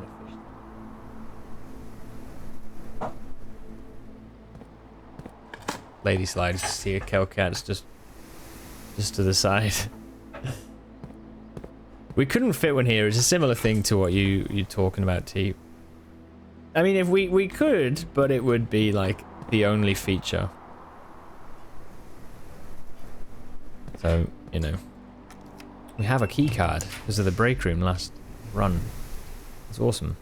Lady slides to see a Kelcat's just to the side. We couldn't fit one here. It's a similar thing to what you're talking about, T. I mean, if we could, but it would be like the only feature. So, you know. We have a key card because of the break room last run. It's awesome.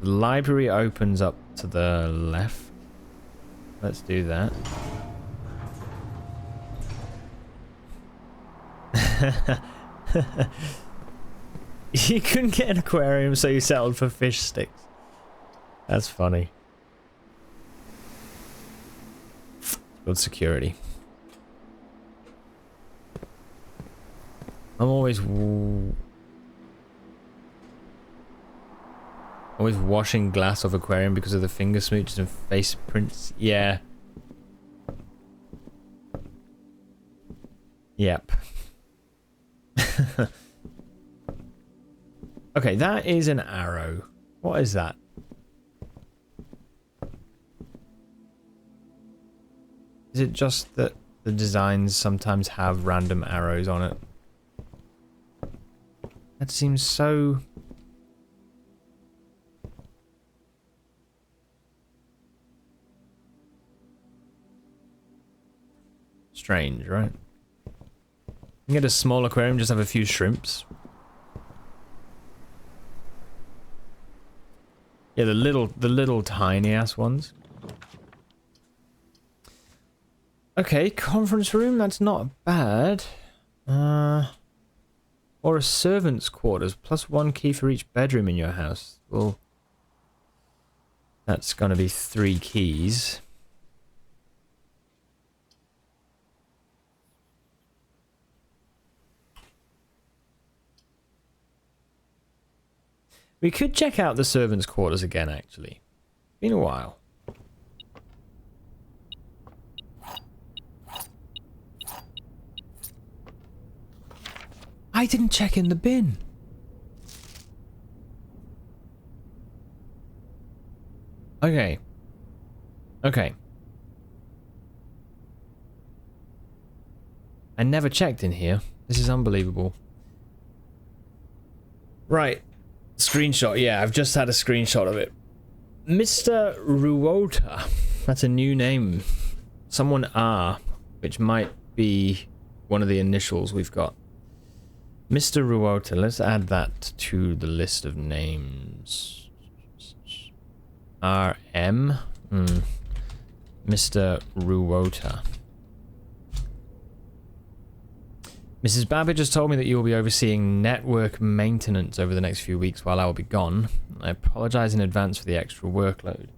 The library opens up to the left. Let's do that. You couldn't get an aquarium, so you settled for fish sticks. That's funny. Good security. I'm always... Always washing glass off aquarium because of the finger smooches and face prints. Yeah. Yep. Okay, that is an arrow. What is that? Is it just that the designs sometimes have random arrows on it? That seems so... strange, right? You can get a small aquarium, just have a few shrimps. Yeah, the little tiny ass ones. Okay, conference room, that's not bad. Or a servant's quarters, plus 1 key for each bedroom in your house. Well, that's gonna be 3 keys. We could check out the servants' quarters again, actually. Been a while. I didn't check in the bin. Okay. Okay. I never checked in here. This is unbelievable. Right. Screenshot. Yeah, I've just had a screenshot of it. Mr. Ruota. That's a new name. Someone R, which might be one of the initials we've got. Mr. Ruota. Let's add that to the list of names. RM. Mr. Ruota. Mrs. Babbage has told me that you will be overseeing network maintenance over the next few weeks while I will be gone. I apologize in advance for the extra workload.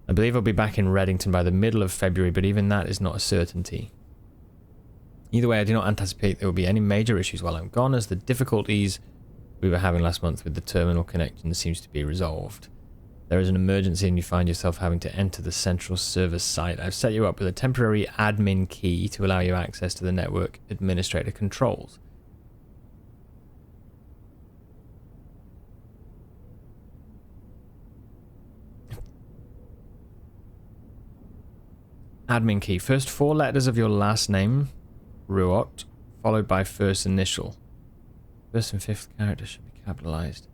I believe I'll be back in Reddington by the middle of February, but even that is not a certainty. Either way, I do not anticipate there will be any major issues while I'm gone, as the difficulties we were having last month with the terminal connection seems to be resolved. There is an emergency and you find yourself having to enter the central service site. I've set you up with a temporary admin key to allow you access to the network administrator controls. Admin key. First 4 letters of your last name, Ruot, followed by first initial. First and 5th character should be capitalized.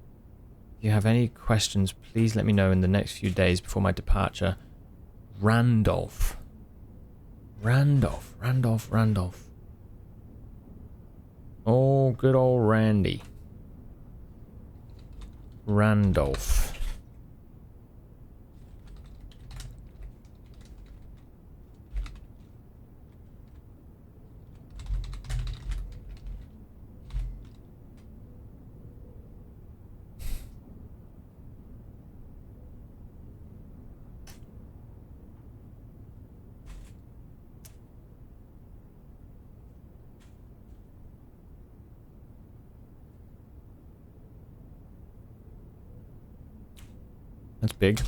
If you have any questions, please let me know in the next few days before my departure. Randolph. Randolph. Oh, good old Randy. Randolph. That's big.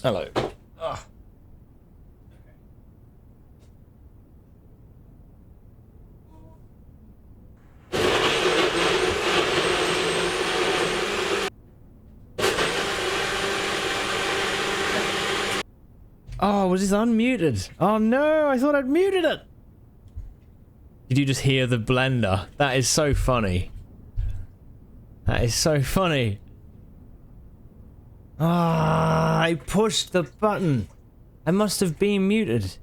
Hello. Ugh. Oh, was this unmuted? Oh no, I thought I'd muted it. Did you just hear the blender? That is so funny. That is so funny. Ah, I pushed the button. I must have been muted.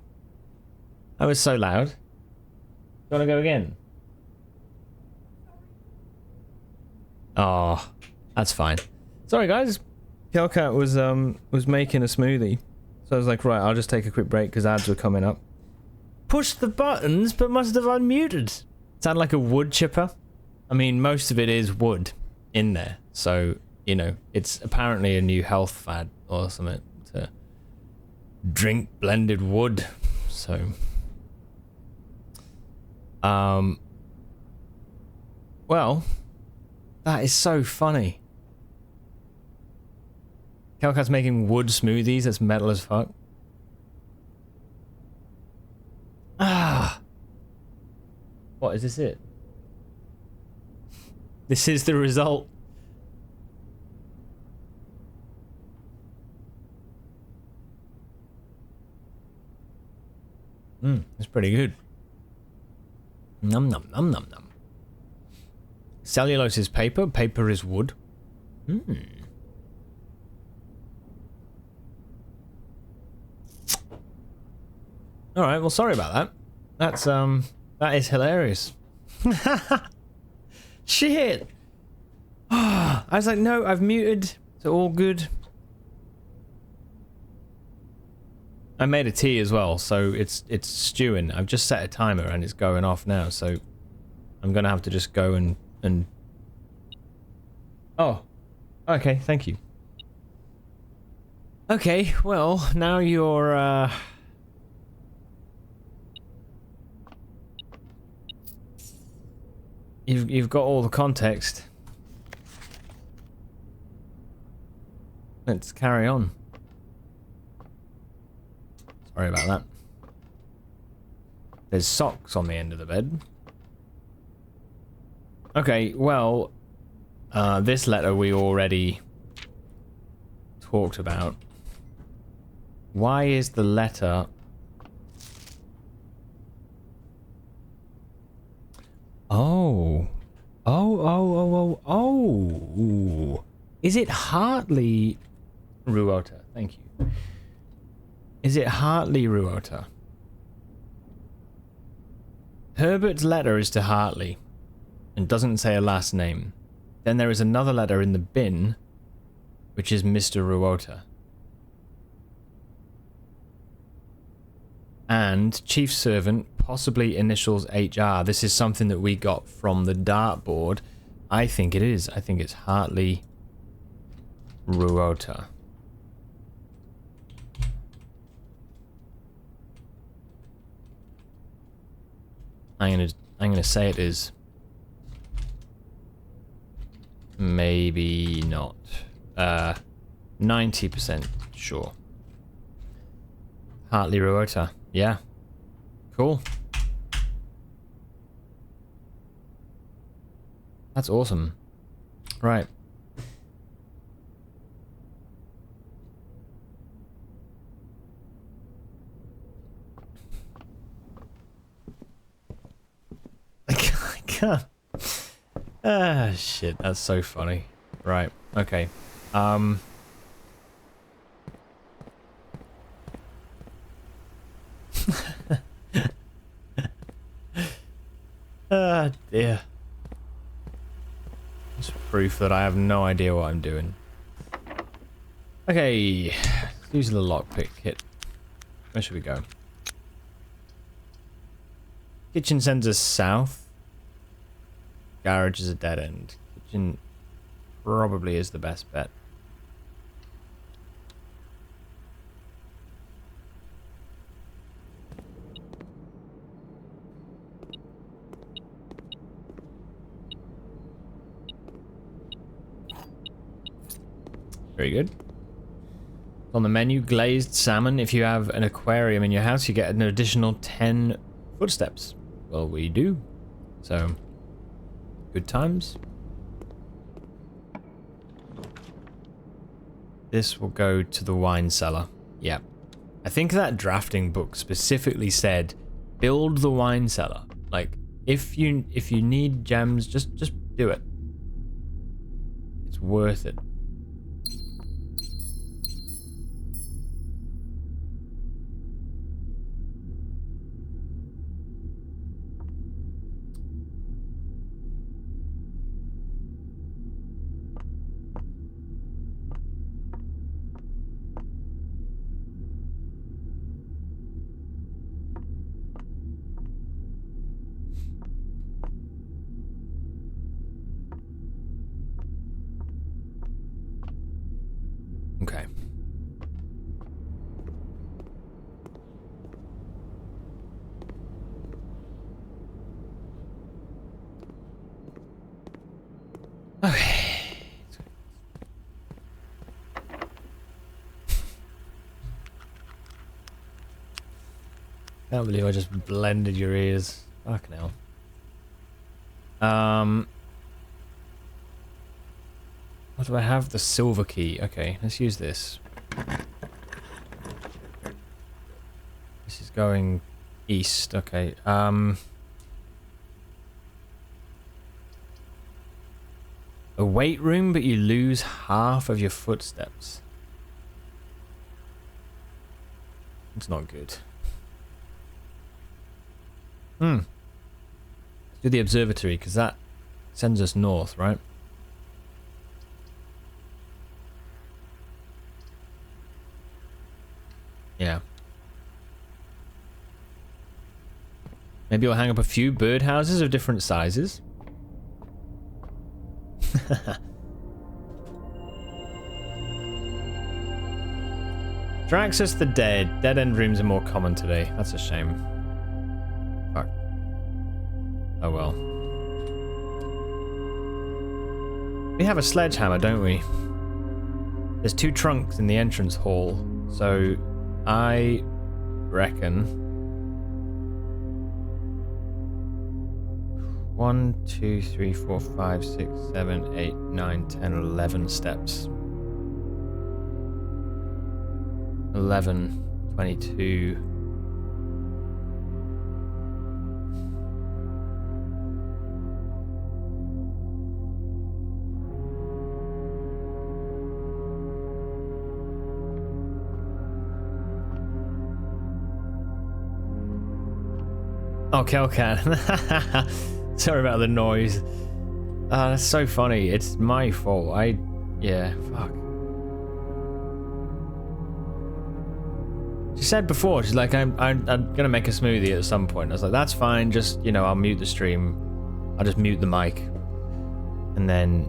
I was so loud. You wanna go again? Oh, that's fine. Sorry guys. Hellcat was making a smoothie. So I was like, right, I'll just take a quick break because ads were coming up. Pushed the buttons, but must have unmuted. Sound like a wood chipper? I mean, most of it is wood in there. So, you know, it's apparently a new health fad or something to drink blended wood. So, well, that is so funny. Hellcat's making wood smoothies. That's metal as fuck. Ah. What, is this it? This is the result. That's pretty good. Num num num num num. Cellulose is paper. Paper is wood. Alright, well sorry about that. That's that is hilarious. Shit! I was like, no, I've muted. It's all good. I made a tea as well, so it's stewing. I've just set a timer and it's going off now, so I'm gonna have to just go and Oh. Okay, thank you. Okay, well, now you're You've got all the context. Let's carry on. Sorry about that. There's socks on the end of the bed. Okay, well, this letter we already talked about. Why is the letter... Oh. Oh. Is it Hartley Ruota? Thank you. Is it Hartley Ruota? Herbert's letter is to Hartley and doesn't say a last name. Then there is another letter in the bin, which is Mr. Ruota. And chief servant, possibly initials HR. This is something that we got from the dartboard. I think it is. I think it's Hartley Ruota. I'm gonna say it is. Maybe not. 90% sure. Hartley Ruota. Yeah. Cool. That's awesome. Right. I can't. Ah, shit. That's so funny. Right. Okay. Ah, dear. It's proof that I have no idea what I'm doing. Okay. Use the lockpick kit. Where should we go? Kitchen sends us south. Garage is a dead end. Kitchen probably is the best bet. Very good. On the menu, glazed salmon. If you have an aquarium in your house, you get an additional 10 footsteps. Well, we do. So, good times. This will go to the wine cellar. Yeah. I think that drafting book specifically said, build the wine cellar. Like, if you need gems, just do it. It's worth it. Okay. Okay. Can't believe I just blended your ears. Fucking hell. What do I have? The silver key. Okay, let's use this. This is going east. Okay. A weight room, but you lose half of your footsteps. It's not good. Let's do the observatory, because that sends us north, right? Yeah. Maybe we'll hang up a few birdhouses of different sizes. Draxus the Dead. Dead end rooms are more common today. That's a shame. Fuck. Oh well. We have a sledgehammer, don't we? There's 2 trunks in the entrance hall, so I reckon 1, 2, 3, 4, 5, 6, 7, 8, 9, 10, 11 steps. 11, 22. Oh, Kelcan. Sorry about the noise. That's so funny. It's my fault. Yeah, fuck. She said before, she's like, I'm gonna make a smoothie at some point. I was like, that's fine. Just, I'll mute the stream. I'll just mute the mic. And then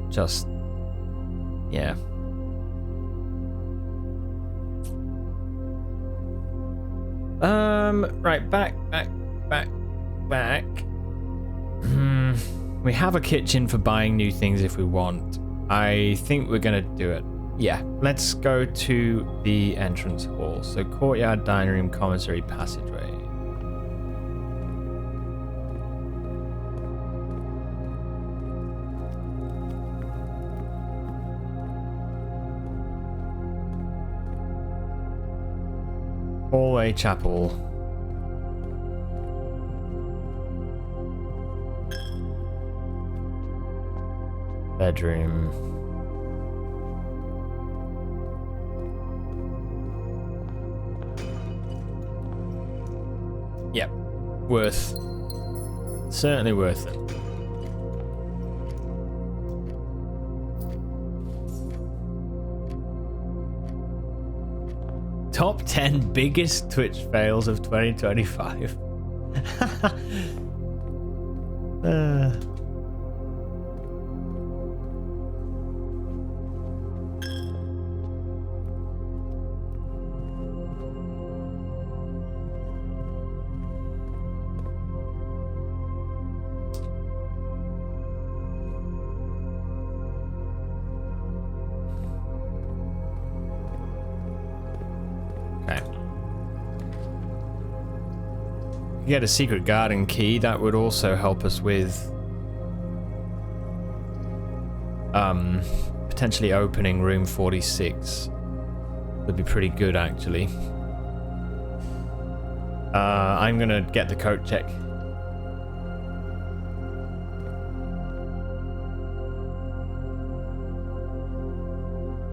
just, yeah. Right, back. We have a kitchen for buying new things if we want. I think we're gonna do it. Yeah, let's go to the entrance hall. So courtyard, dining room, commissary, passageway. Hallway, chapel. Bedroom. Yep. Certainly worth it. Top 10 biggest Twitch fails of 2025. Get a secret garden key. That would also help us with potentially opening room 46. Would be pretty good, actually. I'm gonna get the coat check.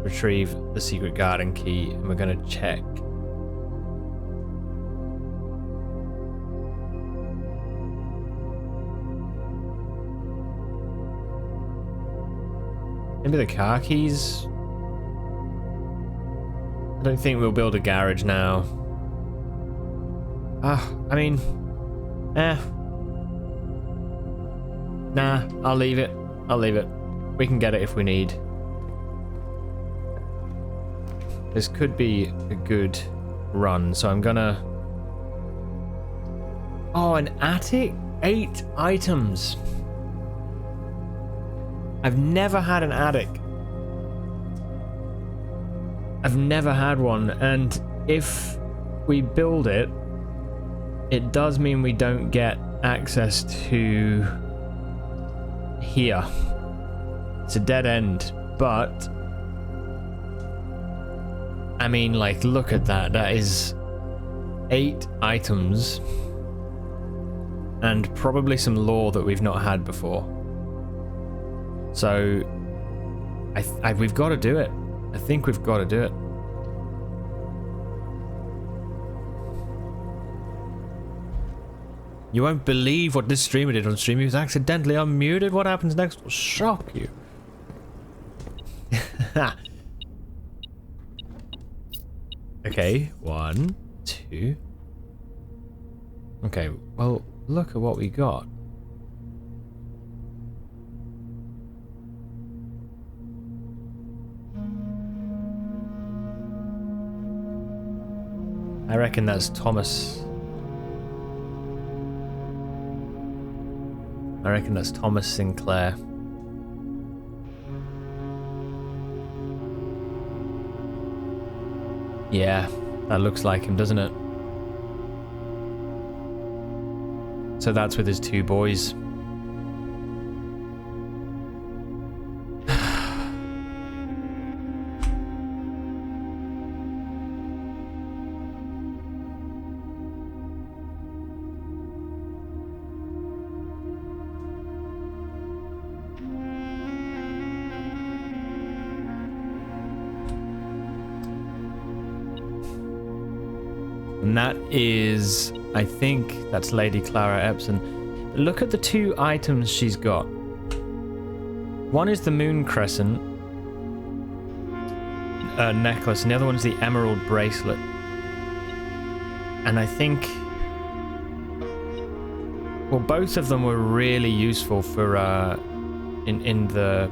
Retrieve the secret garden key, and we're gonna check. Maybe the car keys? I don't think we'll build a garage now. I mean, nah, I'll leave it. I'll leave it. We can get it if we need. This could be a good run, so I'm gonna... Oh, an attic? 8 items. I've never had an attic. I've never had one, and if we build it, it does mean we don't get access to here. It's a dead end, but I mean, like, look at that. That is 8 items and probably some lore that we've not had before. So we've got to do it. I think we've got to do it. You won't believe what this streamer did on stream. He was accidentally unmuted. What happens next will shock you. Okay, 1, 2. Okay, well, look at what we got. I reckon that's Thomas. I reckon that's Thomas Sinclair. Yeah, that looks like him, doesn't it? So that's with his 2 boys. And that is, I think that's Lady Clara Epson. Look at the 2 items she's got. One is the moon crescent necklace, and the other one's the emerald bracelet. And I think, well, both of them were really useful for in the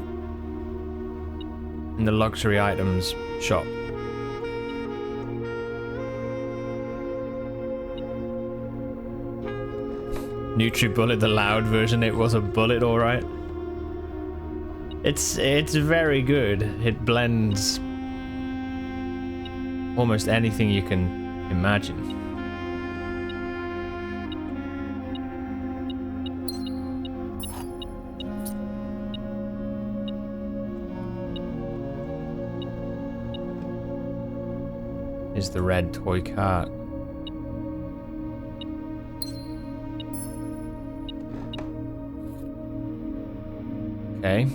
luxury items shop. NutriBullet, the loud version, it was a bullet, alright. It's very good. It blends almost anything you can imagine. Is the red toy cart. Okay.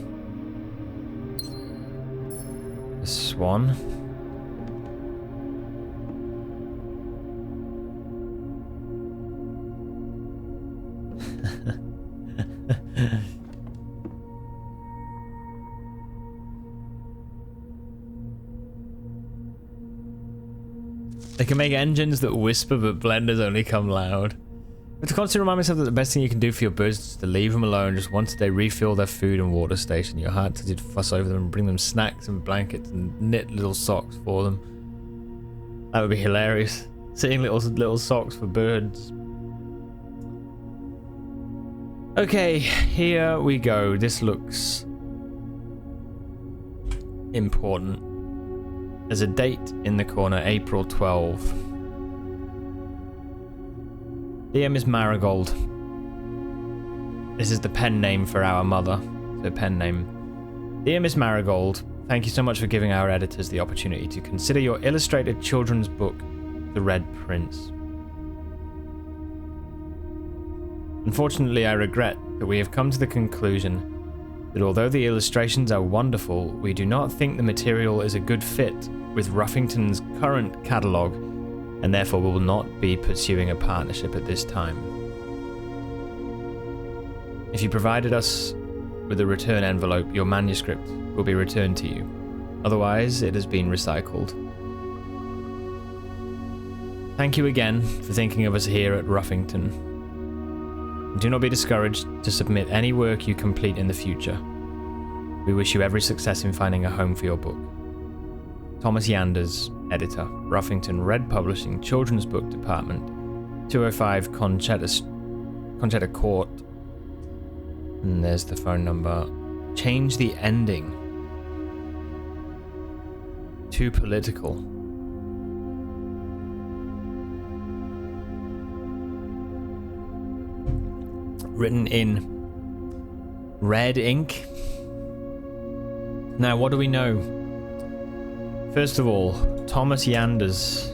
The swan. They can make engines that whisper, but blenders only come loud. But to constantly remind myself that the best thing you can do for your birds is to leave them alone. Just once a day, refill their food and water station. Your heart to fuss over them and bring them snacks and blankets and knit little socks for them. That would be hilarious. Seeing little socks for birds. Okay, here we go. This looks important. There's a date in the corner, April 12. Dear Miss Marigold. This is the pen name for our mother. So pen name. Dear Miss Marigold, thank you so much for giving our editors the opportunity to consider your illustrated children's book, The Red Prince. Unfortunately, I regret that we have come to the conclusion that although the illustrations are wonderful, we do not think the material is a good fit with Ruffington's current catalogue, and therefore will not be pursuing a partnership at this time. If you provided us with a return envelope, your manuscript will be returned to you. Otherwise, it has been recycled. Thank you again for thinking of us here at Ruffington. Do not be discouraged to submit any work you complete in the future. We wish you every success in finding a home for your book. Thomas Yanders, Editor, Ruffington Red Publishing, Children's Book Department, 205 Conchetta Court. And there's the phone number. Change the ending. Too political. Written in red ink. Now, what do we know? First of all, Thomas Yanders,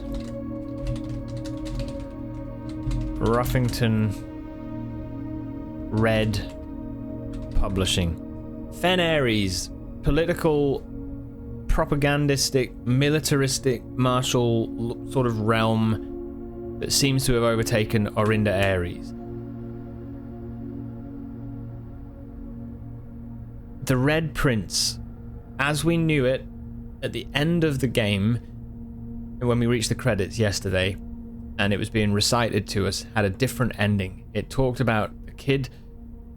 Ruffington Red Publishing. Fen Aries, political, propagandistic, militaristic, martial sort of realm that seems to have overtaken Orinda Aries. The Red Prince, as we knew it at the end of the game, when we reached the credits yesterday, and it was being recited to us, had a different ending. It talked about a kid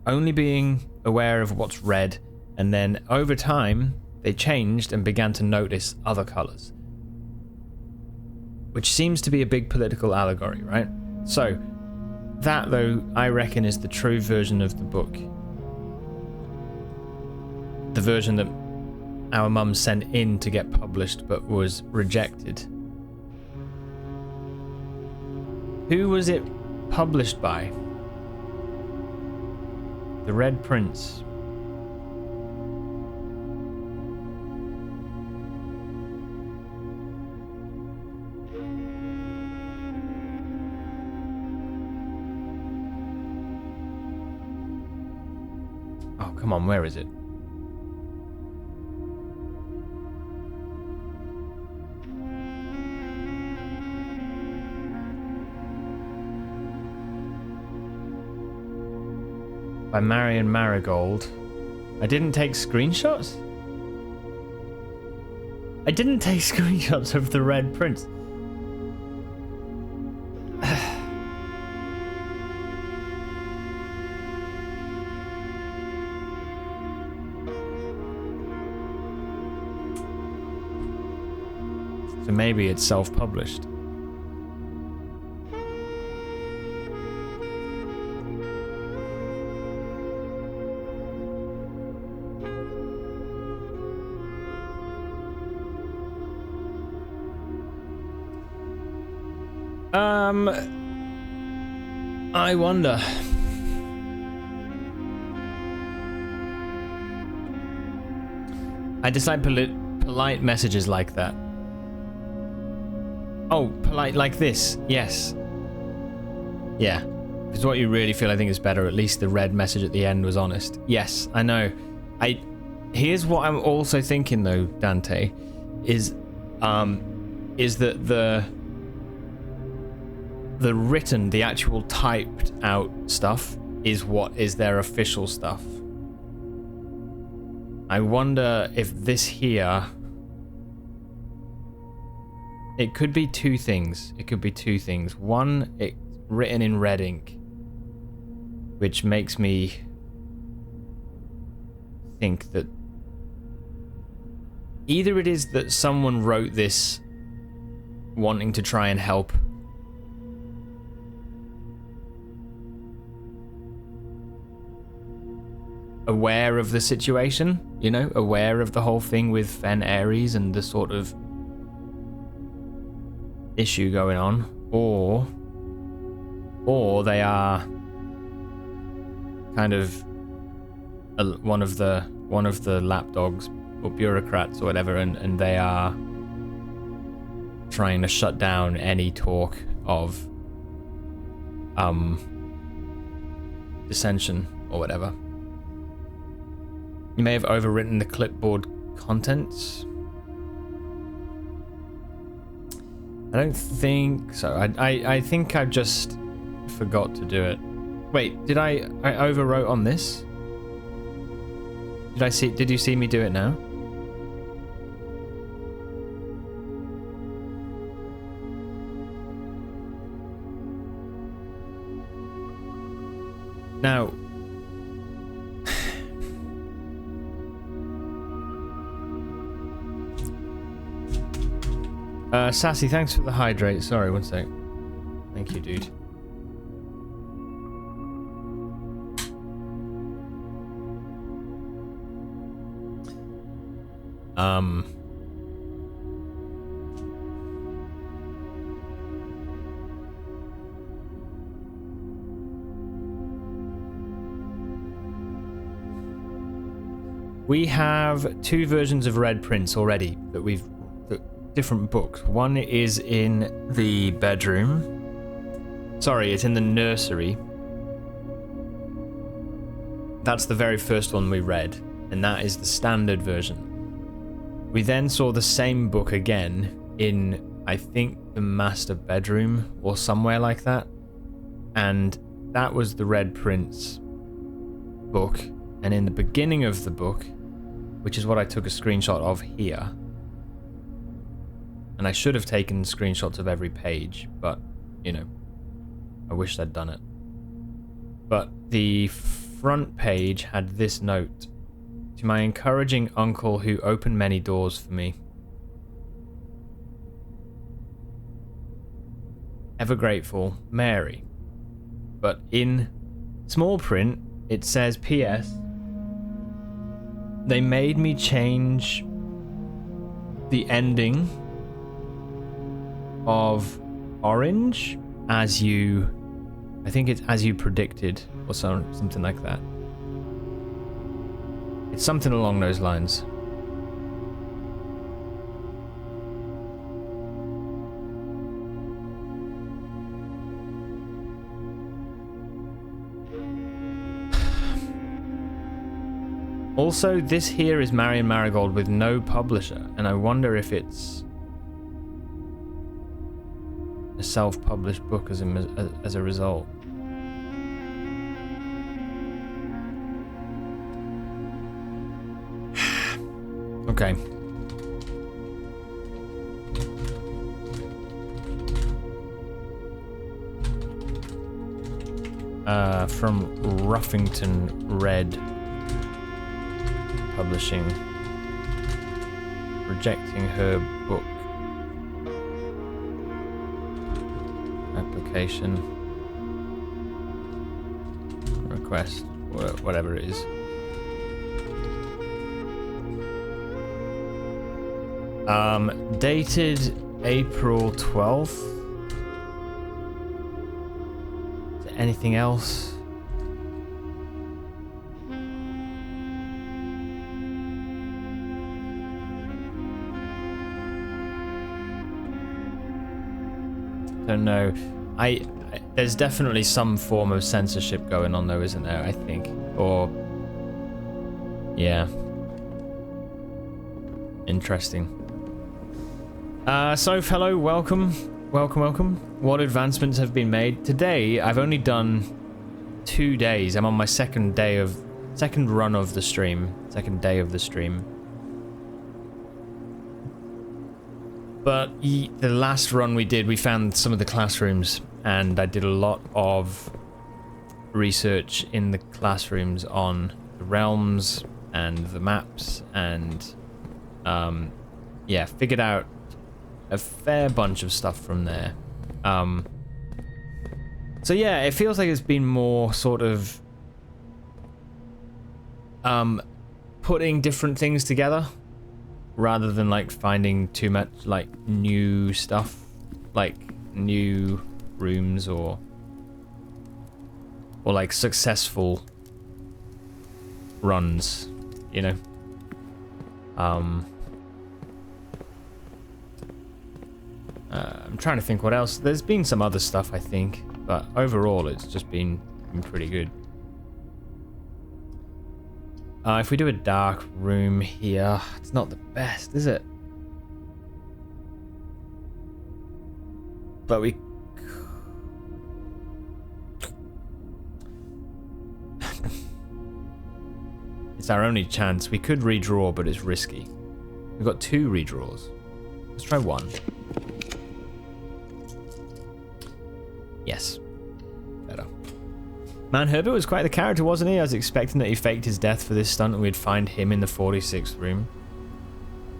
only being aware of what's red, and then over time, they changed and began to notice other colors. Which seems to be a big political allegory, right? So, that, though, I reckon is the true version of the book. The version that our mum sent in to get published but was rejected. Who was it published by? The Red Prince. Oh, come on, where is it? By Marion Marigold. I didn't take screenshots? I didn't take screenshots of the Red Prince. So maybe it's self-published. I wonder. I dislike polite messages like that. Oh, polite like this. Yes. Yeah. If it's what you really feel, I think it's better. At least the red message at the end was honest. Yes, I know. Here's what I'm also thinking though, Dante, is that the written, the actual typed out stuff is what is their official stuff. I wonder if this here, it could be two things. It could be two things. One, it's written in red ink, which makes me think that either it is that someone wrote this wanting to try and help aware of the situation, you know, aware of the whole thing with Fen Aries and the sort of issue going on, or or they are kind of one of the lapdogs or bureaucrats or whatever, and they are trying to shut down any talk of dissension or whatever. You may have overwritten the clipboard contents. I don't think so. I think I just forgot to do it. Wait, did I overwrote on this? Did you see me do it now? Now, Sassy, thanks for the hydrate. Sorry, one sec. Thank you, dude. We have 2 versions of Red Prince already that different books. One is in the bedroom. Sorry, it's in the nursery. That's the very first one we read, and that is the standard version. We then saw the same book again in, I think, the master bedroom or somewhere like that, and that was the Red Prince book. And in the beginning of the book, which is what I took a screenshot of here, and I should have taken screenshots of every page, but, you know, I wish I'd done it. But the front page had this note: to my encouraging uncle who opened many doors for me. Ever grateful, Mary. But in small print, it says, P.S. They made me change the ending of Orange as you... I think it's as you predicted, or something like that. It's something along those lines. Also, this here is Marion Marigold with no publisher, and I wonder if it's a self-published book as a result. Okay. From Ruffington Red Publishing, rejecting her book application request, whatever it is. Dated April 12th. Is there anything else? Don't know. There's definitely some form of censorship going on though, isn't there? I think, or yeah, interesting. So fellow, welcome. What advancements have been made today? I've only done 2 days. I'm on my second day of second day of the stream. But the last run we did, we found some of the classrooms, and I did a lot of research in the classrooms on the realms and the maps, and yeah, figured out a fair bunch of stuff from there. So yeah, it feels like it's been more sort of putting different things together, rather than like finding too much like new stuff, like new rooms or or like successful runs, you know. I'm trying to think what else. There's been some other stuff, I think, but overall it's just been pretty good. If we do a dark room here, it's not the best, is it? But we... It's our only chance. We could redraw, but it's risky. We've got 2 redraws. Let's try 1. Yes. Better. Man, Herbert was quite the character, wasn't he? I was expecting that he faked his death for this stunt and we'd find him in the 46th room.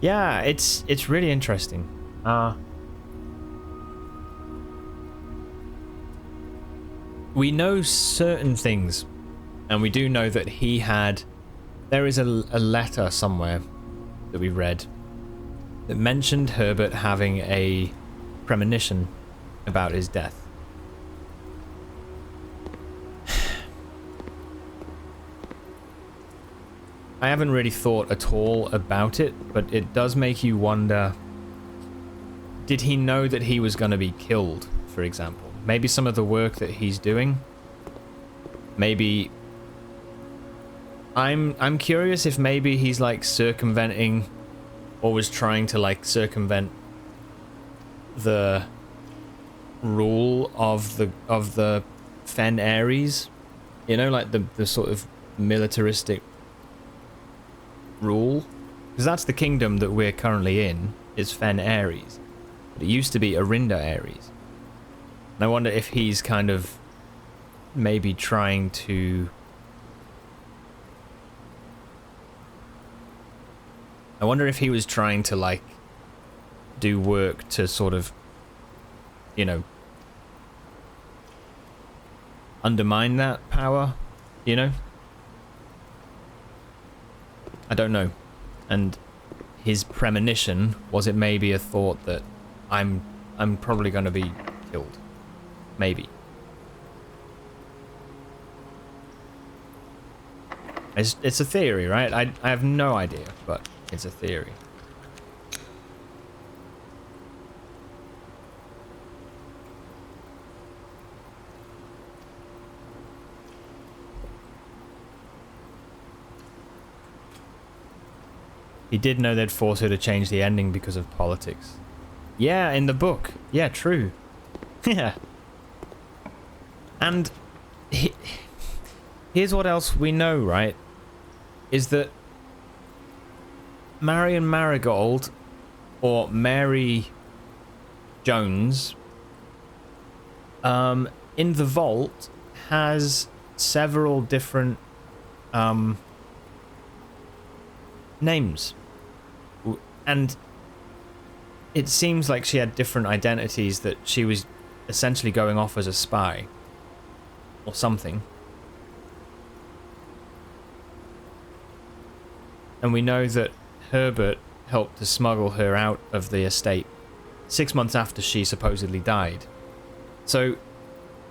Yeah, it's really interesting. We know certain things, and we do know that he had... There is a letter somewhere that we read that mentioned Herbert having a premonition about his death. I haven't really thought at all about it, but it does make you wonder, did he know that he was going to be killed, for example? Maybe some of the work that he's doing, maybe... I'm curious if maybe he's like circumventing, or was trying to like circumvent the rule of the Fen Ares, you know, like the sort of militaristic rule, because that's the kingdom that we're currently in, is Fen Ares, but it used to be Arinda Ares. And I wonder if he's kind of maybe trying to... I wonder if he was trying to, like, do work to sort of, you know, undermine that power, you know? I don't know. And his premonition, was it maybe a thought that I'm probably going to be killed? Maybe. It's a theory, right? I have no idea, but it's a theory. He did know they'd force her to change the ending because of politics. Yeah, in the book. Yeah, true. Yeah. And here's what else we know, right? Is that Marion Marigold, or Mary Jones, in the vault has several different names. And it seems like she had different identities, that she was essentially going off as a spy or something. And we know that Herbert helped to smuggle her out of the estate 6 months after she supposedly died. So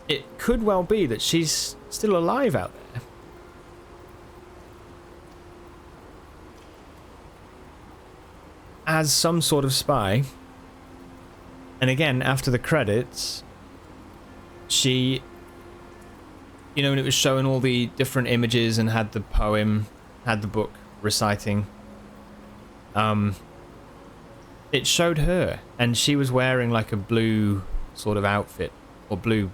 it could well be that she's still alive out there. As some sort of spy. And again, after the credits, she... You know, when it was showing all the different images and had the poem, had the book reciting, it showed her, and she was wearing like a blue sort of outfit, or blue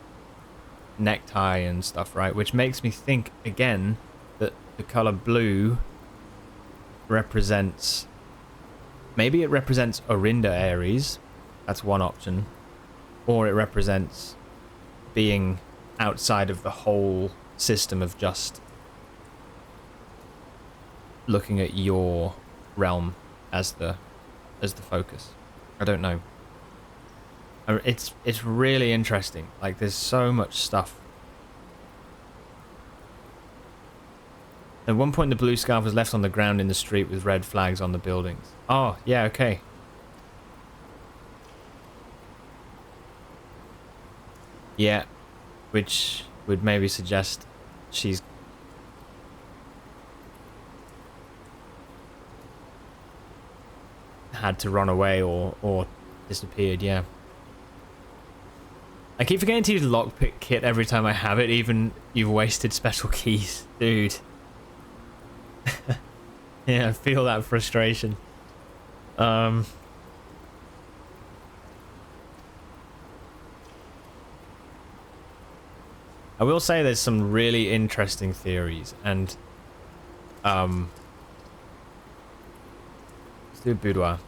necktie and stuff, right? Which makes me think, again, that the color blue represents... Maybe it represents Orinda Ares. That's one option. Or it represents being outside of the whole system of just looking at your realm as the focus. I don't know. It's really interesting. Like, there's so much stuff. At one point, the blue scarf was left on the ground in the street with red flags on the buildings. Oh, yeah, okay. Yeah, which would maybe suggest she's had to run away or disappeared, yeah. I keep forgetting to use lockpick kit every time I have it, even you've wasted special keys. Dude. Yeah, I feel that frustration. I will say there's some really interesting theories, and let's do a boudoir.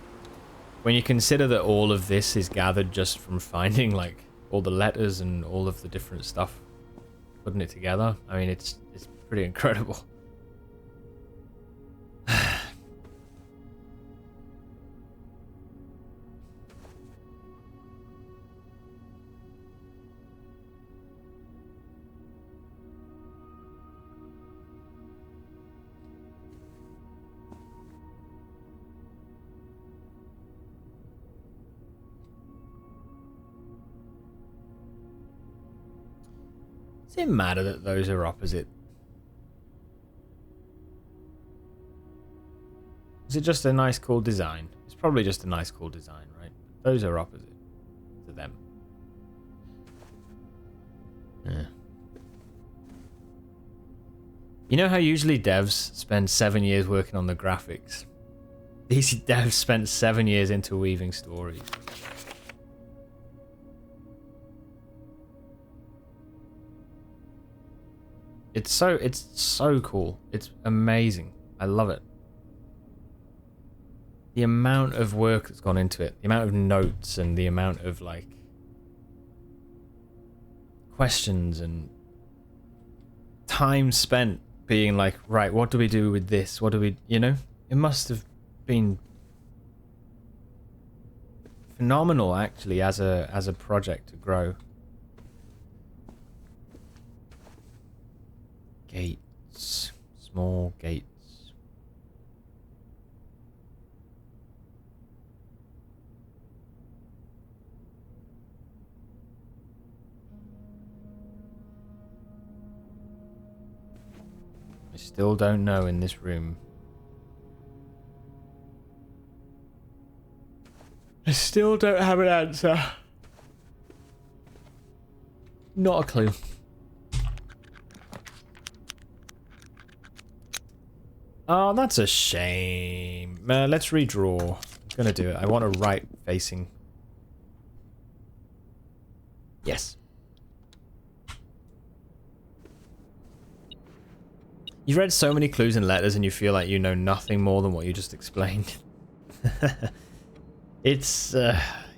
When you consider that all of this is gathered just from finding like all the letters and all of the different stuff, putting it together, I mean it's pretty incredible. Does it matter that those are opposite? Is it just a nice, cool design? It's probably just a nice, cool design, right? Those are opposite to them. Yeah. You know how usually devs spend 7 years working on the graphics? These devs spent 7 years interweaving stories. It's so cool. It's amazing. I love it. The amount of work that's gone into it, the amount of notes and the amount of like questions and time spent being like, right, what do we do with this? What do we, you know? It must have been phenomenal actually as a project to grow. Gates. Small gates. I still don't know in this room. I still don't have an answer. Not a clue. Oh, that's a shame. Let's redraw. I'm gonna do it. I want a right facing. Yes. You've read so many clues and letters and you feel like you know nothing more than what you just explained. It's,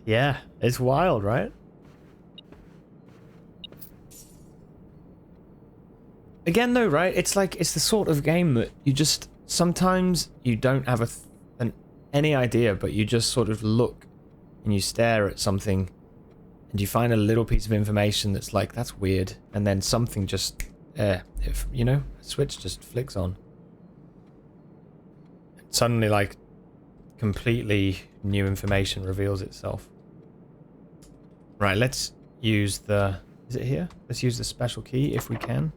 yeah, it's wild, right? Again though, right? It's like, it's the sort of game that you just, sometimes you don't have any idea, but you just sort of look and you stare at something and you find a little piece of information that's like, that's weird. And then something just, if you know, a switch just flicks on. Suddenly like completely new information reveals itself. Right, let's use the, is it here? Let's use the special key if we can.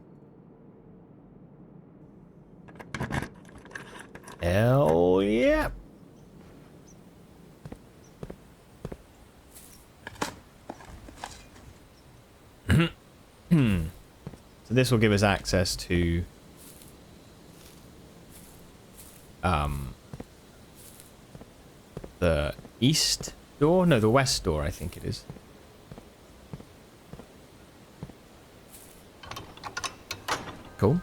Hell yeah. So this will give us access to the east door? No, the west door, I think it is. Cool.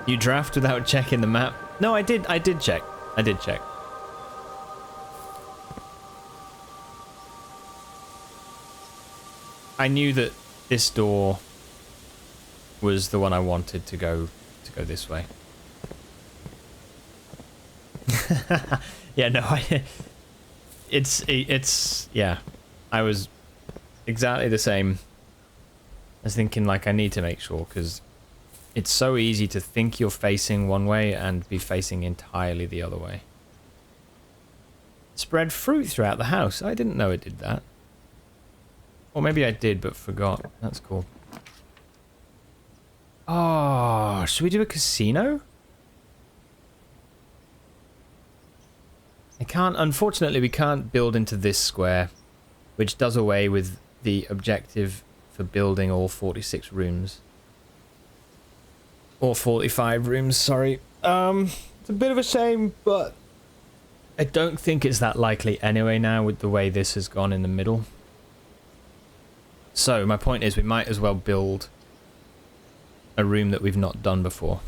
You draft without checking the map? No, I did check. I did check. I knew that this door was the one I wanted to go this way. Yeah, no, it's yeah. I was exactly the same. I was thinking like I need to make sure because it's so easy to think you're facing one way and be facing entirely the other way. Spread fruit throughout the house. I didn't know it did that. Or maybe I did, but forgot. That's cool. Oh, should we do a casino? Unfortunately, we can't build into this square, which does away with the objective for building all 46 rooms. Or 45 rooms, sorry. It's a bit of a shame, but I don't think it's that likely anyway now with the way this has gone in the middle. So, my point is we might as well build a room that we've not done before.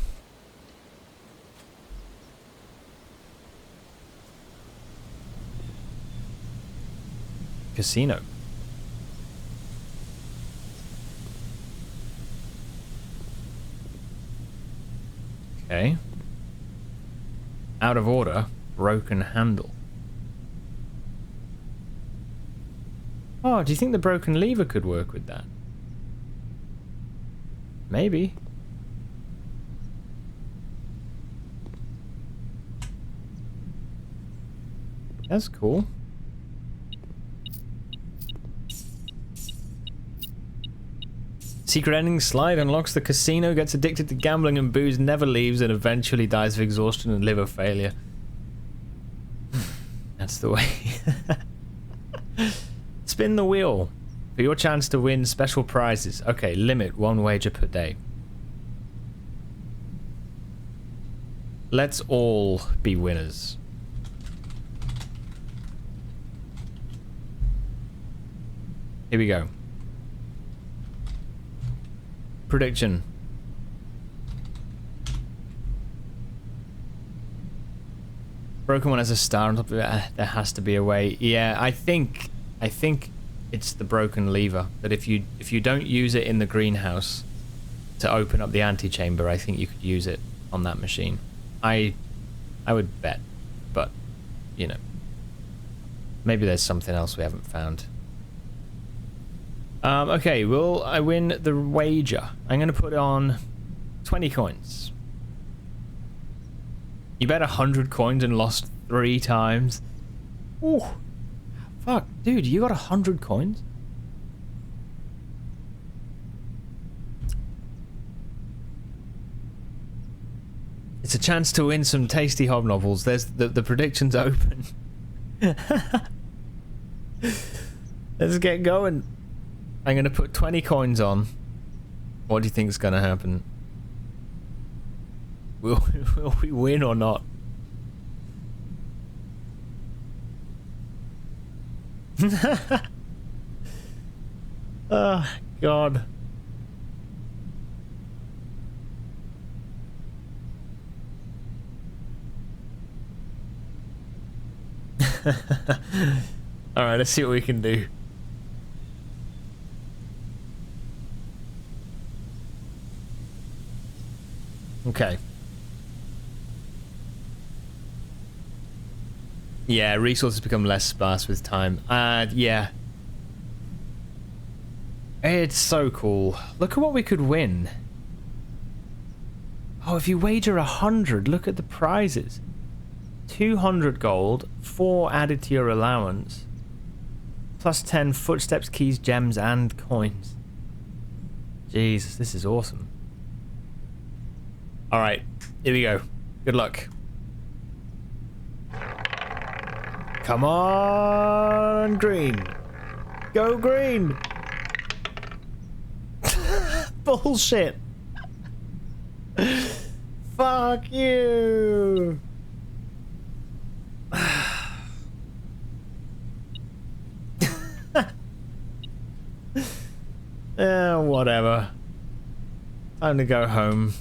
Casino. Okay. Out of order. Broken handle. Oh, do you think the broken lever could work with that? Maybe. That's cool. Secret ending slide unlocks the casino, gets addicted to gambling and booze, never leaves, and eventually dies of exhaustion and liver failure. That's the way. Spin the wheel for your chance to win special prizes. Okay, limit 1 wager per day. Let's all be winners. Here we go. Prediction. Broken one has a star on top of it. There has to be a way. Yeah, I think it's the broken lever. That if you don't use it in the greenhouse to open up the antechamber, I think you could use it on that machine. I would bet, but you know, maybe there's something else we haven't found. Okay, will I win the wager? I'm going to put on 20 coins. You bet 100 coins and lost 3 times. Ooh. Fuck, dude, you got 100 coins? It's a chance to win some tasty hobnobbles. There's the prediction's open. Let's get going. I'm going to put 20 coins on. What do you think is going to happen? Will we win or not? Oh, God. Alright, let's see what we can do. Okay. Yeah, resources become less sparse with time. Yeah. It's so cool. Look at what we could win. Oh, if you wager 100, look at the prizes. 200 gold, 4 added to your allowance, plus 10 footsteps, keys, gems, and coins. Jesus, this is awesome. Alright, here we go. Good luck. Come on, green. Go green. Bullshit. Fuck you. Whatever. Time to go home.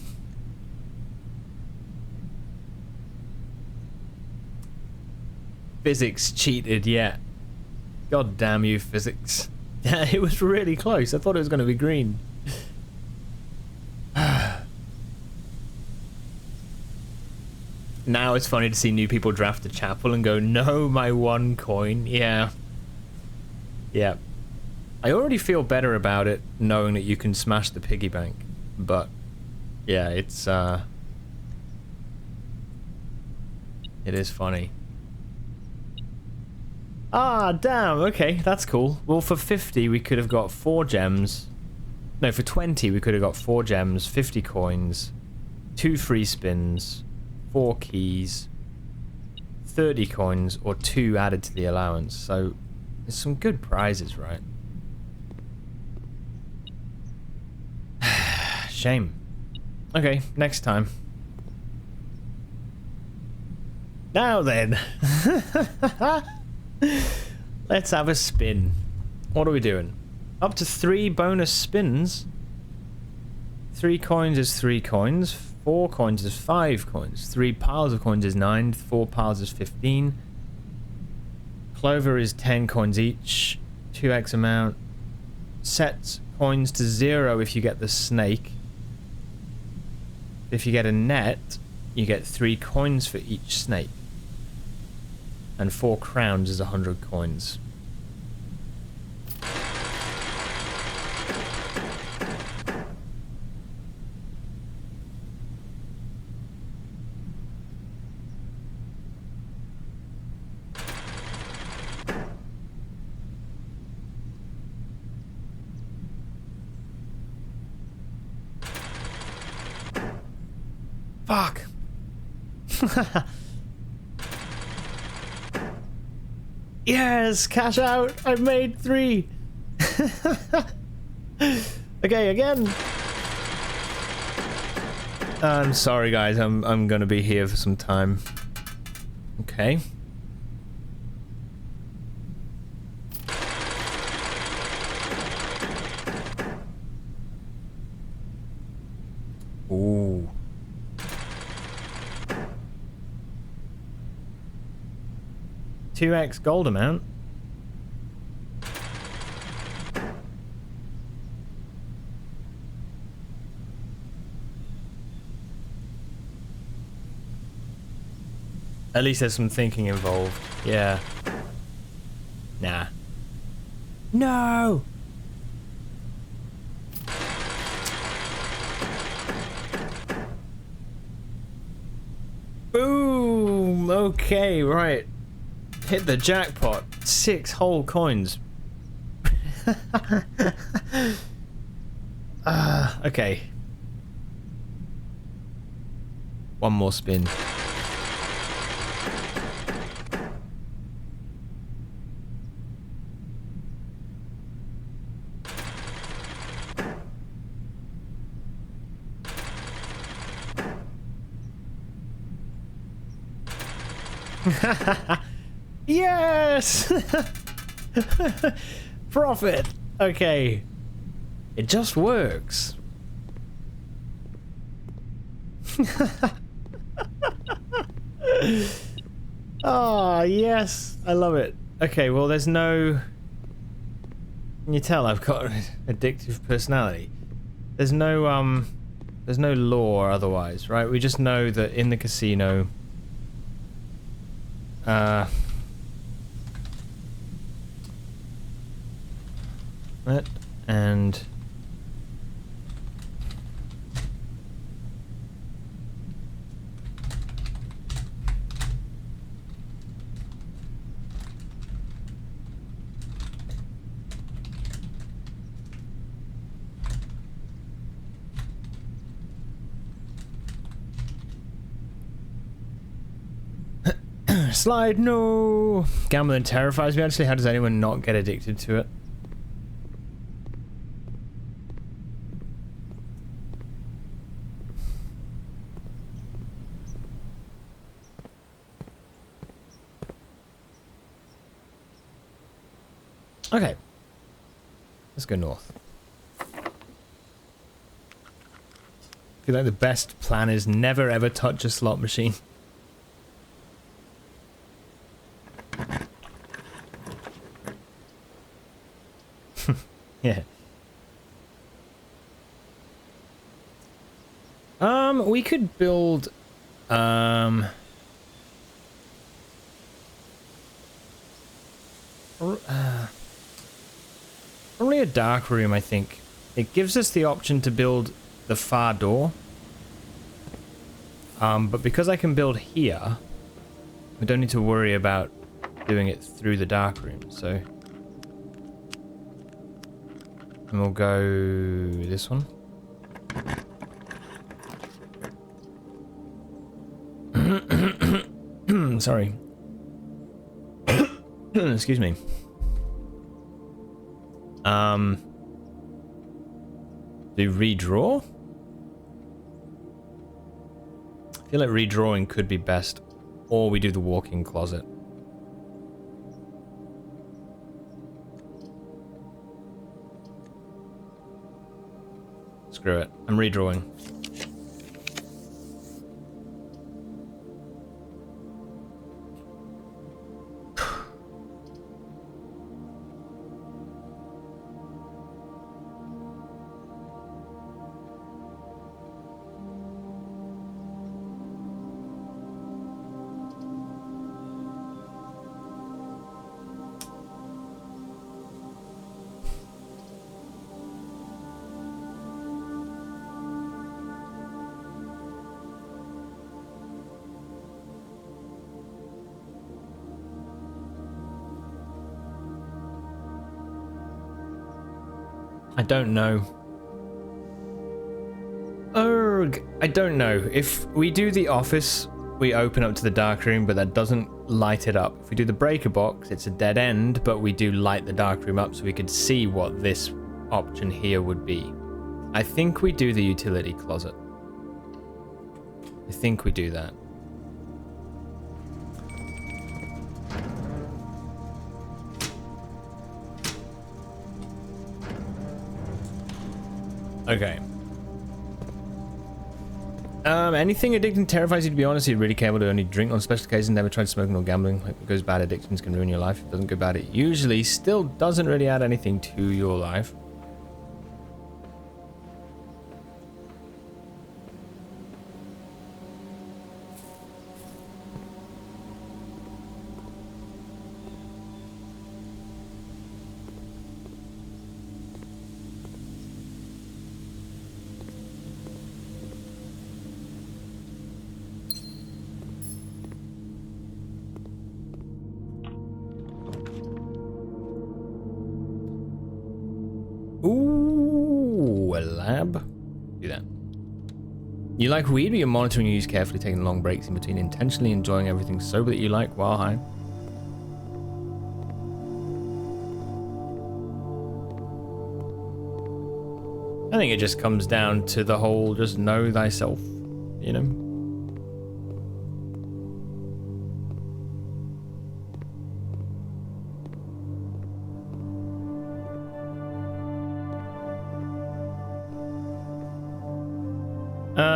Physics cheated, yeah. God damn you, physics. Yeah, it was really close. I thought it was going to be green. Now it's funny to see new people draft a chapel and go, no, my 1 coin. Yeah. Yeah. I already feel better about it, knowing that you can smash the piggy bank. But, yeah, it's, it is funny. Ah, damn. Okay, that's cool. Well, for 50, we could have got 4 gems. No, for 20, we could have got 4 gems, 50 coins, 2 free spins, 4 keys, 30 coins, or 2 added to the allowance. So, there's some good prizes, right? Shame. Okay, next time. Now then. Let's have a spin. What are we doing? Up to 3 bonus spins. 3 coins is 3 coins. 4 coins is 5 coins. 3 piles of coins is 9. 4 piles is 15. Clover is 10 coins each. 2x amount. Sets coins to 0 if you get the snake. If you get a net, you get 3 coins for each snake. And 4 crowns is 100 coins. Fuck. Yes, cash out. I made 3. Okay, again. I'm sorry, guys. I'm gonna be here for some time. Okay. Ooh. $2x gold amount. At least there's some thinking involved. Yeah. Nah. No! Boom! Okay, right. Hit the jackpot. 6 whole coins. Okay. One more spin. Yes! Profit! Okay. It just works. Oh, yes. I love it. Okay, well, there's no... Can you tell I've got an addictive personality? There's no lore otherwise, right? We just know that in the casino... and slide, no! Gambling terrifies me, actually. How does anyone not get addicted to it? Okay. Let's go north. I feel like the best plan is never ever touch a slot machine. Yeah. We could build probably a dark room, I think. It gives us the option to build the far door. But because I can build here, we don't need to worry about doing it through the dark room, so. And we'll go this one. Sorry. Excuse me. Do redraw? I feel like redrawing could be best, or we do the walk-in closet. Screw it. I'm redrawing. I don't know. Urgh, I don't know. If we do the office, we open up to the dark room, but that doesn't light it up. If we do the breaker box, it's a dead end, but we do light the dark room up so we could see what this option here would be. I think we do the utility closet. I think we do that. Okay. Anything addicting terrifies you, to be honest. You're really capable to only drink on special occasions, never tried smoking or gambling. Like, it goes bad, addictions can ruin your life. It doesn't go bad, it usually still doesn't really add anything to your life. Ooh, a lab. Do that. You like weed, but you're monitoring your use carefully, taking long breaks in between, intentionally enjoying everything sober that you like while high. I think it just comes down to the whole just know thyself, you know?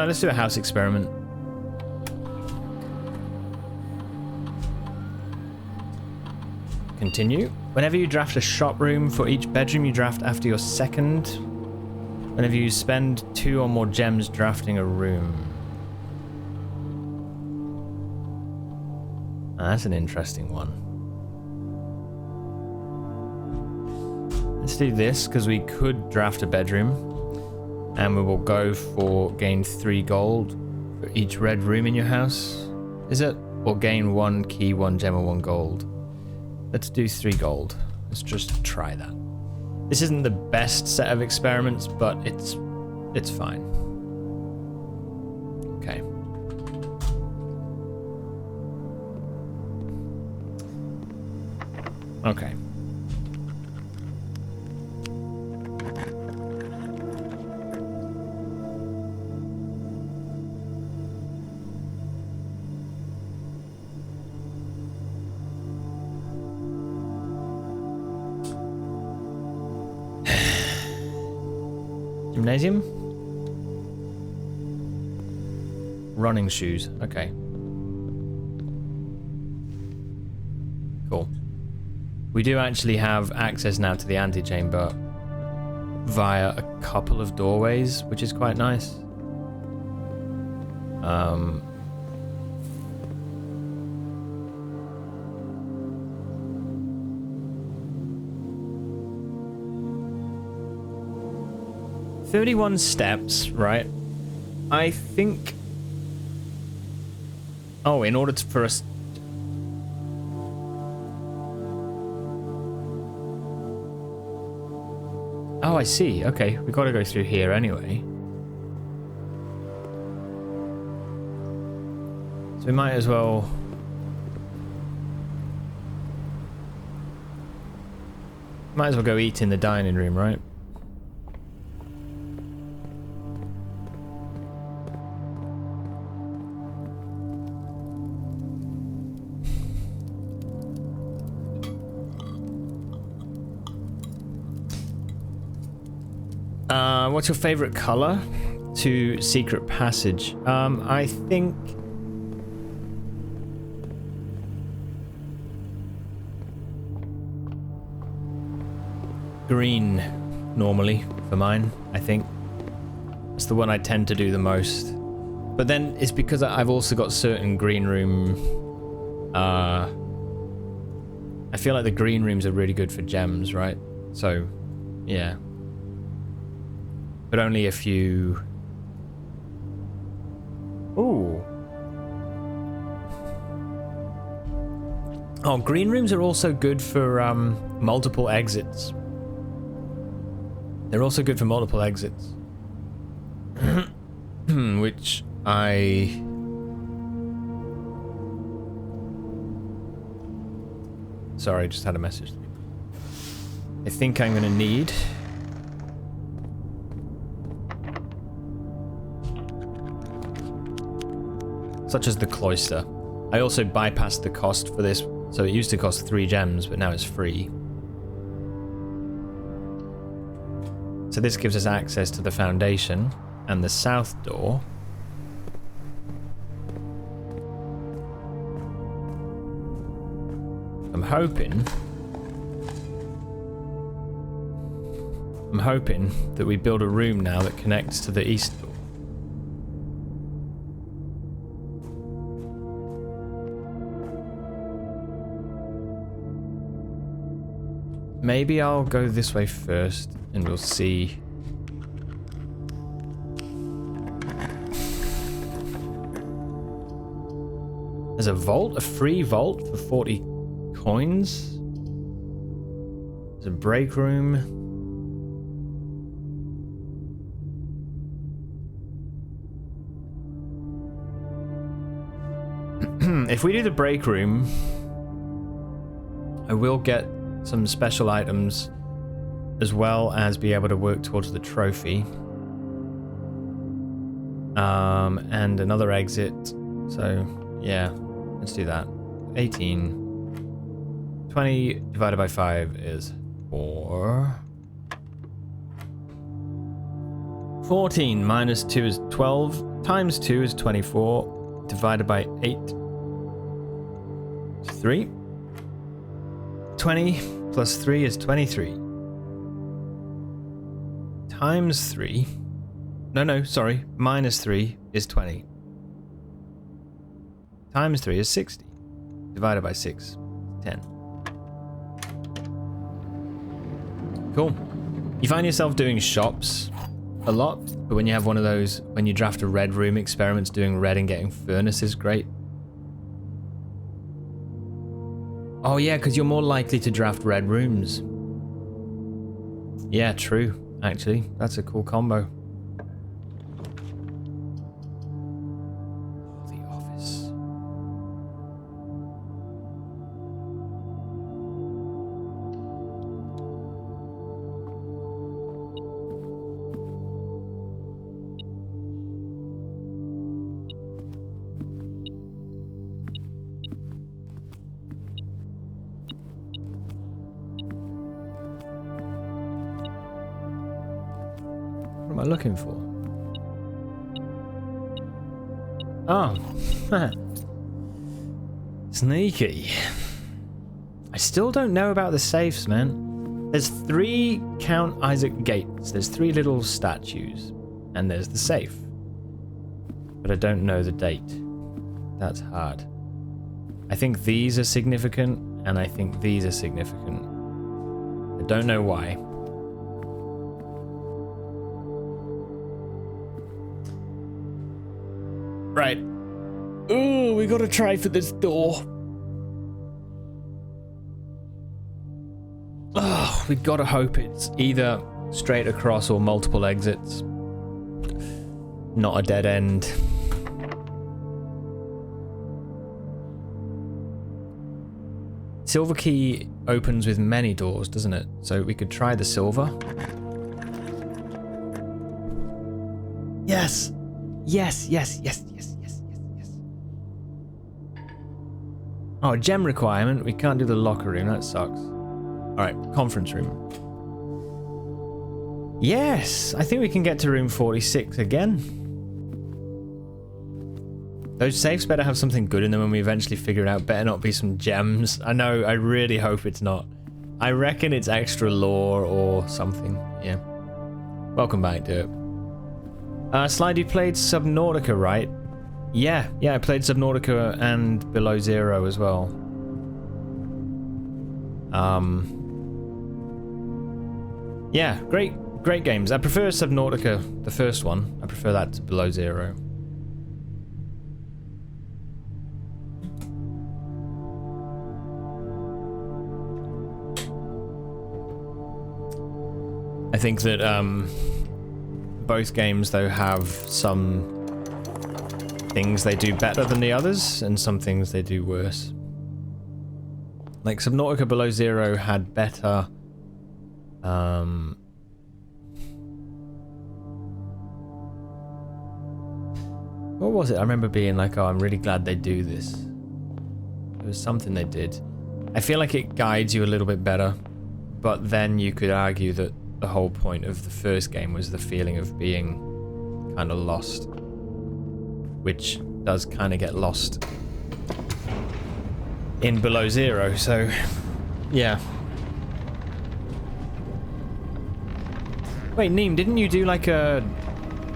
Let's do a house experiment. Continue. Whenever you draft a shop room for each bedroom you draft after your second, whenever you spend 2 or more gems drafting a room. That's an interesting one. Let's do this, because we could draft a bedroom. And we will go for gain 3 gold for each red room in your house. Is it? Or gain 1 key, 1 gem, or 1 gold. Let's do 3 gold. Let's just try that. This isn't the best set of experiments, but it's fine. Okay. Okay. Gymnasium? Running shoes. Okay. Cool. We do actually have access now to the antechamber via a couple of doorways, which is quite nice. "31 steps, right? I think... Oh, in order for us... I see. Okay, we got to go through here anyway. So we might as well... Might as well go eat in the dining room, right? What's your favorite color to secret passage? I think green normally for mine. I think it's the one I tend to do the most. But then it's because I've also got certain green room. I feel like the green rooms are really good for gems, right? So, yeah. But only if you... Ooh. Oh, green rooms are also good for multiple exits. They're also good for multiple exits. Which I... Sorry, I just had a message. I think I'm gonna need... such as the cloister. I also bypassed the cost for this, so it used to cost 3 gems, but now it's free. So this gives us access to the foundation and the south door. I'm hoping that we build a room now that connects to the east door. Maybe I'll go this way first, and we'll see. There's a vault, a free vault for 40 coins. There's a break room. If we do the break room, I will get some special items as well as be able to work towards the trophy. And another exit. So, yeah, let's do that. 18. 20 divided by 5 is 4. 14 minus 2 is 12. Times 2 is 24. Divided by 8 is 3. 20 plus 3 is 23. Times 3. No, sorry. Minus 3 is 20. Times 3 is 60. Divided by 6, 10. Cool. You find yourself doing shops a lot, but when you have one of those, when you draft a red room experiments, doing red and getting furnace is great. Oh yeah, because you're more likely to draft red rooms. Yeah, true. Actually, that's a cool combo. The office. What am I looking for? Oh. Sneaky. I still don't know about the safes, man. There's 3 Count Isaac gates. There's 3 little statues. And there's the safe. But I don't know the date. That's hard. I think these are significant, and I think these are significant. I don't know why. Right. Ooh, we gotta try for this door. Oh, we gotta hope it's either straight across or multiple exits. Not a dead end. Silver key opens with many doors, doesn't it? So we could try the silver. Yes! Yes, yes, yes, yes, yes, yes, yes. Oh, gem requirement. We can't do the locker room. That sucks. Alright, conference room. Yes! I think we can get to room 46 again. Those safes better have something good in them when we eventually figure it out. Better not be some gems. I know, I really hope it's not. I reckon it's extra lore or something. Yeah. Welcome back, Derp. Slide, you played Subnautica, right? Yeah, I played Subnautica and Below Zero as well. Yeah, great games. I prefer Subnautica, the first one. I prefer that to Below Zero. I think that both games though have some things they do better than the others and some things they do worse. Like Subnautica Below Zero had better what was it? I remember being like, oh, I'm really glad they do this. There was something they did. I feel like it guides you a little bit better, but then you could argue that the whole point of the first game was the feeling of being kind of lost, which does kind of get lost in Below Zero, so yeah. Wait, Neem, didn't you do like you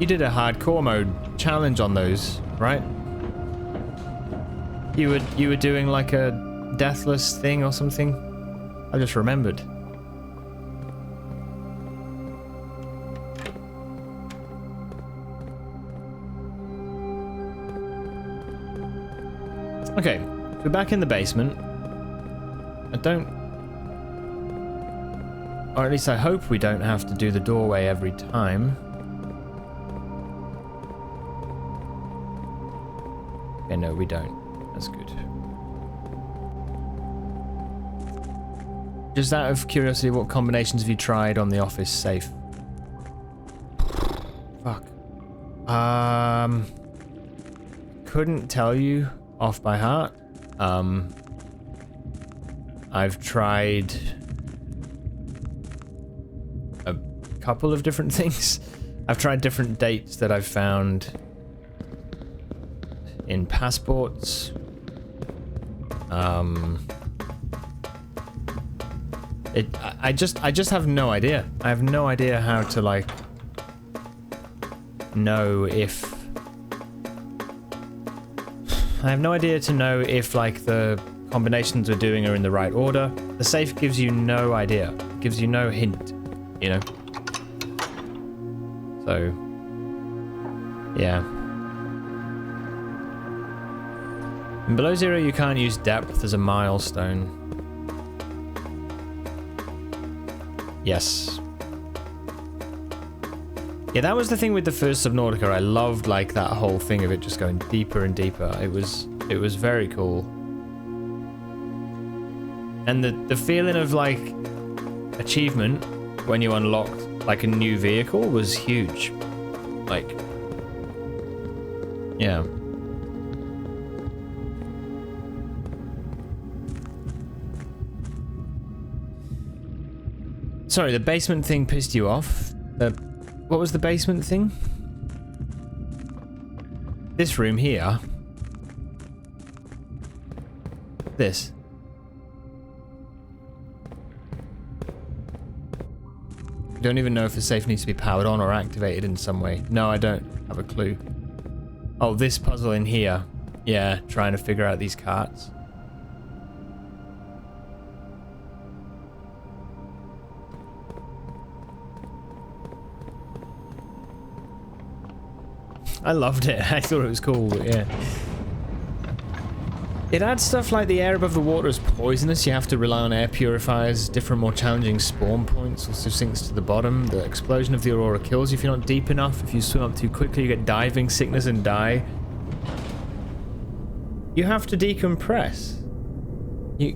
did a hardcore mode challenge on those, right? You were doing like a deathless thing or something? I just remembered. Okay, so we're back in the basement. Or at least I hope we don't have to do the doorway every time. Okay, no, we don't. That's good. Just out of curiosity, what combinations have you tried on the office safe? Fuck. Couldn't tell you off by heart. I've tried a couple of different things. I've tried different dates that I've found in passports. I just have no idea. I have no idea how to like know if like the combinations we're doing are in the right order. The safe gives you no idea. It gives you no hint, you know? So, yeah. In Below Zero you can't use depth as a milestone. Yes. Yeah, that was the thing with the first Subnautica. I loved like that whole thing of it just going deeper and deeper. It was very cool. And the feeling of like achievement when you unlocked like a new vehicle was huge. Like, yeah. Sorry, the basement thing pissed you off? What was the basement thing? This room here. This. Don't even know if the safe needs to be powered on or activated in some way. No, I don't have a clue. Oh, this puzzle in here. Yeah, trying to figure out these carts. I loved it. I thought it was cool, but yeah. It adds stuff like the air above the water is poisonous. You have to rely on air purifiers, different, more challenging spawn points. Also sinks to the bottom. The explosion of the aurora kills you if you're not deep enough. If you swim up too quickly, you get diving sickness and die. You have to decompress.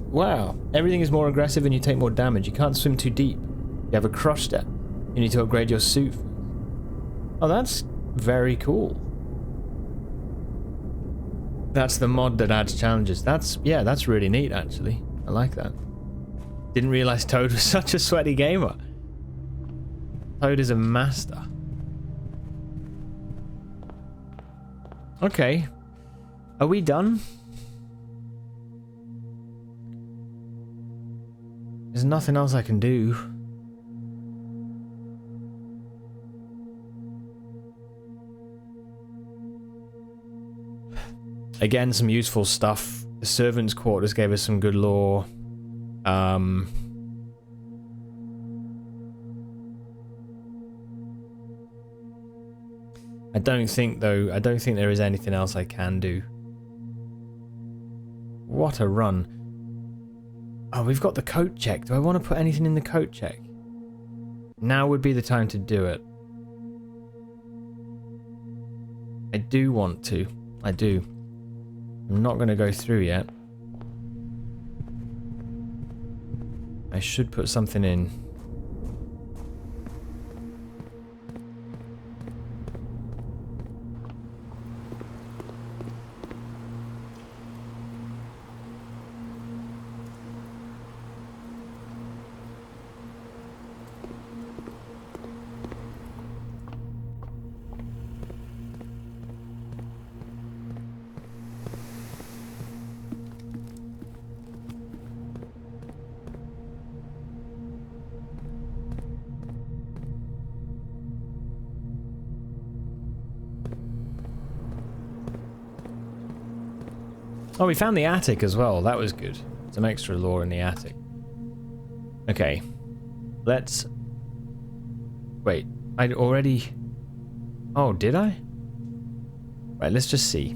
Wow. Everything is more aggressive and you take more damage. You can't swim too deep. You have a crush step. You need to upgrade your suit. Oh, that's very cool. That's the mod that adds challenges. That's really neat, actually. I like that. Didn't realize Toad was such a sweaty gamer. Toad is a master. Okay. Are we done? There's nothing else I can do. Again, some useful stuff. The servants' quarters gave us some good lore. I don't think there is anything else I can do. What a run. Oh, we've got the coat check. Do I want to put anything in the coat check? Now would be the time to do it. I do want to. I do. I'm not going to go through yet. I should put something in. Oh, we found the attic as well. That was good. Some extra lore in the attic. Okay. Let's... Wait. I'd already... Oh, did I? Right, let's just see.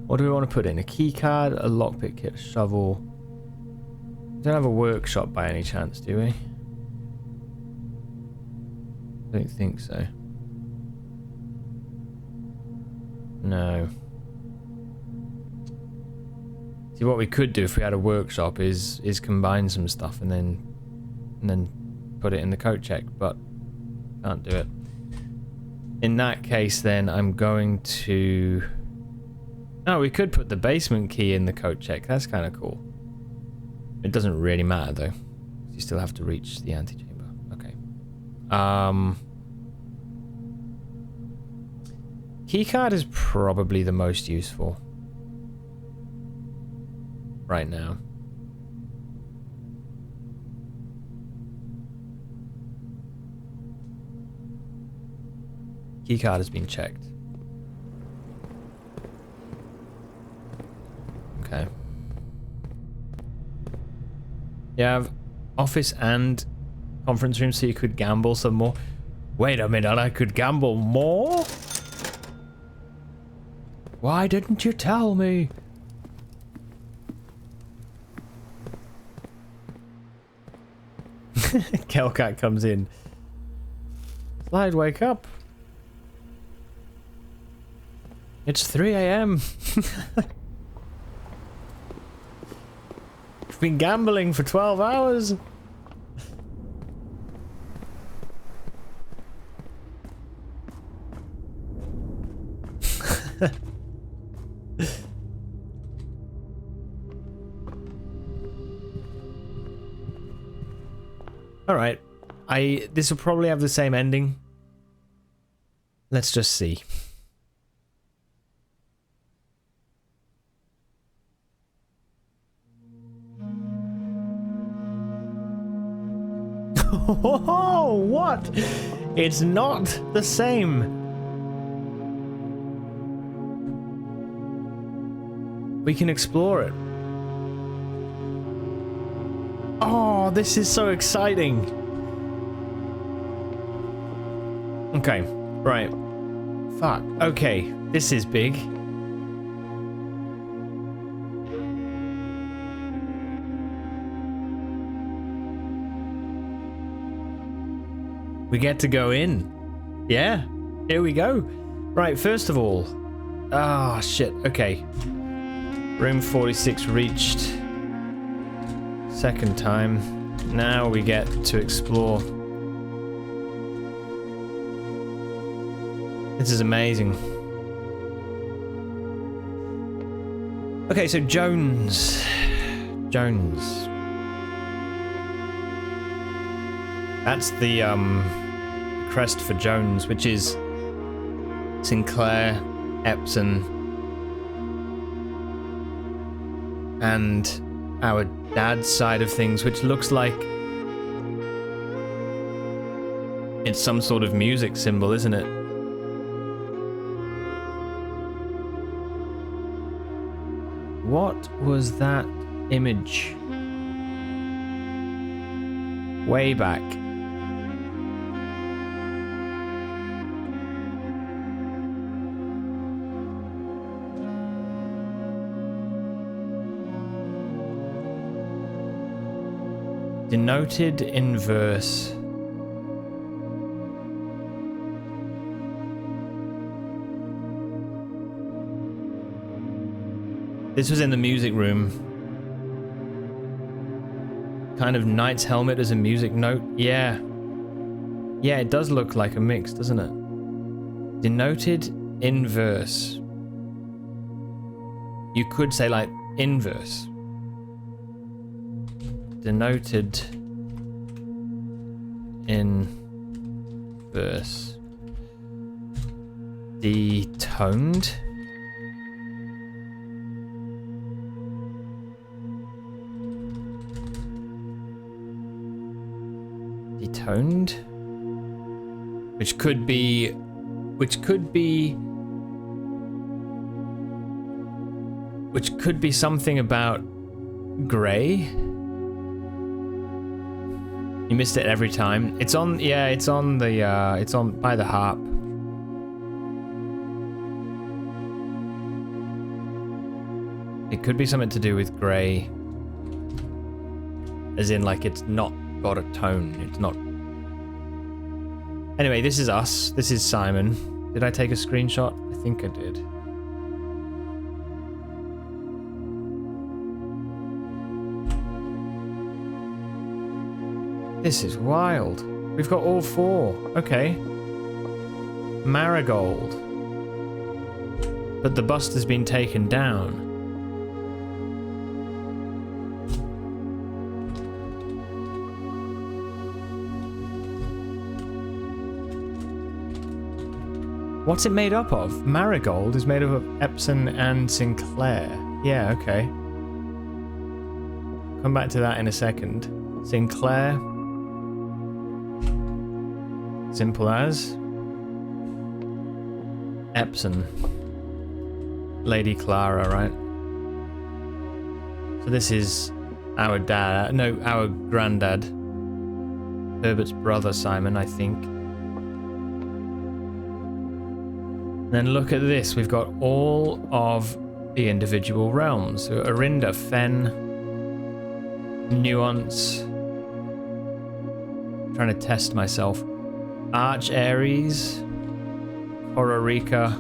What do we want to put in? A key card, a lockpick kit, a shovel. We don't have a workshop by any chance, do we? I don't think so. No. See, what we could do if we had a workshop is combine some stuff and then put it in the coat check, but can't do it. In that case, then I'm going to... No, we could put the basement key in the coat check. That's kind of cool. It doesn't really matter though. You still have to reach the antechamber. Okay. Keycard is probably the most useful right now. Keycard has been checked. Okay. You have office and conference room, so you could gamble some more. Wait a minute, I could gamble more? Why didn't you tell me? Kelcat comes in. Slide, wake up. It's 3 AM. We've been gambling for 12 hours. All right. This will probably have the same ending. Let's just see. Oh, what? It's not the same. We can explore it. Oh, this is so exciting. Okay, right. Fuck. Okay, this is big. We get to go in. Yeah, here we go. Right, first of all. Ah, shit. Okay. Room 46 reached. Second time. Now we get to explore. This is amazing. Okay, so Jones. That's the crest for Jones, which is Sinclair, Epson, and our dad's side of things, which looks like it's some sort of music symbol, isn't it? What was that image? Way back. Denoted in verse. This was in the music room. Kind of knight's helmet as a music note. Yeah. Yeah, it does look like a mix, doesn't it? Denoted in verse. You could say like inverse. Denoted in verse. Detoned. Detoned. Which could be something about grey. You missed it every time. It's on, yeah, it's on the, it's on by the harp. It could be something to do with grey. As in, like, it's not got a tone. It's not. Anyway, this is us. This is Simon. Did I take a screenshot? I think I did. This is wild. We've got all four. Okay. Marigold. But the bust has been taken down. What's it made up of? Marigold is made up of Epson and Sinclair. Yeah, okay. Come back to that in a second. Sinclair. Simple as. Epson. Lady Clara, right? So this is our dad. No, our granddad. Herbert's brother, Simon, I think. Then look at this. We've got all of the individual realms. So Arinda, Fen, Nuance. I'm trying to test myself. Arch Aries, Horarica,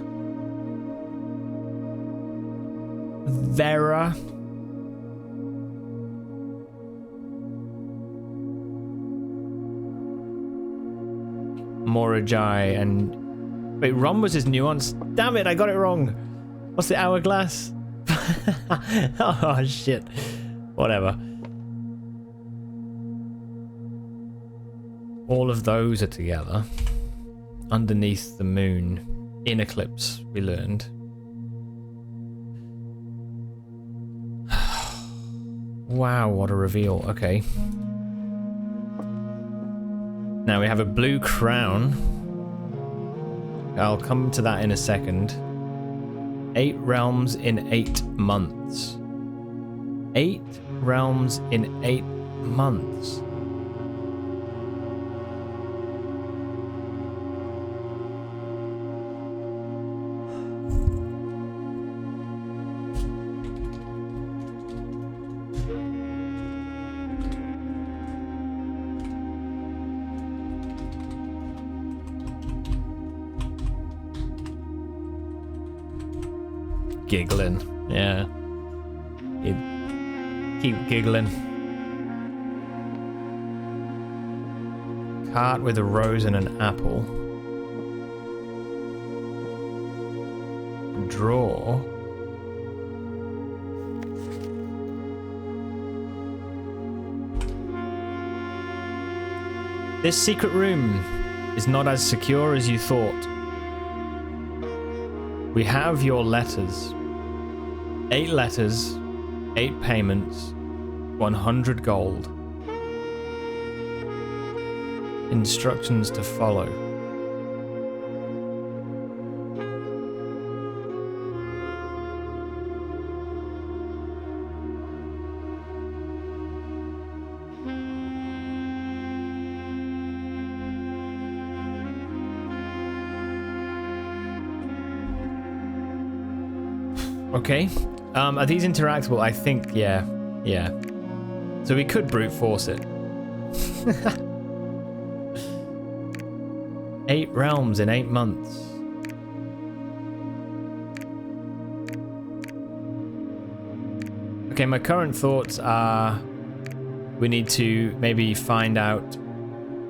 Vera, Morajai, and wait, Ron was his Nuance. Damn it, I got it wrong. What's the hourglass? Oh shit. Whatever. All of those are together. Underneath the moon. In eclipse, we learned. Wow, what a reveal. Okay. Now we have a blue crown. I'll come to that in a second. 8 realms in 8 months. 8 realms in 8 months. giggling. Yeah. He'd keep giggling. Cart with a rose and an apple. Draw. This secret room is not as secure as you thought. We have your letters. 8 letters, 8 payments, 100 gold. Instructions to follow. Okay. Are these interactable? I think, yeah. Yeah. So we could brute force it. 8 realms in 8 months. Okay, my current thoughts are we need to maybe find out.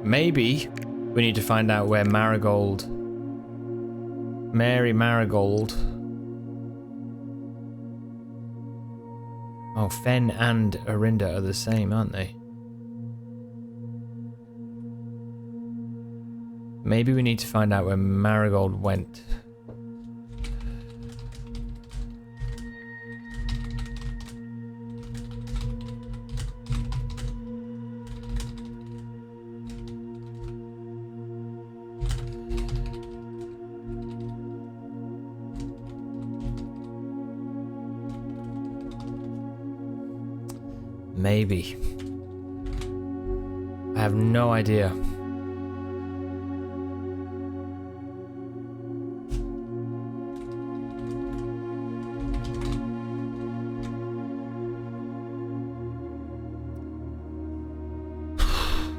Maybe we need to find out where Mary Marigold. Oh, Fen and Arinda are the same, aren't they? Maybe we need to find out where Marigold went. Maybe. I have no idea.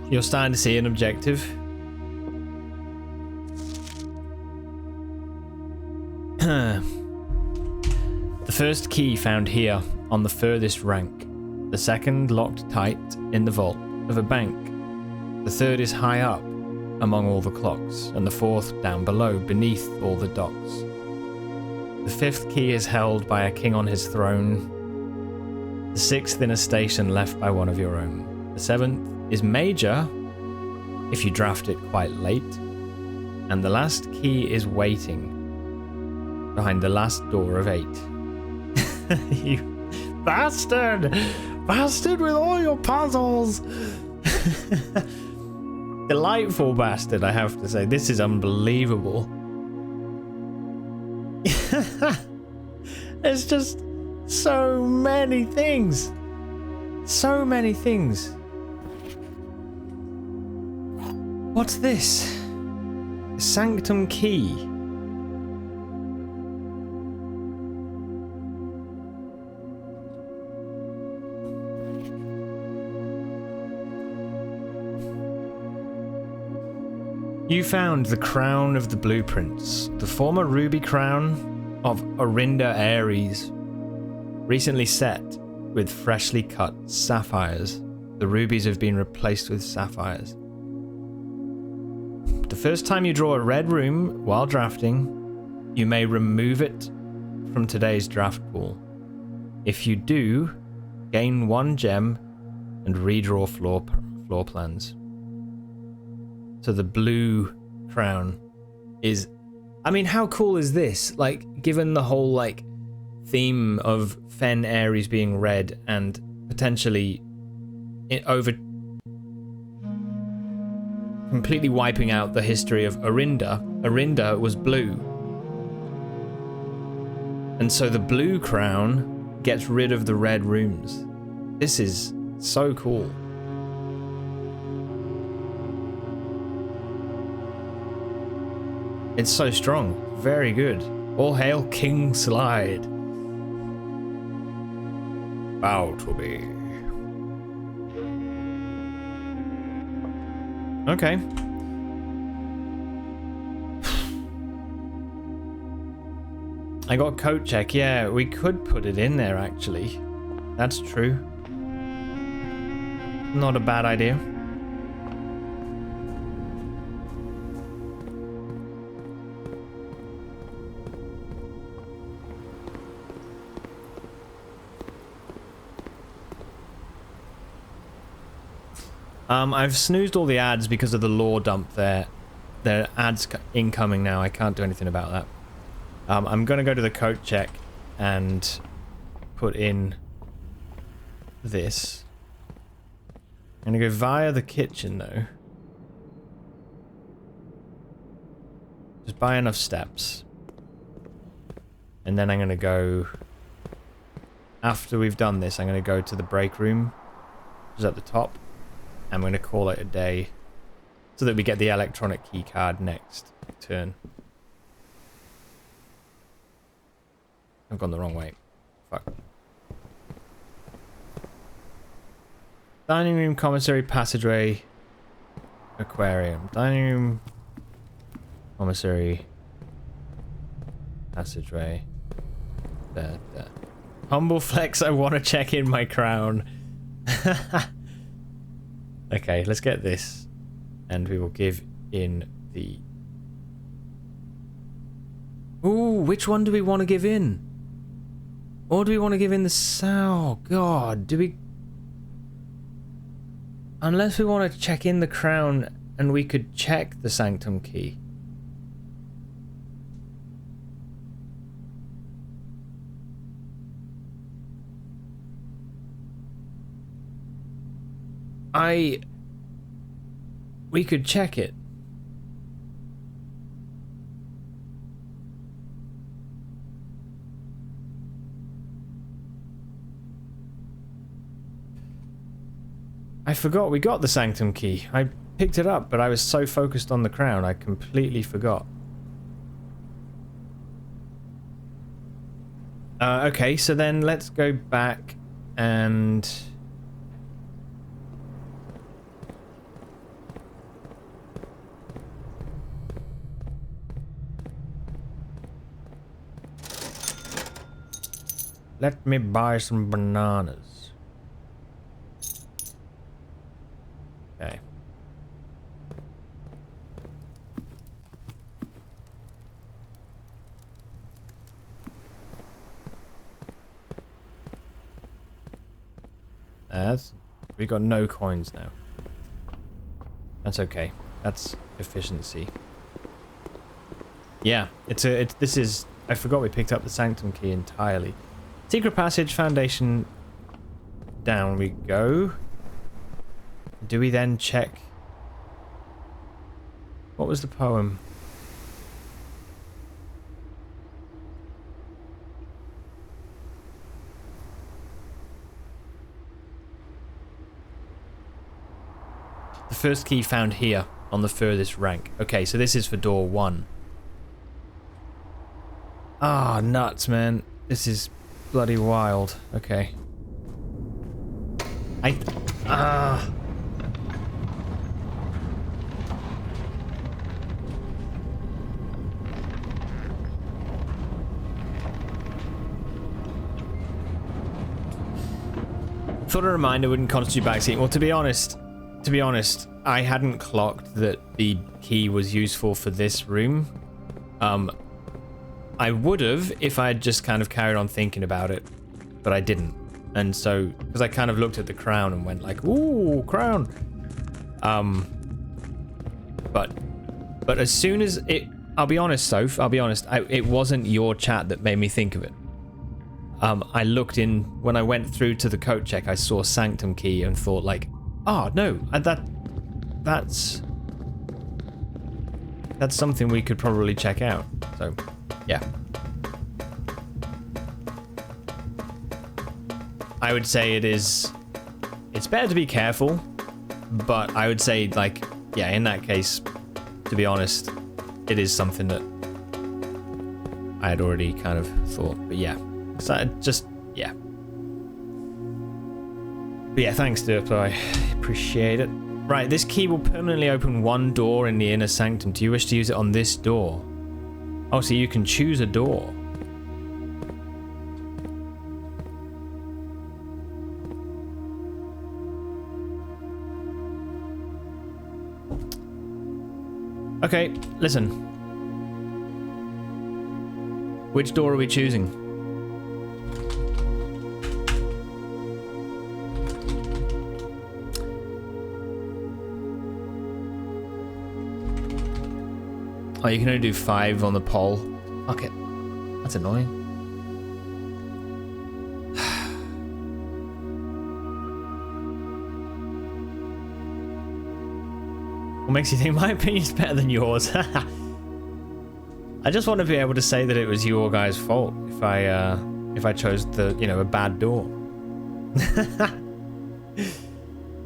You're starting to see an objective. The first key found here on the furthest rank. The second locked tight in the vault of a bank. The third is high up among all the clocks, and the fourth down below beneath all the docks. The fifth key is held by a king on his throne. The sixth in a station left by one of your own. The seventh is major if you draft it quite late. And the last key is waiting behind the last door of 8. You bastard! Bastard with all your puzzles! Delightful bastard, I have to say. This is unbelievable. There's just so many things. So many things. What's this? Sanctum key. You found the crown of the blueprints, the former ruby crown of Arinda Ares, recently set with freshly cut sapphires. The rubies have been replaced with sapphires. The first time you draw a red room while drafting, you may remove it from today's draft pool. If you do, gain 1 gem and redraw floor plans. So the blue crown is... I mean, how cool is this? Like, given the whole, like, theme of Fen Ares being red and potentially completely wiping out the history of Arinda. Arinda was blue. And so the blue crown gets rid of the red rooms. This is so cool. It's so strong. Very good. All hail King Slide. Bow to me. Okay. I got coat check. Yeah, we could put it in there, actually. That's true. Not a bad idea. I've snoozed all the ads because of the lore dump there. There are ads incoming now. I can't do anything about that. I'm going to go to the coat check and put in this. I'm going to go via the kitchen, though. Just buy enough steps. And then I'm going to go... After we've done this, I'm going to go to the break room, which is at the top. I'm going to call it a day so that we get the electronic key card next turn. I've gone the wrong way. Fuck. Dining room, commissary, passageway, aquarium. Dining room, commissary, passageway. There. Humble flex, I want to check in my crown. Okay, let's get this. And we will give in the... Ooh, which one do we want to give in? Or do we want to give in the sow? God, do we... Unless we want to check in the crown and we could check the sanctum key. We could check it. I forgot we got the sanctum key. I picked it up, but I was so focused on the crown, I completely forgot. Okay, so then let's go back and... Let me buy some bananas. Okay. We got no coins now. That's okay. That's efficiency. Yeah, this is... I forgot we picked up the sanctum key entirely. Secret passage, foundation. Down we go. Do we then check... What was the poem? The first key found here on the furthest rank. Okay, so this is for door 1. Ah, nuts, man. This is bloody wild. Okay. Thought a reminder wouldn't constitute backseat. Well, to be honest, I hadn't clocked that the key was useful for this room. I would have if I had just kind of carried on thinking about it, but I didn't. And so, because I kind of looked at the crown and went like, ooh, crown. But as soon as it, I'll be honest, Soph, it wasn't your chat that made me think of it. I looked in, when I went through to the coat check, I saw sanctum key and thought like, oh no, that's something we could probably check out. So, yeah. I would say it's better to be careful, but I would say, like, yeah, in that case, to be honest, it is something that I had already kind of thought, but yeah. So I just, yeah. But yeah, thanks, Derp, I appreciate it. Right, this key will permanently open one door in the inner sanctum. Do you wish to use it on this door? Oh, so you can choose a door. Okay, listen. Which door are we choosing? Oh, you can only do 5 on the poll. Fuck it. That's annoying. What makes you think my opinion's better than yours? I just want to be able to say that it was your guys' fault if I chose the, you know, a bad door.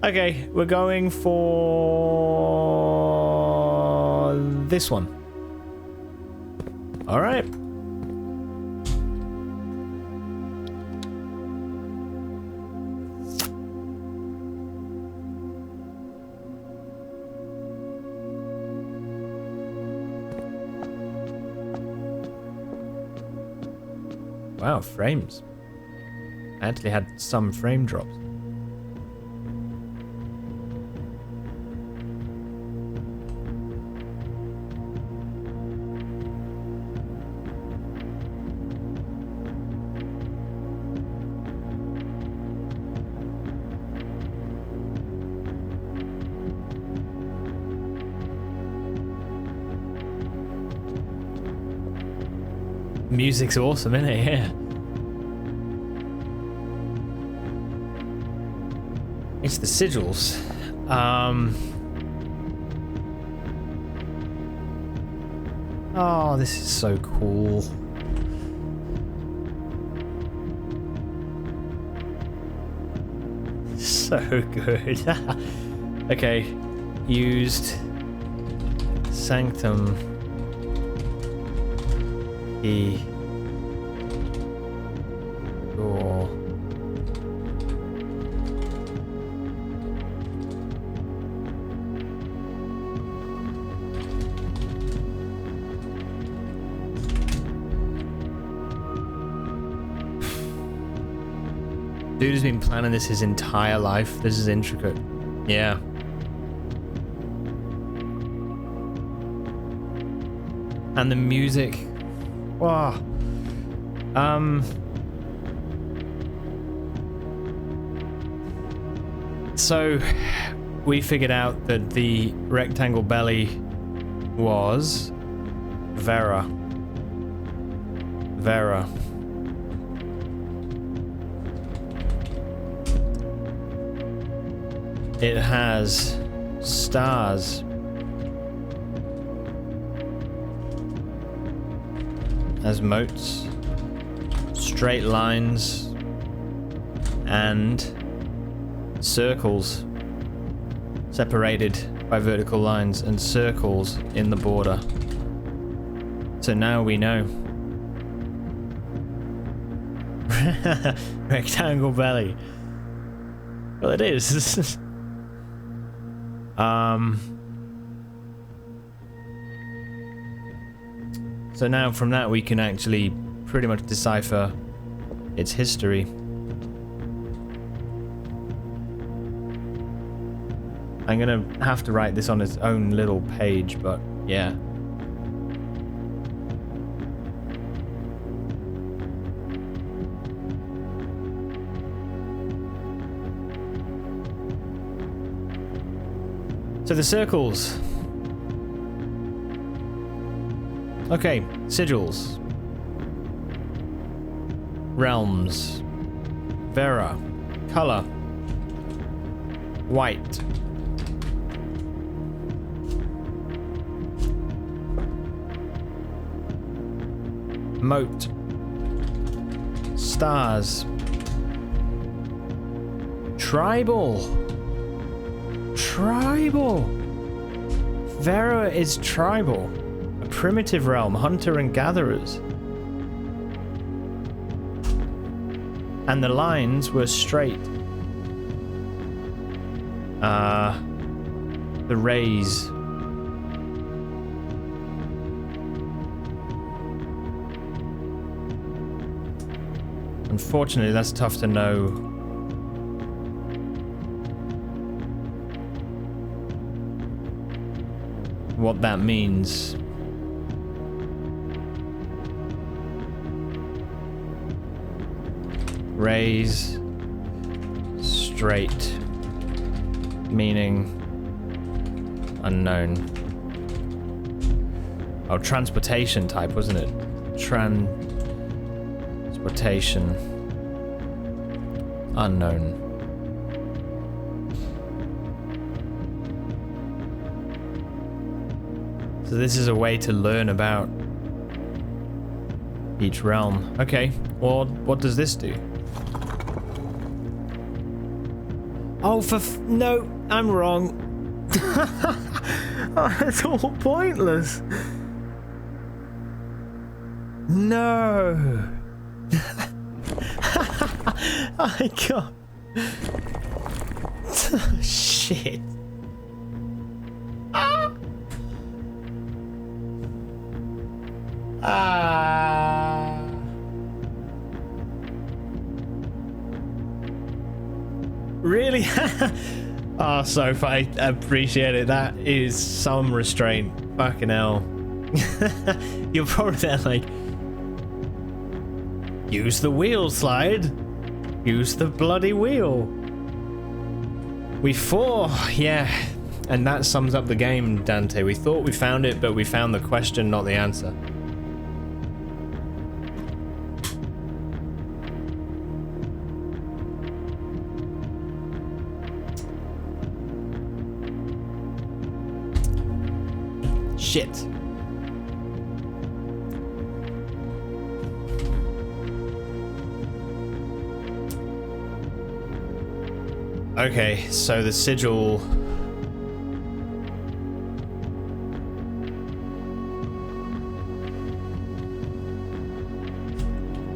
Okay, we're going for this one. All right. Wow, frames. I actually had some frame drops. Music's awesome, isn't it? Yeah. It's the sigils. Oh, this is so cool. So good. Okay, used Sanctum key door. Dude has been planning this his entire life. This is intricate. Yeah. And the music. Wow. So we figured out that the rectangle belly was Vera. It has stars as moats, straight lines, and circles separated by vertical lines and circles in the border. So now we know. Rectangle belly. Well, it is. So now from that we can actually pretty much decipher its history. I'm gonna have to write this on its own little page, but yeah. So the circles. Okay, sigils. Realms. Vera. Color. White. Moat. Stars. Tribal. Tribal. Vera is tribal. A primitive realm, hunter and gatherers. And the lines were straight. The rays. Unfortunately, that's tough to know. what that means. Raise straight, meaning unknown. Oh, transportation type, wasn't it? Transportation unknown. So this is a way to learn about each realm. Okay, well, what does this do? Oh, no, I'm wrong. Oh, it's all pointless. No. I got. Shit. Really? Oh, so I appreciate it. That is some restraint. Fucking hell. You're probably there like, use the wheel, slide. Use the bloody wheel. We four, yeah. And that sums up the game, Dante. We thought we found it, but we found the question, not the answer. Shit. Okay, so the sigil.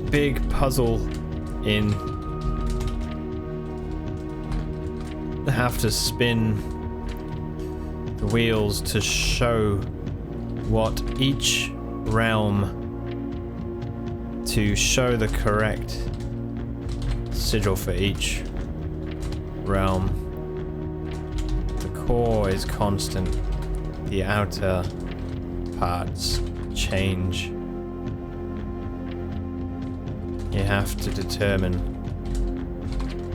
Big puzzle in. I have to spin the wheels to show what each realm, to show the correct sigil for each realm. The core is constant, the outer parts change. You have to determine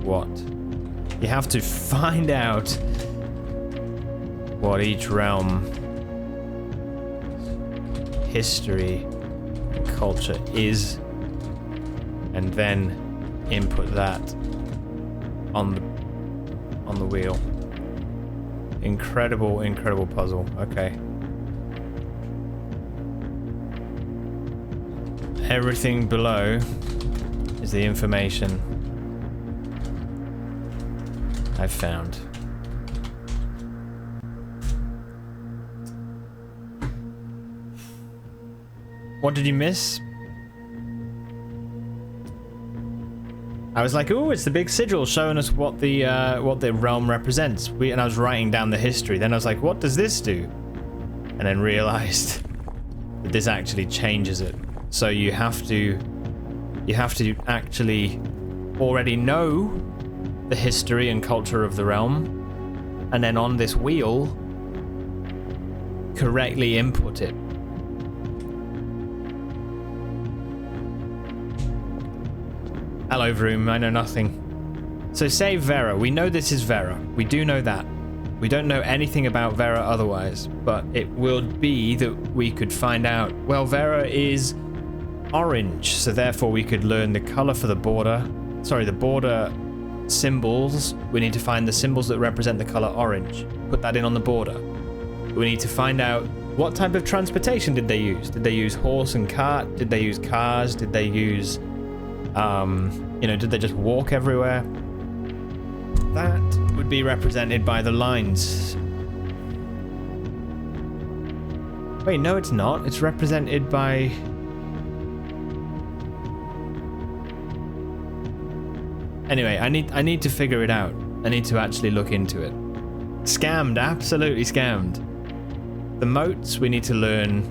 what. You have to find out what each realm history and culture is, and then input that on the wheel. Incredible, incredible puzzle. Okay. Everything below is the information I've found. What did you miss? I was like, "Ooh, it's the big sigil showing us what the realm represents." And I was writing down the history. Then I was like, "What does this do?" And then realized that this actually changes it. So you have to actually already know the history and culture of the realm, and then on this wheel, correctly input it. Hello, Vroom. I know nothing. So say Vera. We know this is Vera. We do know that. We don't know anything about Vera otherwise, but it would be that we could find out, well, Vera is orange, so therefore we could learn the color for the border. Sorry, the border symbols. We need to find the symbols that represent the color orange. Put that in on the border. We need to find out what type of transportation did they use. Did they use horse and cart? Did they use cars? Did they use... did they just walk everywhere? That would be represented by the lines. Wait, no, it's not. It's represented by... Anyway, I need to figure it out. I need to actually look into it. Scammed, absolutely scammed. The moats, we need to learn...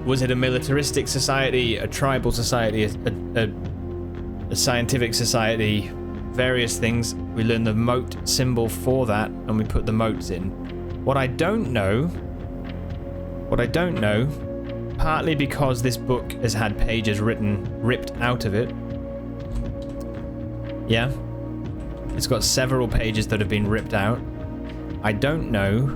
Was it a militaristic society, a tribal society, a scientific society? various things. We learn the moat symbol for that, and we put the moats in. What I don't know, partly because this book has had pages ripped out of it. Yeah. It's got several pages that have been ripped out. I don't know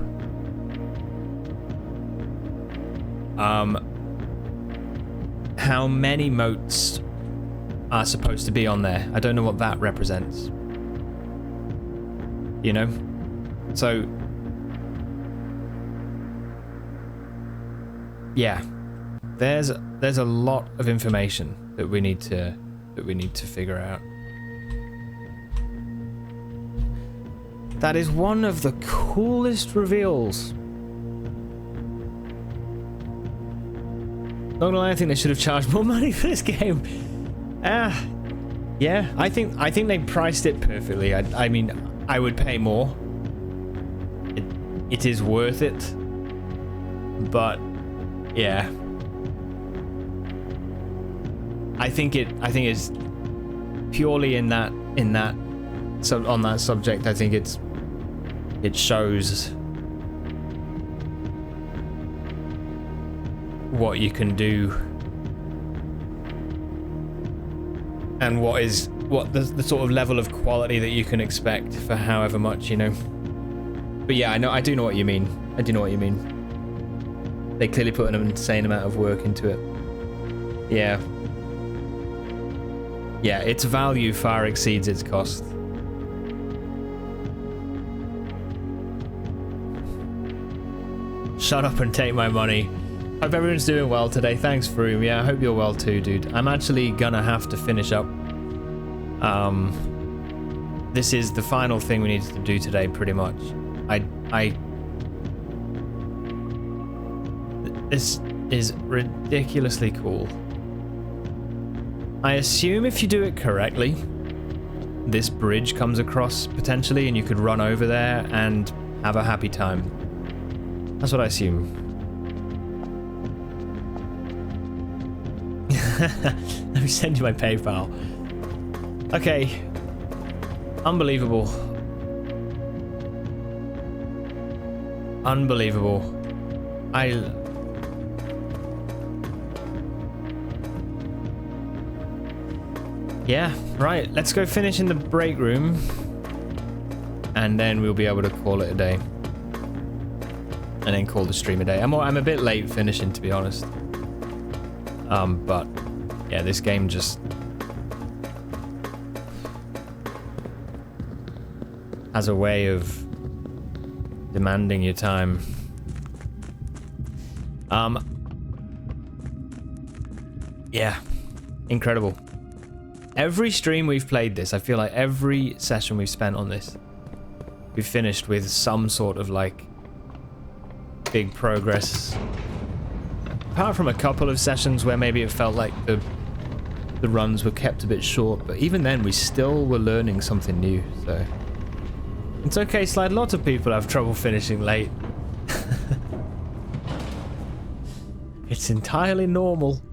how many moats are supposed to be on there. I don't know what that represents. You know? So yeah. There's a lot of information that we need to figure out. That is one of the coolest reveals. Not gonna lie, I think they should have charged more money for this game. Yeah, I think they priced it perfectly. I mean, I would pay more. It is worth it. But yeah, I think it's purely on that subject. I think it shows what you can do and what the sort of level of quality that you can expect for however much, you know. But yeah, I do know what you mean. They clearly put an insane amount of work into it. Yeah, its value far exceeds its cost. Shut up and take my money. Hope everyone's doing well today. Thanks, Vroom. Yeah, I hope you're well too, dude. I'm actually gonna have to finish up. This is the final thing we needed to do today, pretty much. This is ridiculously cool. I assume if you do it correctly, this bridge comes across potentially and you could run over there and have a happy time. That's what I assume. Let me send you my PayPal. Okay. Unbelievable. Yeah, right. Let's go finish in the break room. And then we'll be able to call it a day. And then call the stream a day. I'm a bit late finishing, to be honest. But yeah, this game just has a way of demanding your time. Yeah, incredible. Every stream we've played this, I feel like every session we've spent on this, we've finished with some sort of like big progress. Apart from a couple of sessions where maybe it felt like the runs were kept a bit short, but even then we still were learning something new, so it's okay, Slide. Lots of people have trouble finishing late. It's entirely normal.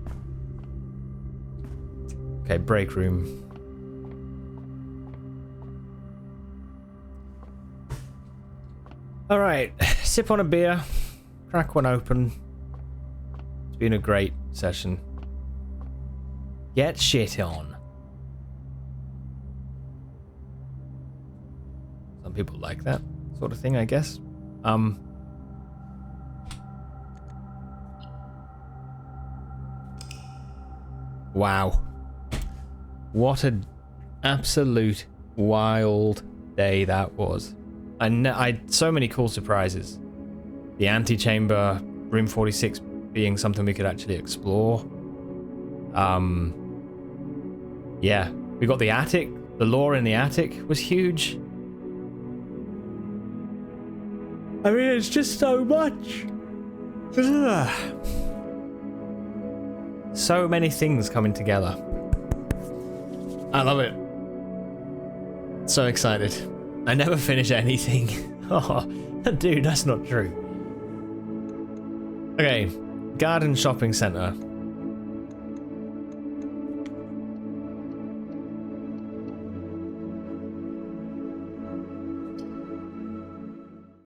Okay, break room. Alright, sip on a beer, crack one open. It's been a great session. Get shit on. Some people like that sort of thing, I guess. Wow. What an absolute wild day that was. I had so many cool surprises. The antechamber, room 46 being something we could actually explore. Yeah, we got the attic. The lore in the attic was huge. I mean, it's just so much. So many things coming together. I love it. So excited. I never finish anything. Oh, dude, that's not true. Okay, garden shopping center.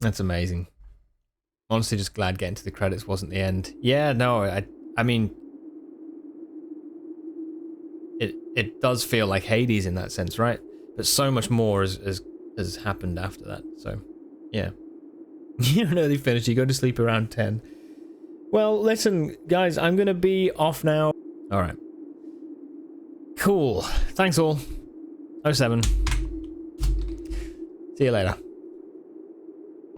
That's amazing. Honestly, just glad getting to the credits wasn't the end. Yeah, no, I mean, it does feel like Hades in that sense, right? But so much more has happened after that. So, yeah. You're an early finish. You go to sleep around 10. Well, listen, guys, I'm gonna be off now. All right. Cool. Thanks all. 07. See you later.